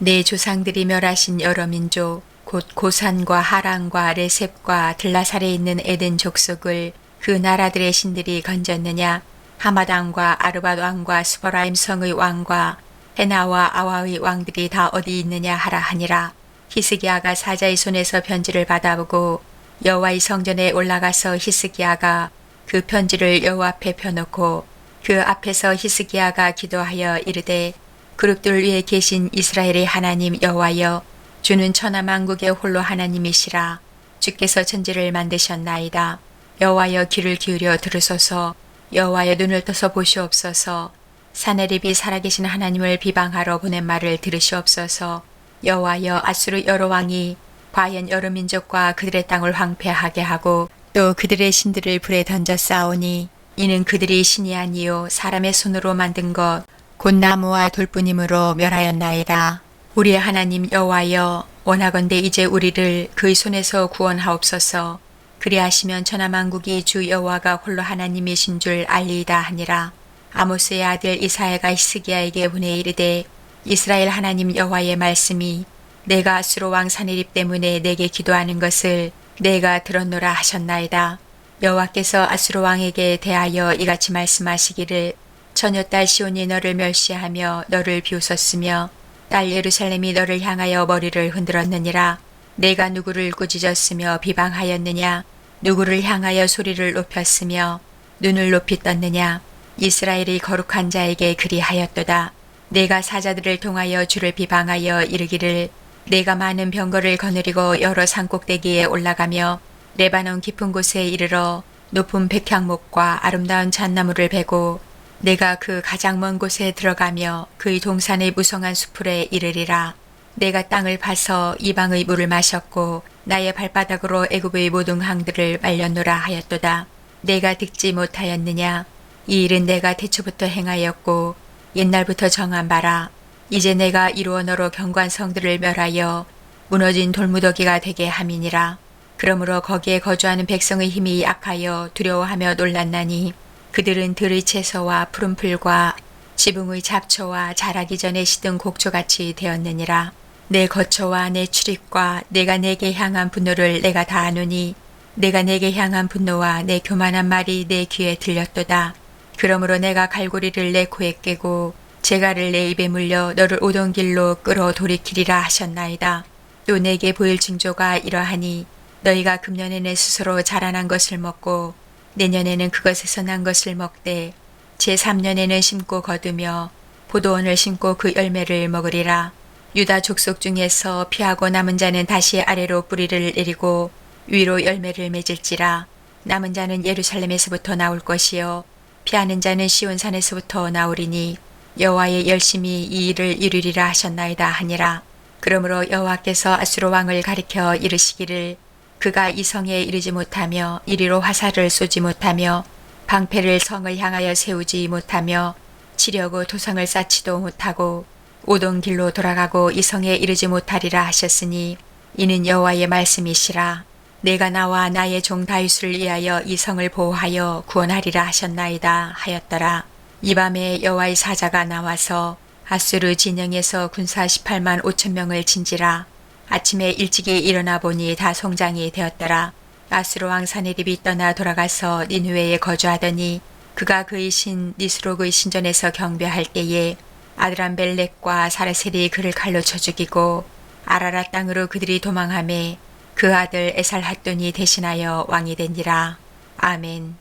내 조상들이 멸하신 여러 민족 곧 고산과 하란과 레셉과 들라살에 있는 에덴 족속을 그 나라들의 신들이 건졌느냐? 하맛 왕과 아르밧 왕과 스보라임 성의 왕과 헤나와 아와의 왕들이 다 어디 있느냐 하라 하니라. 히스기야가 사자의 손에서 편지를 받아보고 여호와의 성전에 올라가서 히스기야가 그 편지를 여호와 앞에 펴놓고 그 앞에서 히스기야가 기도하여 이르되 그룹들 위에 계신 이스라엘의 하나님 여호와여, 주는 천하만국의 홀로 하나님이시라. 주께서 천지를 만드셨나이다. 여호와여, 귀를 기울여 들으소서. 여호와여, 눈을 떠서 보시옵소서. 사네립이 살아계신 하나님을 비방하러 보낸 말을 들으시옵소서. 여호와여, 아수르 여러 왕이 과연 여러 민족과 그들의 땅을 황폐하게 하고 또 그들의 신들을 불에 던져 싸우니 이는 그들이 신이 아니요 사람의 손으로 만든 것 곧 나무와 돌뿐이므로 멸하였나이다. 우리의 하나님 여호와여, 원하건대 이제 우리를 그의 손에서 구원하옵소서. 그리하시면 천하만국이 주 여호와가 홀로 하나님이신 줄 알리이다 하니라. 아모스의 아들 이사야가 히스기야에게 보내 이르되 이스라엘 하나님 여호와의 말씀이 내가 아수르 왕 사네립 때문에 내게 기도하는 것을 내가 들었노라 하셨나이다. 여호와께서 아수르 왕에게 대하여 이같이 말씀하시기를 처녀딸 시온이 너를 멸시하며 너를 비웃었으며 딸 예루살렘이 너를 향하여 머리를 흔들었느니라. 내가 누구를 꾸짖었으며 비방하였느냐? 누구를 향하여 소리를 높였으며 눈을 높이 떴느냐? 이스라엘이 거룩한 자에게 그리하였도다. 내가 사자들을 통하여 주를 비방하여 이르기를 내가 많은 병거를 거느리고 여러 산꼭대기에 올라가며 레바논 깊은 곳에 이르러 높은 백향목과 아름다운 잣나무를 베고 내가 그 가장 먼 곳에 들어가며 그의 동산의 무성한 수풀에 이르리라. 내가 땅을 파서 이방의 물을 마셨고 나의 발바닥으로 애굽의 모든 항들을 말렸노라 하였도다. 내가 듣지 못하였느냐? 이 일은 내가 태초부터 행하였고 옛날부터 정한 바라. 이제 내가 이루어 너로 견고한 성들을 멸하여 무너진 돌무더기가 되게 함이니라. 그러므로 거기에 거주하는 백성의 힘이 약하여 두려워하며 놀랐나니 그들은 들의 채소와 푸른 풀과 지붕의 잡초와 자라기 전에 시든 곡초같이 되었느니라. 내 거처와 내 출입과 내가 내게 향한 분노를 내가 다 아노니 내가 내게 향한 분노와 내 교만한 말이 내 귀에 들렸도다. 그러므로 내가 갈고리를 내 코에 꿰고 재갈을 내 입에 물려 너를 오던 길로 끌어 돌이키리라 하셨나이다. 또 내게 보일 징조가 이러하니 너희가 금년에는 스스로 자라난 것을 먹고 내년에는 그것에서 난 것을 먹되 제3년에는 심고 거두며 포도원을 심고 그 열매를 먹으리라. 유다 족속 중에서 피하고 남은 자는 다시 아래로 뿌리를 내리고 위로 열매를 맺을지라. 남은 자는 예루살렘에서부터 나올 것이요 피하는 자는 시온산에서부터 나오리니 여호와의 열심히 이 일을 이루리라 하셨나이다 하니라. 그러므로 여호와께서 아수르 왕을 가리켜 이르시기를 그가 이 성에 이르지 못하며 이리로 화살을 쏘지 못하며 방패를 성을 향하여 세우지 못하며 치려고 도성을 쌓지도 못하고 오던 길로 돌아가고 이 성에 이르지 못하리라 하셨으니 이는 여호와의 말씀이시라. 내가 나와 나의 종 다윗을 위하여 이 성을 보호하여 구원하리라 하셨나이다 하였더라. 이 밤에 여호와의 사자가 나와서 아수르 진영에서 군사 18만 5천 명을 친지라. 아침에 일찍이 일어나 보니 다 송장이 되었더라. 아수르 왕 사네립이 떠나 돌아가서 니느웨에 거주하더니 그가 그의 신 니스록의 신전에서 경배할 때에 아드람벨렉과 사르셀이 그를 칼로 쳐 죽이고 아라랏 땅으로 그들이 도망하매 그 아들 에살핫돈이 대신하여 왕이 되니라. 아멘.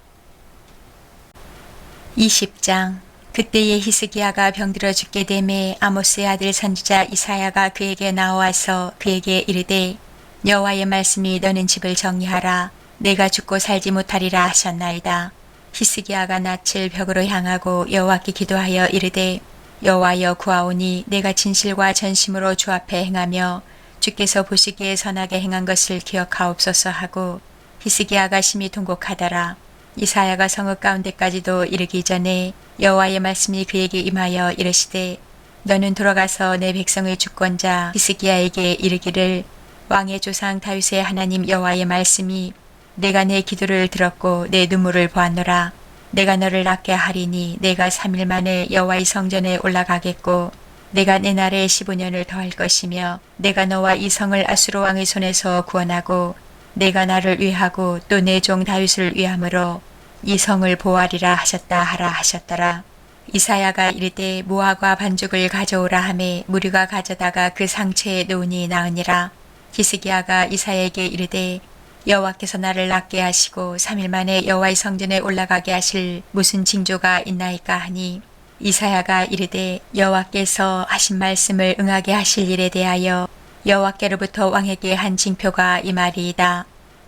20장. 그때에 히스기야가 병들어 죽게 되매 아모스의 아들 선지자 이사야가 그에게 나와서 그에게 이르되 여호와의 말씀이 너는 집을 정리하라. 내가 죽고 살지 못하리라 하셨나이다. 히스기야가 낯을 벽으로 향하고 여호와께 기도하여 이르되 여호와여 구하오니 내가 진실과 전심으로 주 앞에 행하며 주께서 보시기에 선하게 행한 것을 기억하옵소서 하고 히스기야가 심히 통곡하더라. 이사야가 성읍 가운데까지도 이르기 전에 여호와의 말씀이 그에게 임하여 이르시되 너는 돌아가서 내 백성의 주권자 히스기야에게 이르기를 왕의 조상 다윗의 하나님 여호와의 말씀이 내가 내 기도를 들었고 내 눈물을 보았노라. 내가 너를 낫게 하리니 내가 3일 만에 여호와의 성전에 올라가겠고 내가 내 날에 15년을 더할 것이며 내가 너와 이 성을 아수르 왕의 손에서 구원하고 내가 나를 위하고 또 내 종 다윗을 위함으로 이 성을 보호하리라 하셨다 하라 하셨더라. 이사야가 이르되 무화과 반죽을 가져오라 하매 무리가 가져다가 그 상체에 놓으니 나으니라. 히스기야가 이사야에게 이르되 여호와께서 나를 낫게 하시고 3일 만에 여호와의 성전에 올라가게 하실 무슨 징조가 있나이까 하니 이사야가 이르되 여호와께서 하신 말씀을 응하게 하실 일에 대하여 여호와께로부터 왕에게 한 징표가 이 말이이다.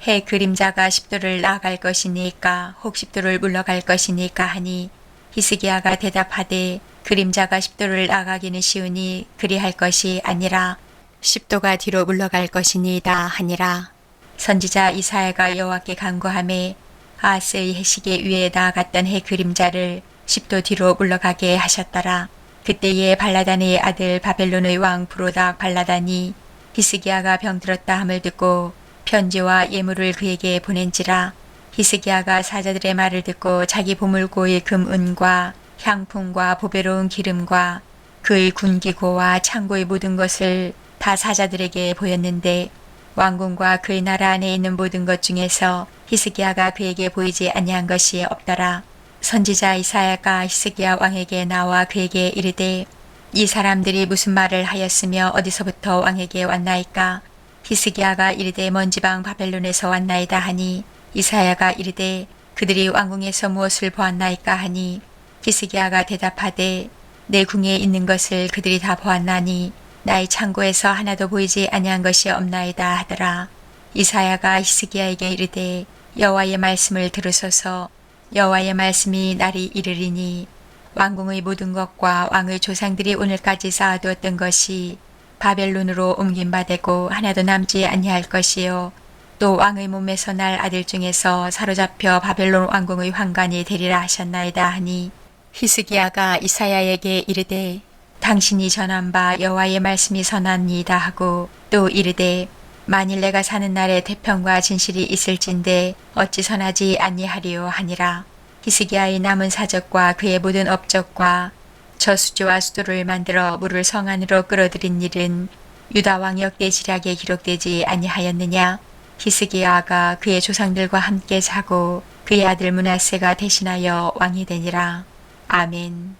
해 그림자가 10도를 나아갈 것이니까 혹 10도를 물러갈 것이니까 하니 히스기야가 대답하되 그림자가 10도를 나가기는 쉬우니 그리할 것이 아니라 10도가 뒤로 물러갈 것이니이다 하니라. 선지자 이사야가 여호와께 간구하매 아하스의 해시계 위에 나아갔던 해 그림자를 10도 뒤로 물러가게 하셨더라. 그때에 발라단의 아들 바벨론의 왕 브로닥 발라단이 히스기야가 병들었다 함을 듣고 편지와 예물을 그에게 보낸지라. 히스기야가 사자들의 말을 듣고 자기 보물고의 금은과 향품과 보배로운 기름과 그의 군기고와 창고의 모든 것을 다 사자들에게 보였는데 왕궁과 그의 나라 안에 있는 모든 것 중에서 히스기야가 그에게 보이지 아니한 것이 없더라. 선지자 이사야가 히스기야 왕에게 나와 그에게 이르되 이 사람들이 무슨 말을 하였으며 어디서부터 왕에게 왔나이까? 히스기야가 이르되 먼 지방 바벨론에서 왔나이다 하니 이사야가 이르되 그들이 왕궁에서 무엇을 보았나이까 하니 히스기야가 대답하되 내 궁에 있는 것을 그들이 다 보았나니 나의 창고에서 하나도 보이지 아니한 것이 없나이다 하더라. 이사야가 히스기야에게 이르되 여호와의 말씀을 들으소서. 여호와의 말씀이 날이 이르리니 왕궁의 모든 것과 왕의 조상들이 오늘까지 쌓아두었던 것이 바벨론으로 옮김받고 하나도 남지 아니할 것이요 또 왕의 몸에서 날 아들 중에서 사로잡혀 바벨론 왕궁의 환관이 되리라 하셨나이다 하니 히스기야가 이사야에게 이르되 당신이 전한 바 여호와의 말씀이 선하니이다 하고 또 이르되 만일 내가 사는 날에 태평과 진실이 있을진데 어찌 선하지 아니하리요 하니라. 히스기야의 남은 사적과 그의 모든 업적과 저수지와 수도를 만들어 물을 성 안으로 끌어들인 일은 유다 왕 역대지략에 기록되지 아니하였느냐. 히스기야가 그의 조상들과 함께 자고 그의 아들 므낫세가 대신하여 왕이 되니라. 아멘.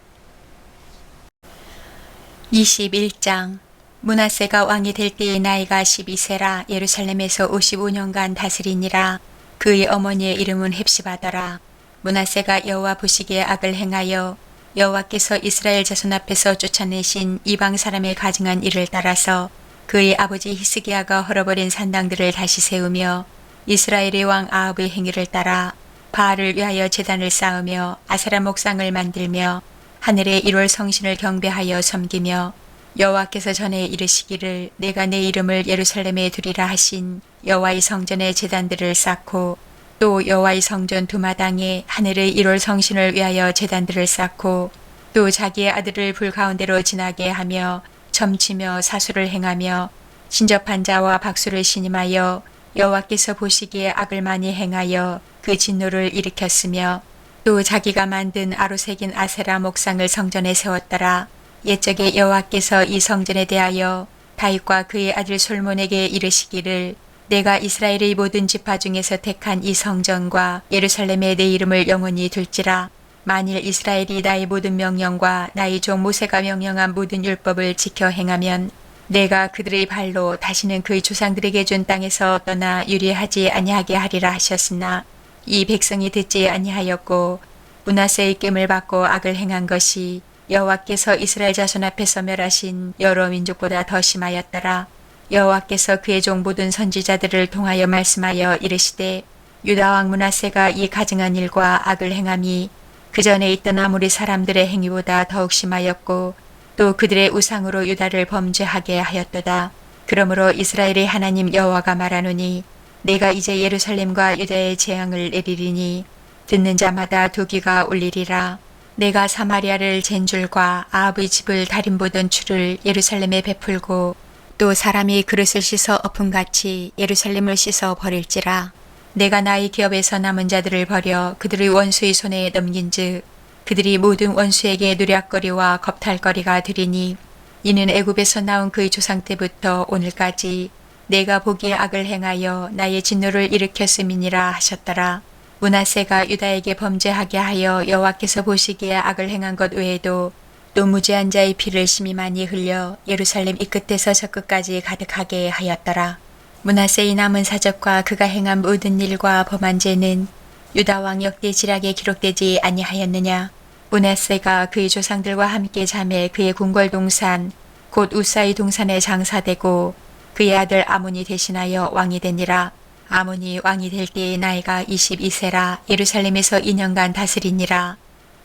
21장. 므낫세가 왕이 될 때의 나이가 12세라. 예루살렘에서 55년간 다스리니라. 그의 어머니의 이름은 헵시바더라. 므낫세가 여호와 보시기에 악을 행하여 여호와께서 이스라엘 자손 앞에서 쫓아내신 이방 사람의 가증한 일을 따라서 그의 아버지 히스기야가 헐어버린 산당들을 다시 세우며 이스라엘의 왕 아합의 행위를 따라 바알을 위하여 제단을 쌓으며 아세라 목상을 만들며 하늘의 1월 성신을 경배하여 섬기며 여호와께서 전에 이르시기를 내가 내 이름을 예루살렘에 두리라 하신 여호와의 성전에 제단들을 쌓고 또 여호와의 성전 두 마당에 하늘의 1월 성신을 위하여 제단들을 쌓고 또 자기의 아들을 불 가운데로 지나게 하며 점치며 사수를 행하며 신접한 자와 박수를 신임하여 여호와께서 보시기에 악을 많이 행하여 그 진노를 일으켰으며 또 자기가 만든 아로 새긴 아세라 목상을 성전에 세웠더라. 옛적에 여호와께서 이 성전에 대하여 다윗과 그의 아들 솔몬에게 이르시기를 내가 이스라엘의 모든 지파 중에서 택한 이 성전과 예루살렘에 내 이름을 영원히 둘지라. 만일 이스라엘이 나의 모든 명령과 나의 종 모세가 명령한 모든 율법을 지켜 행하면 내가 그들의 발로 다시는 그의 조상들에게 준 땅에서 떠나 유리하지 아니하게 하리라 하셨으나 이 백성이 듣지 아니하였고 므낫세의 깸을 받고 악을 행한 것이 여호와께서 이스라엘 자손 앞에서 멸하신 여러 민족보다 더 심하였더라. 여호와께서 그의 종 모든 선지자들을 통하여 말씀하여 이르시되 유다 왕 므낫세가 이 가증한 일과 악을 행함이 그 전에 있던 아모리 사람들의 행위보다 더욱 심하였고 또 그들의 우상으로 유다를 범죄하게 하였도다. 그러므로 이스라엘의 하나님 여호와가 말하노니 내가 이제 예루살렘과 유다의 재앙을 내리리니 듣는 자마다 두 귀가 울리리라. 내가 사마리아를 잰 줄과 아합의 집을 달인 보던 줄을 예루살렘에 베풀고 또 사람이 그릇을 씻어 엎음같이 예루살렘을 씻어 버릴지라. 내가 나의 기업에서 남은 자들을 버려 그들의 원수의 손에 넘긴즉 그들이 모든 원수에게 누략거리와 겁탈거리가 되리니 이는 애굽에서 나온 그의 조상 때부터 오늘까지 내가 보기에 악을 행하여 나의 진노를 일으켰음이니라 하셨더라. 므낫세가 유다에게 범죄하게 하여 여호와께서 보시기에 악을 행한 것 외에도 또 무죄한 자의 피를 심히 많이 흘려 예루살렘 이 끝에서 저 끝까지 가득하게 하였더라. 므낫세의 남은 사적과 그가 행한 모든 일과 범한 죄는 유다 왕 역대 지략에 기록되지 아니하였느냐. 므낫세가 그의 조상들과 함께 잠에 그의 궁궐 동산 곧 우사의 동산에 장사되고 그의 아들 아몬이 대신하여 왕이 되니라. 아몬이 왕이 될 때의 나이가 22세라 예루살렘에서 2년간 다스리니라.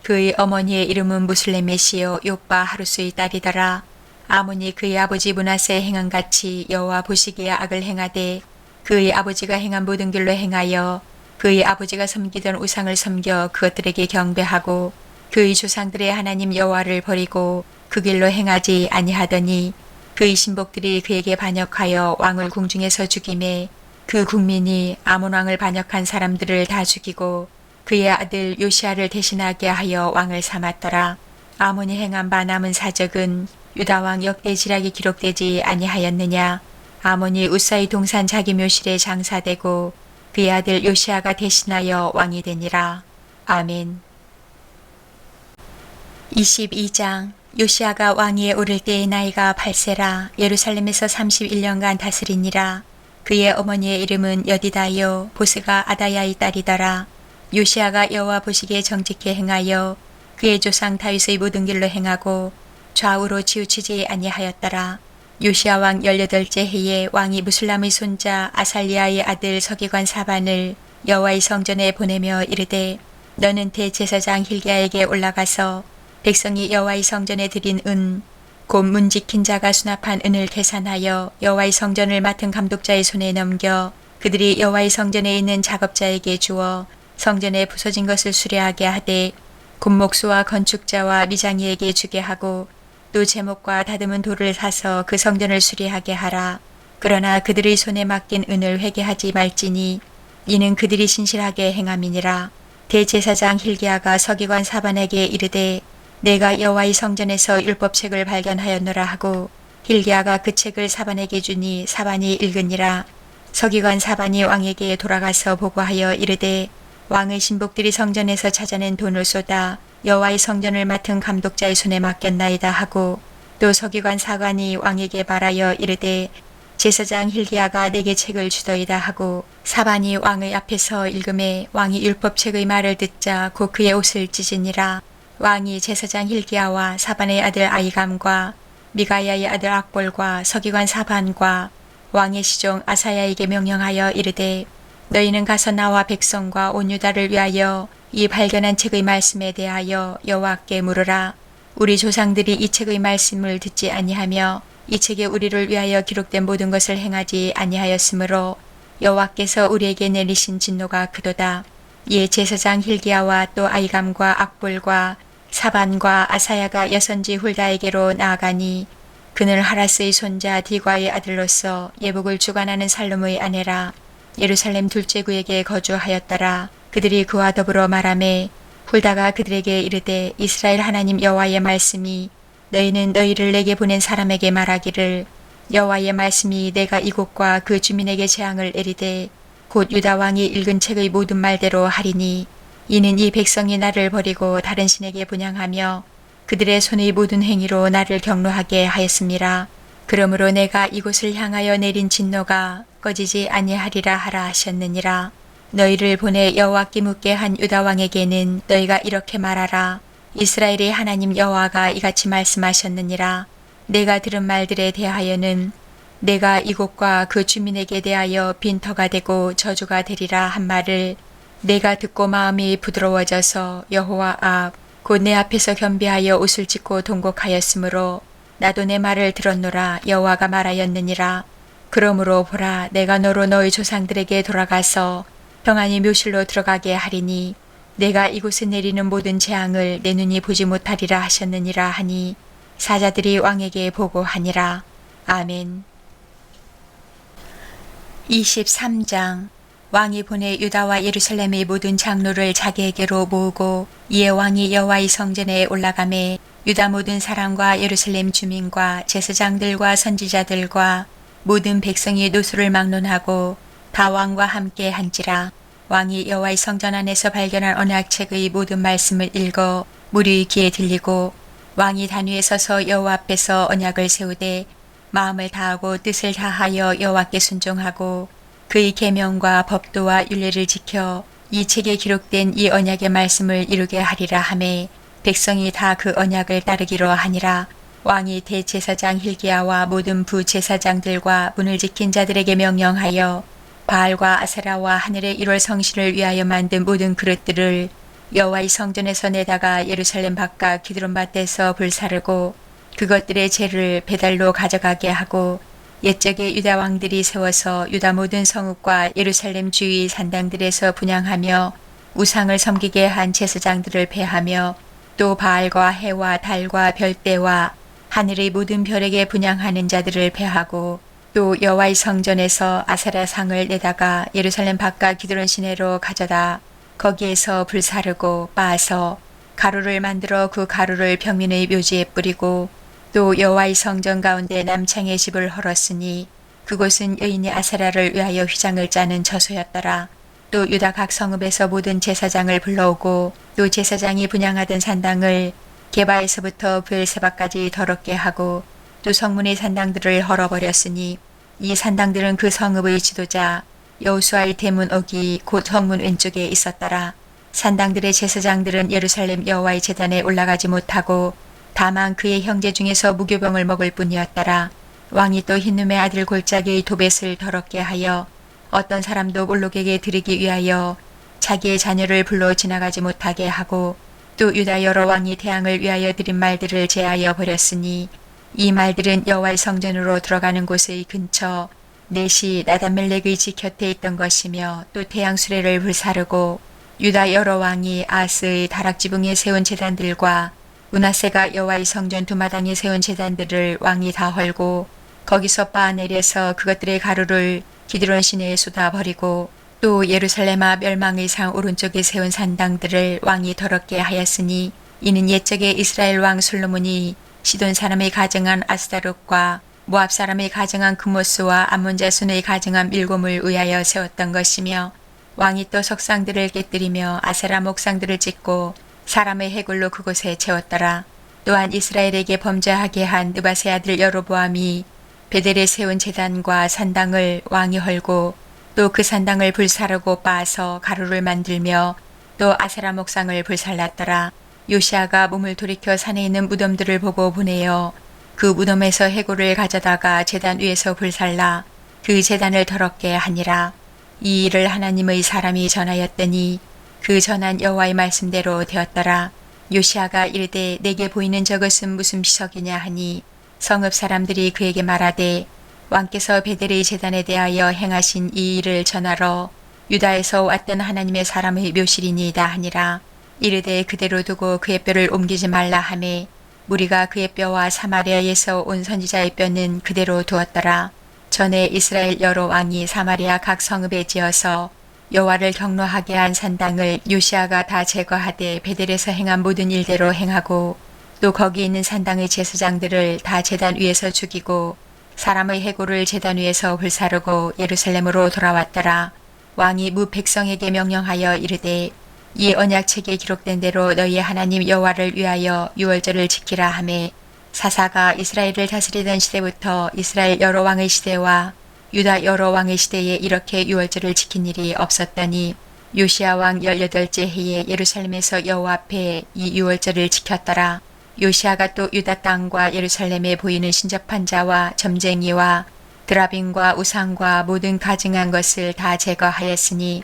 그의 어머니의 이름은 무슬레메시요 요빠 하루스의 딸이더라. 아몬이 그의 아버지 므낫세의 행한 같이 여호와 보시기에 악을 행하되 그의 아버지가 행한 모든 길로 행하여 그의 아버지가 섬기던 우상을 섬겨 그것들에게 경배하고 그의 조상들의 하나님 여호와를 버리고 그 길로 행하지 아니하더니 그의 신복들이 그에게 반역하여 왕을 궁중에서 죽이매 그 국민이 아몬 왕을 반역한 사람들을 다 죽이고 그의 아들 요시아를 대신하게 하여 왕을 삼았더라. 아몬이 행한 바 남은 사적은 유다 왕 역대 지략이 기록되지 아니하였느냐. 아몬이 우사의 동산 자기 묘실에 장사되고 그의 아들 요시아가 대신하여 왕이 되니라. 아멘. 22장. 요시아가 왕위에 오를 때의 나이가 8세라 예루살렘에서 31년간 다스리니라. 그의 어머니의 이름은 여디다요 보스가 아다야의 딸이더라. 요시아가 여호와 보시기에 정직히 행하여 그의 조상 다윗의 모든 길로 행하고 좌우로 치우치지 아니하였더라. 요시아 왕 18째 해에 왕이 무술람의 손자 아살리아의 아들 서기관 사반을 여호와의 성전에 보내며 이르되 너는 대제사장 힐기야에게 올라가서 백성이 여호와의 성전에 드린 은 곧 문 지킨 자가 수납한 은을 계산하여 여호와의 성전을 맡은 감독자의 손에 넘겨 그들이 여호와의 성전에 있는 작업자에게 주어 성전에 부서진 것을 수리하게 하되 곤목수와 건축자와 미장이에게 주게 하고 또 제목과 다듬은 돌을 사서 그 성전을 수리하게 하라. 그러나 그들의 손에 맡긴 은을 회개하지 말지니 이는 그들이 신실하게 행함이니라. 대제사장 힐기야가 서기관 사반에게 이르되 내가 여호와의 성전에서 율법책을 발견하였노라 하고 힐기야가 그 책을 사반에게 주니 사반이 읽으니라. 서기관 사반이 왕에게 돌아가서 보고하여 이르되 왕의 신복들이 성전에서 찾아낸 돈을 쏟아 여호와의 성전을 맡은 감독자의 손에 맡겼나이다 하고 또 서기관 사관이 왕에게 말하여 이르되 제사장 힐기야가 내게 책을 주더이다 하고 사반이 왕의 앞에서 읽음에 왕이 율법책의 말을 듣자 곧 그의 옷을 찢으니라. 왕이 제사장 힐기야와 사반의 아들 아이감과 미가야의 아들 악볼과 서기관 사반과 왕의 시종 아사야에게 명령하여 이르되 너희는 가서 나와 백성과 온 유다를 위하여 이 발견한 책의 말씀에 대하여 여호와께 물으라. 우리 조상들이 이 책의 말씀을 듣지 아니하며 이 책에 우리를 위하여 기록된 모든 것을 행하지 아니하였으므로 여호와께서 우리에게 내리신 진노가 크도다. 이에 제사장 힐기야와 또 아이감과 악볼과 사반과 아사야가 여선지 훌다에게로 나아가니 그는 하라스의 손자 디과의 아들로서 예복을 주관하는 살룸의 아내라. 예루살렘 둘째 구에게 거주하였더라. 그들이 그와 더불어 말하매 훌다가 그들에게 이르되 이스라엘 하나님 여호와의 말씀이 너희는 너희를 내게 보낸 사람에게 말하기를 여호와의 말씀이 내가 이곳과 그 주민에게 재앙을 내리되 곧 유다 왕이 읽은 책의 모든 말대로 하리니 이는 이 백성이 나를 버리고 다른 신에게 분향하며 그들의 손의 모든 행위로 나를 경노하게 하였음이라. 그러므로 내가 이곳을 향하여 내린 진노가 꺼지지 아니하리라 하라 하셨느니라. 너희를 보내 여호와께 묻게 한 유다 왕에게는 너희가 이렇게 말하라. 이스라엘의 하나님 여호와가 이같이 말씀하셨느니라. 내가 들은 말들에 대하여는 내가 이곳과 그 주민에게 대하여 빈터가 되고 저주가 되리라 한 말을 내가 듣고 마음이 부드러워져서 여호와 앞 곧 내 앞에서 겸비하여 옷을 찢고 동곡하였으므로 나도 내 말을 들었노라 여호와가 말하였느니라. 그러므로 보라 내가 너로 너희 조상들에게 돌아가서 평안히 묘실로 들어가게 하리니 내가 이곳에 내리는 모든 재앙을 내 눈이 보지 못하리라 하셨느니라 하니 사자들이 왕에게 보고하니라. 아멘. 23장. 왕이 보내 유다와 예루살렘의 모든 장로를 자기에게로 모으고 이에 왕이 여호와의 성전에 올라가매 유다 모든 사람과 예루살렘 주민과 제사장들과 선지자들과 모든 백성이 노소를 막론하고 다 왕과 함께 한지라. 왕이 여호와의 성전 안에서 발견한 언약책의 모든 말씀을 읽어 무리의 귀에 들리고 왕이 단 위에 서서 여호와 앞에서 언약을 세우되 마음을 다하고 뜻을 다하여 여호와께 순종하고 그의 계명과 법도와 율례를 지켜 이 책에 기록된 이 언약의 말씀을 이루게 하리라 하매 백성이 다 그 언약을 따르기로 하니라. 왕이 대제사장 hil기야와 모든 부제사장들과 문을 지킨 자들에게 명령하여 바알과 아세라와 하늘의 1월 성신을 위하여 만든 모든 그릇들을 여호와의 성전에서 내다가 예루살렘 바깥 기드론밭에서 불사르고 그것들의 재를 배달로 가져가게 하고 옛적에 유다 왕들이 세워서 유다 모든 성읍과 예루살렘 주위 산당들에서 분향하며 우상을 섬기게 한 제사장들을 패하며 또 바알과 해와 달과 별대와 하늘의 모든 별에게 분향하는 자들을 패하고 또 여호와의 성전에서 아세라 상을 내다가 예루살렘 바깥 기드론 시내로 가져다 거기에서 불사르고 빻아서 가루를 만들어 그 가루를 평민의 묘지에 뿌리고 또 여호와의 성전 가운데 남창의 집을 헐었으니 그곳은 여인이 아세라를 위하여 휘장을 짜는 처소였더라. 또 유다 각 성읍에서 모든 제사장을 불러오고 또 제사장이 분향하던 산당을 게바에서부터 브엘세바까지 더럽게 하고 또 성문의 산당들을 헐어버렸으니 이 산당들은 그 성읍의 지도자 여호수아의 대문 옥이 곧 성문 왼쪽에 있었더라. 산당들의 제사장들은 예루살렘 여호와의 제단에 올라가지 못하고 다만 그의 형제 중에서 무교병을 먹을 뿐이었더라. 왕이 또 힌눔의 아들 골짜기의 도벳을 더럽게 하여 어떤 사람도 몰록에게 드리기 위하여 자기의 자녀를 불러 지나가지 못하게 하고 또 유다 여러 왕이 태양을 위하여 드린 말들을 제하여 버렸으니 이 말들은 여호와의 성전으로 들어가는 곳의 근처 넷이 나단멜렉의 집 곁에 있던 것이며 또 태양 수레를 불사르고 유다 여러 왕이 아스의 다락지붕에 세운 제단들과 문하세가 여호와의 성전 두마당에 세운 제단들을 왕이 다 헐고 거기서 빻아내려서 그것들의 가루를 기드론 시내에 쏟아버리고 또 예루살렘 앞 멸망의 상 오른쪽에 세운 산당들을 왕이 더럽게 하였으니 이는 옛적에 이스라엘 왕 솔로몬이 시돈 사람의 가정한 아스다롯과 모압 사람의 가정한 그모스와 암몬 자손의 가정한 밀곰을 의하여 세웠던 것이며 왕이 또 석상들을 깨뜨리며 아세라 목상들을 찍고 사람의 해골로 그곳에 채웠더라. 또한 이스라엘에게 범죄하게 한 느바세 아들 여로보암이 베델에 세운 제단과 산당을 왕이 헐고 또 그 산당을 불사르고 빻아서 가루를 만들며 또 아세라 목상을 불살랐더라. 요시아가 몸을 돌이켜 산에 있는 무덤들을 보고 보내어 그 무덤에서 해골을 가져다가 제단 위에서 불살라 그 제단을 더럽게 하니라. 이 일을 하나님의 사람이 전하였더니 그 전한 여호와의 말씀대로 되었더라. 요시아가 이르되 내게 보이는 저것은 무슨 비석이냐 하니 성읍 사람들이 그에게 말하되 왕께서 베델의 제단에 대하여 행하신 이 일을 전하러 유다에서 왔던 하나님의 사람의 묘실이니이다 하니라. 이르되 그대로 두고 그의 뼈를 옮기지 말라 하매 무리가 그의 뼈와 사마리아에서 온 선지자의 뼈는 그대로 두었더라. 전에 이스라엘 여러 왕이 사마리아 각 성읍에 지어서 여호와를 경노하게 한 산당을 요시아가 다 제거하되 베델에서 행한 모든 일대로 행하고 또 거기 있는 산당의 제사장들을 다 제단 위에서 죽이고 사람의 해골을 제단 위에서 불사르고 예루살렘으로 돌아왔더라. 왕이 무 백성에게 명령하여 이르되 이 언약책에 기록된 대로 너희의 하나님 여호와를 위하여 유월절을 지키라 하매 사사가 이스라엘을 다스리던 시대부터 이스라엘 여러 왕의 시대와 유다 여러 왕의 시대에 이렇게 유월절을 지킨 일이 없었더니 요시아 왕 18째 해에 예루살렘에서 여호와 앞에 이 유월절을 지켰더라. 요시아가 또 유다 땅과 예루살렘에 보이는 신접한 자와 점쟁이와 드라빈과 우상과 모든 가증한 것을 다 제거하였으니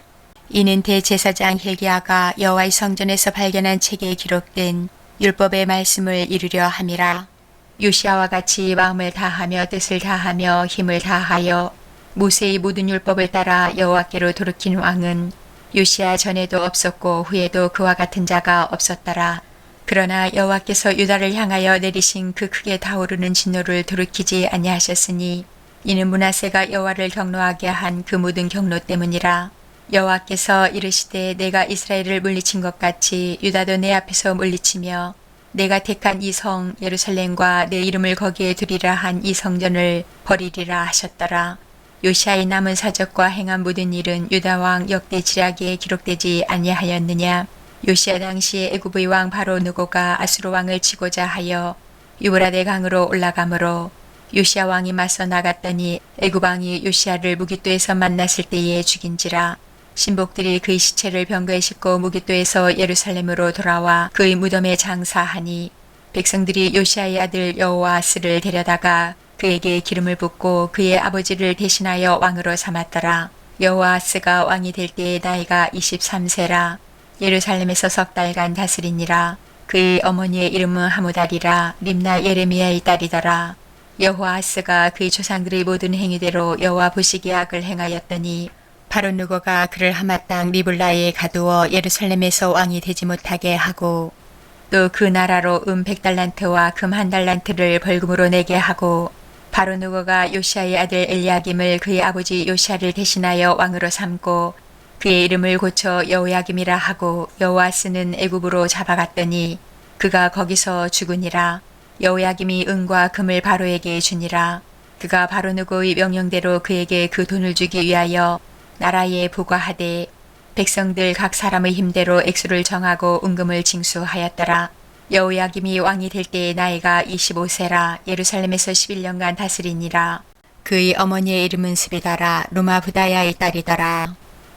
이는 대제사장 hil기야가 여호와의 성전에서 발견한 책에 기록된 율법의 말씀을 이루려 함이라. 요시아와 같이 마음을 다하며 뜻을 다하며 힘을 다하여 모세의 모든 율법을 따라 여호와께로 돌이킨 왕은 요시아 전에도 없었고 후에도 그와 같은 자가 없었더라. 그러나 여호와께서 유다를 향하여 내리신 그 크게 타오르는 진노를 돌이키지 아니하셨으니 이는 므낫세가 여호와를 경노하게 한 그 모든 경노 때문이라. 여호와께서 이르시되 내가 이스라엘을 물리친 것 같이 유다도 내 앞에서 물리치며 내가 택한 이 성 예루살렘과 내 이름을 거기에 두리라 한 이 성전을 버리리라 하셨더라. 요시아의 남은 사적과 행한 모든 일은 유다 왕 역대 지략에 기록되지 아니하였느냐. 요시아 당시에 애굽의 왕 바로 느고가 아수르 왕을 치고자 하여 유브라데 강으로 올라가므로 요시아 왕이 맞서 나갔더니 애굽 왕이 요시아를 무깃도에서 만났을 때에 죽인지라. 신복들이 그의 시체를 병거에 싣고 무깃도에서 예루살렘으로 돌아와 그의 무덤에 장사하니 백성들이 요시아의 아들 여호아스를 데려다가 그에게 기름을 붓고 그의 아버지를 대신하여 왕으로 삼았더라. 여호아스가 왕이 될 때의 나이가 23세라. 예루살렘에서 석 달간 다스리니라. 그의 어머니의 이름은 하무달이라. 림나 예레미야의 딸이더라. 여호아스가 그의 조상들의 모든 행위대로 여호와 보시기에 악을 행하였더니 바로 느고가 그를 하마 땅 리블라에 가두어 예루살렘에서 왕이 되지 못하게 하고 또 그 나라로 100달란트와 금 1달란트를 벌금으로 내게 하고 바로 느고가 요시아의 아들 엘리야김을 그의 아버지 요시아를 대신하여 왕으로 삼고 그의 이름을 고쳐 여호야김이라 하고 여호아스는 애굽으로 잡아갔더니 그가 거기서 죽으니라. 여호야김이 은과 금을 바로에게 주니라. 그가 바로 느고의 명령대로 그에게 그 돈을 주기 위하여 나라에 부과하되 백성들 각 사람의 힘대로 액수를 정하고 은금을 징수하였더라. 여호야김이 왕이 될 때의 나이가 25세라. 예루살렘에서 11년간 다스리니라. 그의 어머니의 이름은 스비다라. 루마부다야의 딸이더라.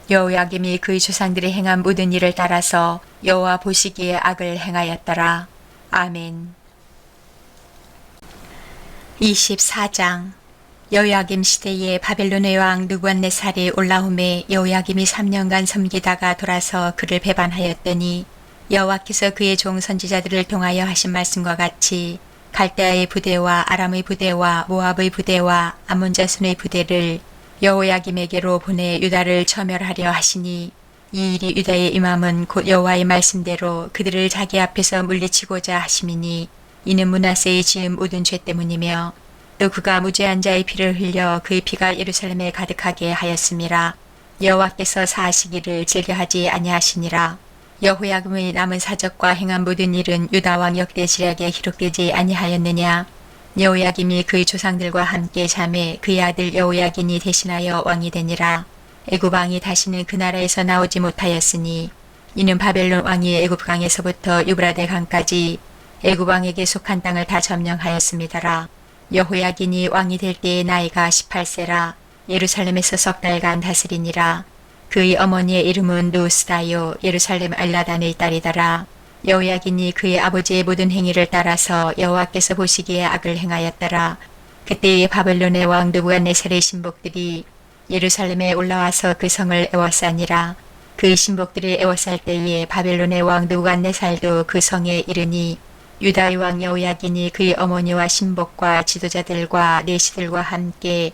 여호야김이 그의 조상들이 행한 모든 일을 따라서 여호와 보시기에 악을 행하였더라. 아멘. 24장. 여호야김 시대에 바벨론의 왕 느부갓네살이 올라오매 여호야김이 3년간 섬기다가 돌아서 그를 배반하였더니 여호와께서 그의 종 선지자들을 통하여 하신 말씀과 같이 갈대아의 부대와 아람의 부대와 모압의 부대와 암몬 자손의 부대를 여호야김에게로 보내 유다를 처멸하려 하시니 이 일이 유다의 임함은 곧 여호와의 말씀대로 그들을 자기 앞에서 물리치고자 하심이니 이는 므낫세의 지은 모든 죄 때문이며 또 그가 무죄한 자의 피를 흘려 그의 피가 예루살렘에 가득하게 하였음이라. 여호와께서 사하시기를 즐겨하지 아니하시니라. 여호야김의 남은 사적과 행한 모든 일은 유다 왕 역대 지략에 기록되지 아니하였느냐. 여호야김이 그의 조상들과 함께 잠에 그의 아들 여호야긴이 대신하여 왕이 되니라. 애굽 왕이 다시는 그 나라에서 나오지 못하였으니 이는 바벨론 왕이 애굽 강에서부터 유브라데 강까지 애굽 왕에게 속한 땅을 다 점령하였음이더라. 여호야긴이 왕이 될 때의 나이가 18세라. 예루살렘에서 석 달간 다스리니라. 그의 어머니의 이름은 누스다요. 예루살렘 알라단의 딸이더라. 여호야긴이 그의 아버지의 모든 행위를 따라서 여호와께서 보시기에 악을 행하였더라. 그때의 바벨론의 왕 느부갓네살의 신복들이 예루살렘에 올라와서 그 성을 애워싸니라. 그의 신복들이 애워쌀 때에 바벨론의 왕 느부갓네살도 그 성에 이르니 유다의 왕 여호야긴이 그의 어머니와 신복과 지도자들과 내시들과 함께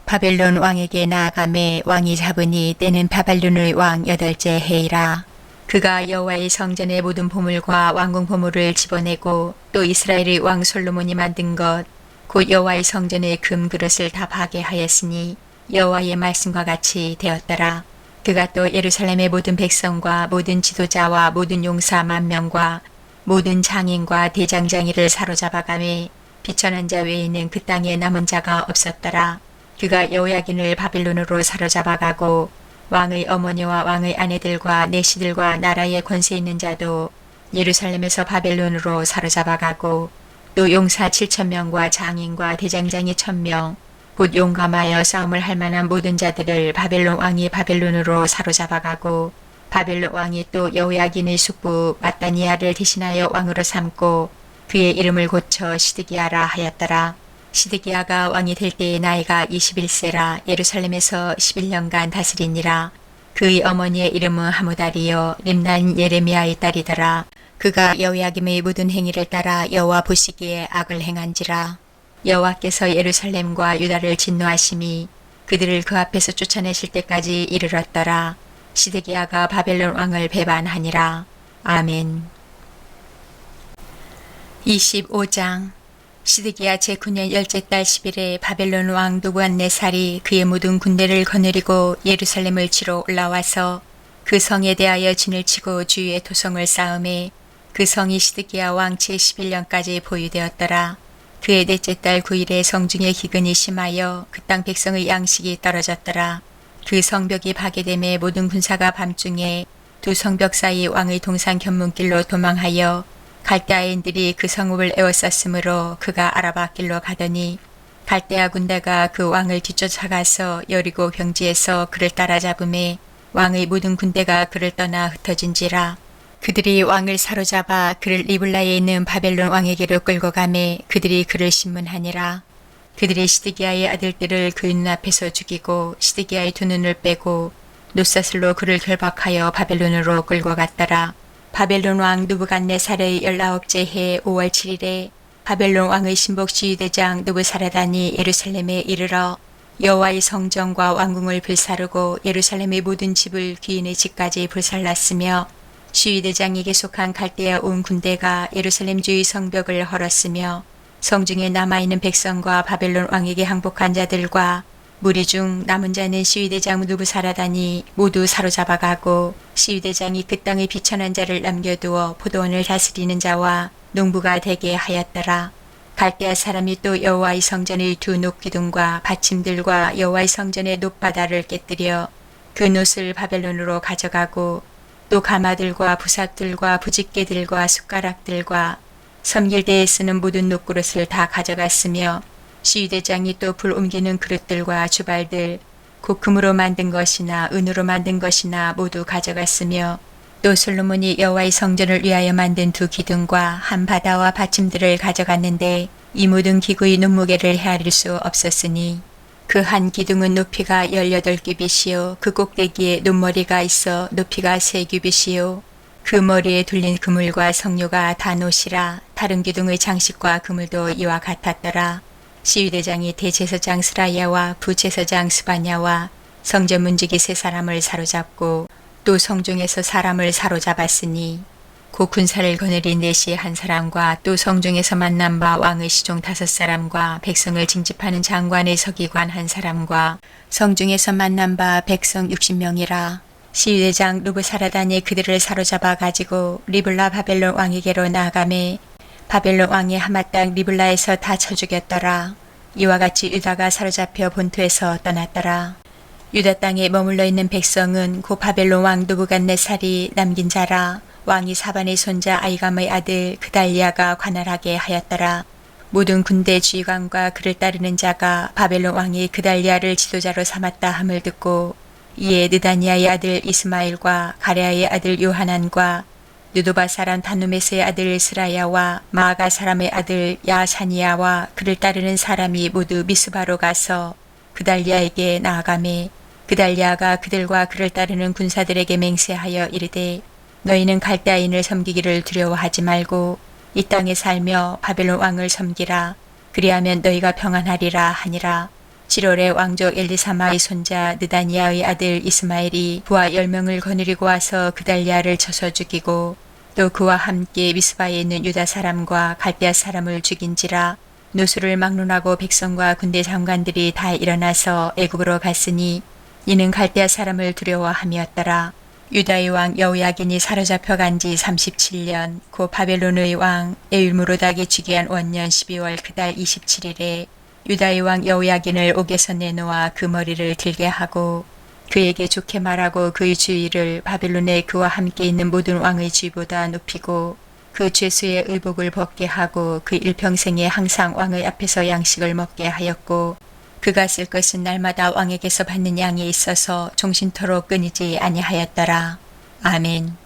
바벨론 왕에게 나아가매 왕이 잡으니 때는 바벨론의 왕 8째 해이라. 그가 여호와의 성전의 모든 보물과 왕궁 보물을 집어내고 또 이스라엘의 왕 솔로몬이 만든 것 곧 여호와의 성전의 금 그릇을 다 파괴하였으니 여호와의 말씀과 같이 되었더라. 그가 또 예루살렘의 모든 백성과 모든 지도자와 모든 용사 10,000명과 모든 장인과 대장장이를 사로잡아가매 비천한 자 외에는 그 땅에 남은 자가 없었더라. 그가 여호야긴을 바벨론으로 사로잡아가고 왕의 어머니와 왕의 아내들과 내시들과 나라의 권세 있는 자도 예루살렘에서 바벨론으로 사로잡아가고 또 용사 7,000명과 장인과 대장장이 1,000명 곧 용감하여 싸움을 할 만한 모든 자들을 바벨론 왕이 바벨론으로 사로잡아가고 바벨론 왕이 또 여호야긴의 숙부 마따니아를 대신하여 왕으로 삼고 그의 이름을 고쳐 시드기야라 하였더라. 시드기야가 왕이 될 때의 나이가 21세라. 예루살렘에서 11년간 다스리니라. 그의 어머니의 이름은 하무달이요 림난 예레미야의 딸이더라. 그가 여호야김의 모든 행위를 따라 여호와 보시기에 악을 행한지라. 여호와께서 예루살렘과 유다를 진노하심이 그들을 그 앞에서 쫓아내실 때까지 이르렀더라. 시드기야가 바벨론 왕을 배반하니라. 아멘. 25장. 시드기야 제9년 10째 달 10일에 바벨론 왕 느부갓네살이 그의 모든 군대를 거느리고 예루살렘을 치러 올라와서 그 성에 대하여 진을 치고 주위에 도성을 쌓음에 그 성이 시드기야 왕 제11년까지 보유되었더라. 그의 넷째 달 9일에 성중에 기근이 심하여 그 땅 백성의 양식이 떨어졌더라. 그 성벽이 파괴됨에 모든 군사가 밤중에 두 성벽 사이 왕의 동산 견문길로 도망하여 갈대아인들이 그 성읍을 에워쌌으므로 그가 아라바 길로 가더니 갈대아 군대가 그 왕을 뒤쫓아가서 여리고 병지에서 그를 따라잡음에 왕의 모든 군대가 그를 떠나 흩어진지라. 그들이 왕을 사로잡아 그를 리블라에 있는 바벨론 왕에게로 끌고 가매 그들이 그를 신문하니라. 그들이 시드기야의 아들들을 그 눈앞에서 죽이고 시드기야의 두 눈을 빼고 놋사슬로 그를 결박하여 바벨론으로 끌고 갔더라. 바벨론 왕 느부갓네살의 19째 해 5월 7일에 바벨론 왕의 신복 지휘대장 느부사라단이 예루살렘에 이르러 여호와의 성전과 왕궁을 불사르고 예루살렘의 모든 집을 귀인의 집까지 불살랐으며 지휘대장에게 속한 갈대아 온 군대가 예루살렘 주의 성벽을 헐었으며 성중에 남아있는 백성과 바벨론 왕에게 항복한 자들과 무리 중 남은 자는 시위대장 느부사라단이 모두 사로잡아가고 시위대장이 그 땅에 비천한 자를 남겨두어 포도원을 다스리는 자와 농부가 되게 하였더라. 갈대아 사람이 또 여호와의 성전의 두 놋기둥과 받침들과 여호와의 성전의 놋바다를 깨뜨려 그 놋을 바벨론으로 가져가고 또 가마들과 부삽들과 부집개들과 숟가락들과 섬길대에 쓰는 모든 놋그릇을 다 가져갔으며 시위대장이 또 불 옮기는 그릇들과 주발들 곧 금으로 만든 것이나 은으로 만든 것이나 모두 가져갔으며 또 솔로몬이 여호와의 성전을 위하여 만든 두 기둥과 한 바다와 받침들을 가져갔는데 이 모든 기구의 눈무게를 헤아릴 수 없었으니 그 한 기둥은 높이가 18규빗이요 그 꼭대기에 놋머리가 있어 높이가 3규빗이요 그 머리에 둘린 그물과 성류가 다 놋이라. 다른 기둥의 장식과 그물도 이와 같았더라. 시위대장이 대제사장 스라야와 부제사장 스바냐와 성전 문지기 3사람을 사로잡고 또 성중에서 사람을 사로잡았으니 곧 군사를 거느린 넷이 한 사람과 또 성중에서 만난 바 왕의 시종 5사람과 백성을 징집하는 장관의 서기관 한 사람과 성중에서 만난 바 백성 60명이라. 시위대장 느부사라단이 그들을 사로잡아 가지고 리블라 바벨론 왕에게로 나아가매 바벨론 왕이 하마 땅 리블라에서 다 쳐 죽였더라. 이와 같이 유다가 사로잡혀 본토에서 떠났더라. 유다 땅에 머물러 있는 백성은 곧 바벨론 왕 느부갓네살이 남긴 자라. 왕이 사반의 손자 아이감의 아들 그달리아가 관할하게 하였더라. 모든 군대 지휘관과 그를 따르는 자가 바벨론 왕이 그달리아를 지도자로 삼았다 함을 듣고 이에 느다니아의 아들 이스마엘과 가랴의 아들 요하난과 느도바 사람 다누메스의 아들 스라야와 마아가 사람의 아들 야사니아와 그를 따르는 사람이 모두 미스바로 가서 그달리아에게 나아가매 그달리아가 그들과 그를 따르는 군사들에게 맹세하여 이르되 너희는 갈대아인을 섬기기를 두려워하지 말고 이 땅에 살며 바벨론 왕을 섬기라. 그리하면 너희가 평안하리라 하니라. 7월에 왕족 엘리사마의 손자 느다니아의 아들 이스마엘이 부하 10명을 거느리고 와서 그달리아를 쳐서 죽이고 또 그와 함께 미스바에 있는 유다 사람과 갈대아 사람을 죽인지라. 노수를 막론하고 백성과 군대 장관들이 다 일어나서 애굽으로 갔으니 이는 갈대아 사람을 두려워함이었더라. 유다의 왕 여호야긴이 사로잡혀 간 지 37년 곧 바벨론의 왕 에윌무로닥이 즉위한 원년 12월 그달 27일에 유다의 왕 여호야긴을 옥에서 내놓아 그 머리를 들게 하고 그에게 좋게 말하고 그의 주위를 바벨론에 그와 함께 있는 모든 왕의 주위보다 높이고 그 죄수의 의복을 벗게 하고 그 일평생에 항상 왕의 앞에서 양식을 먹게 하였고 그가 쓸 것은 날마다 왕에게서 받는 양에 있어서 종신토록 끊이지 아니하였더라. 아멘.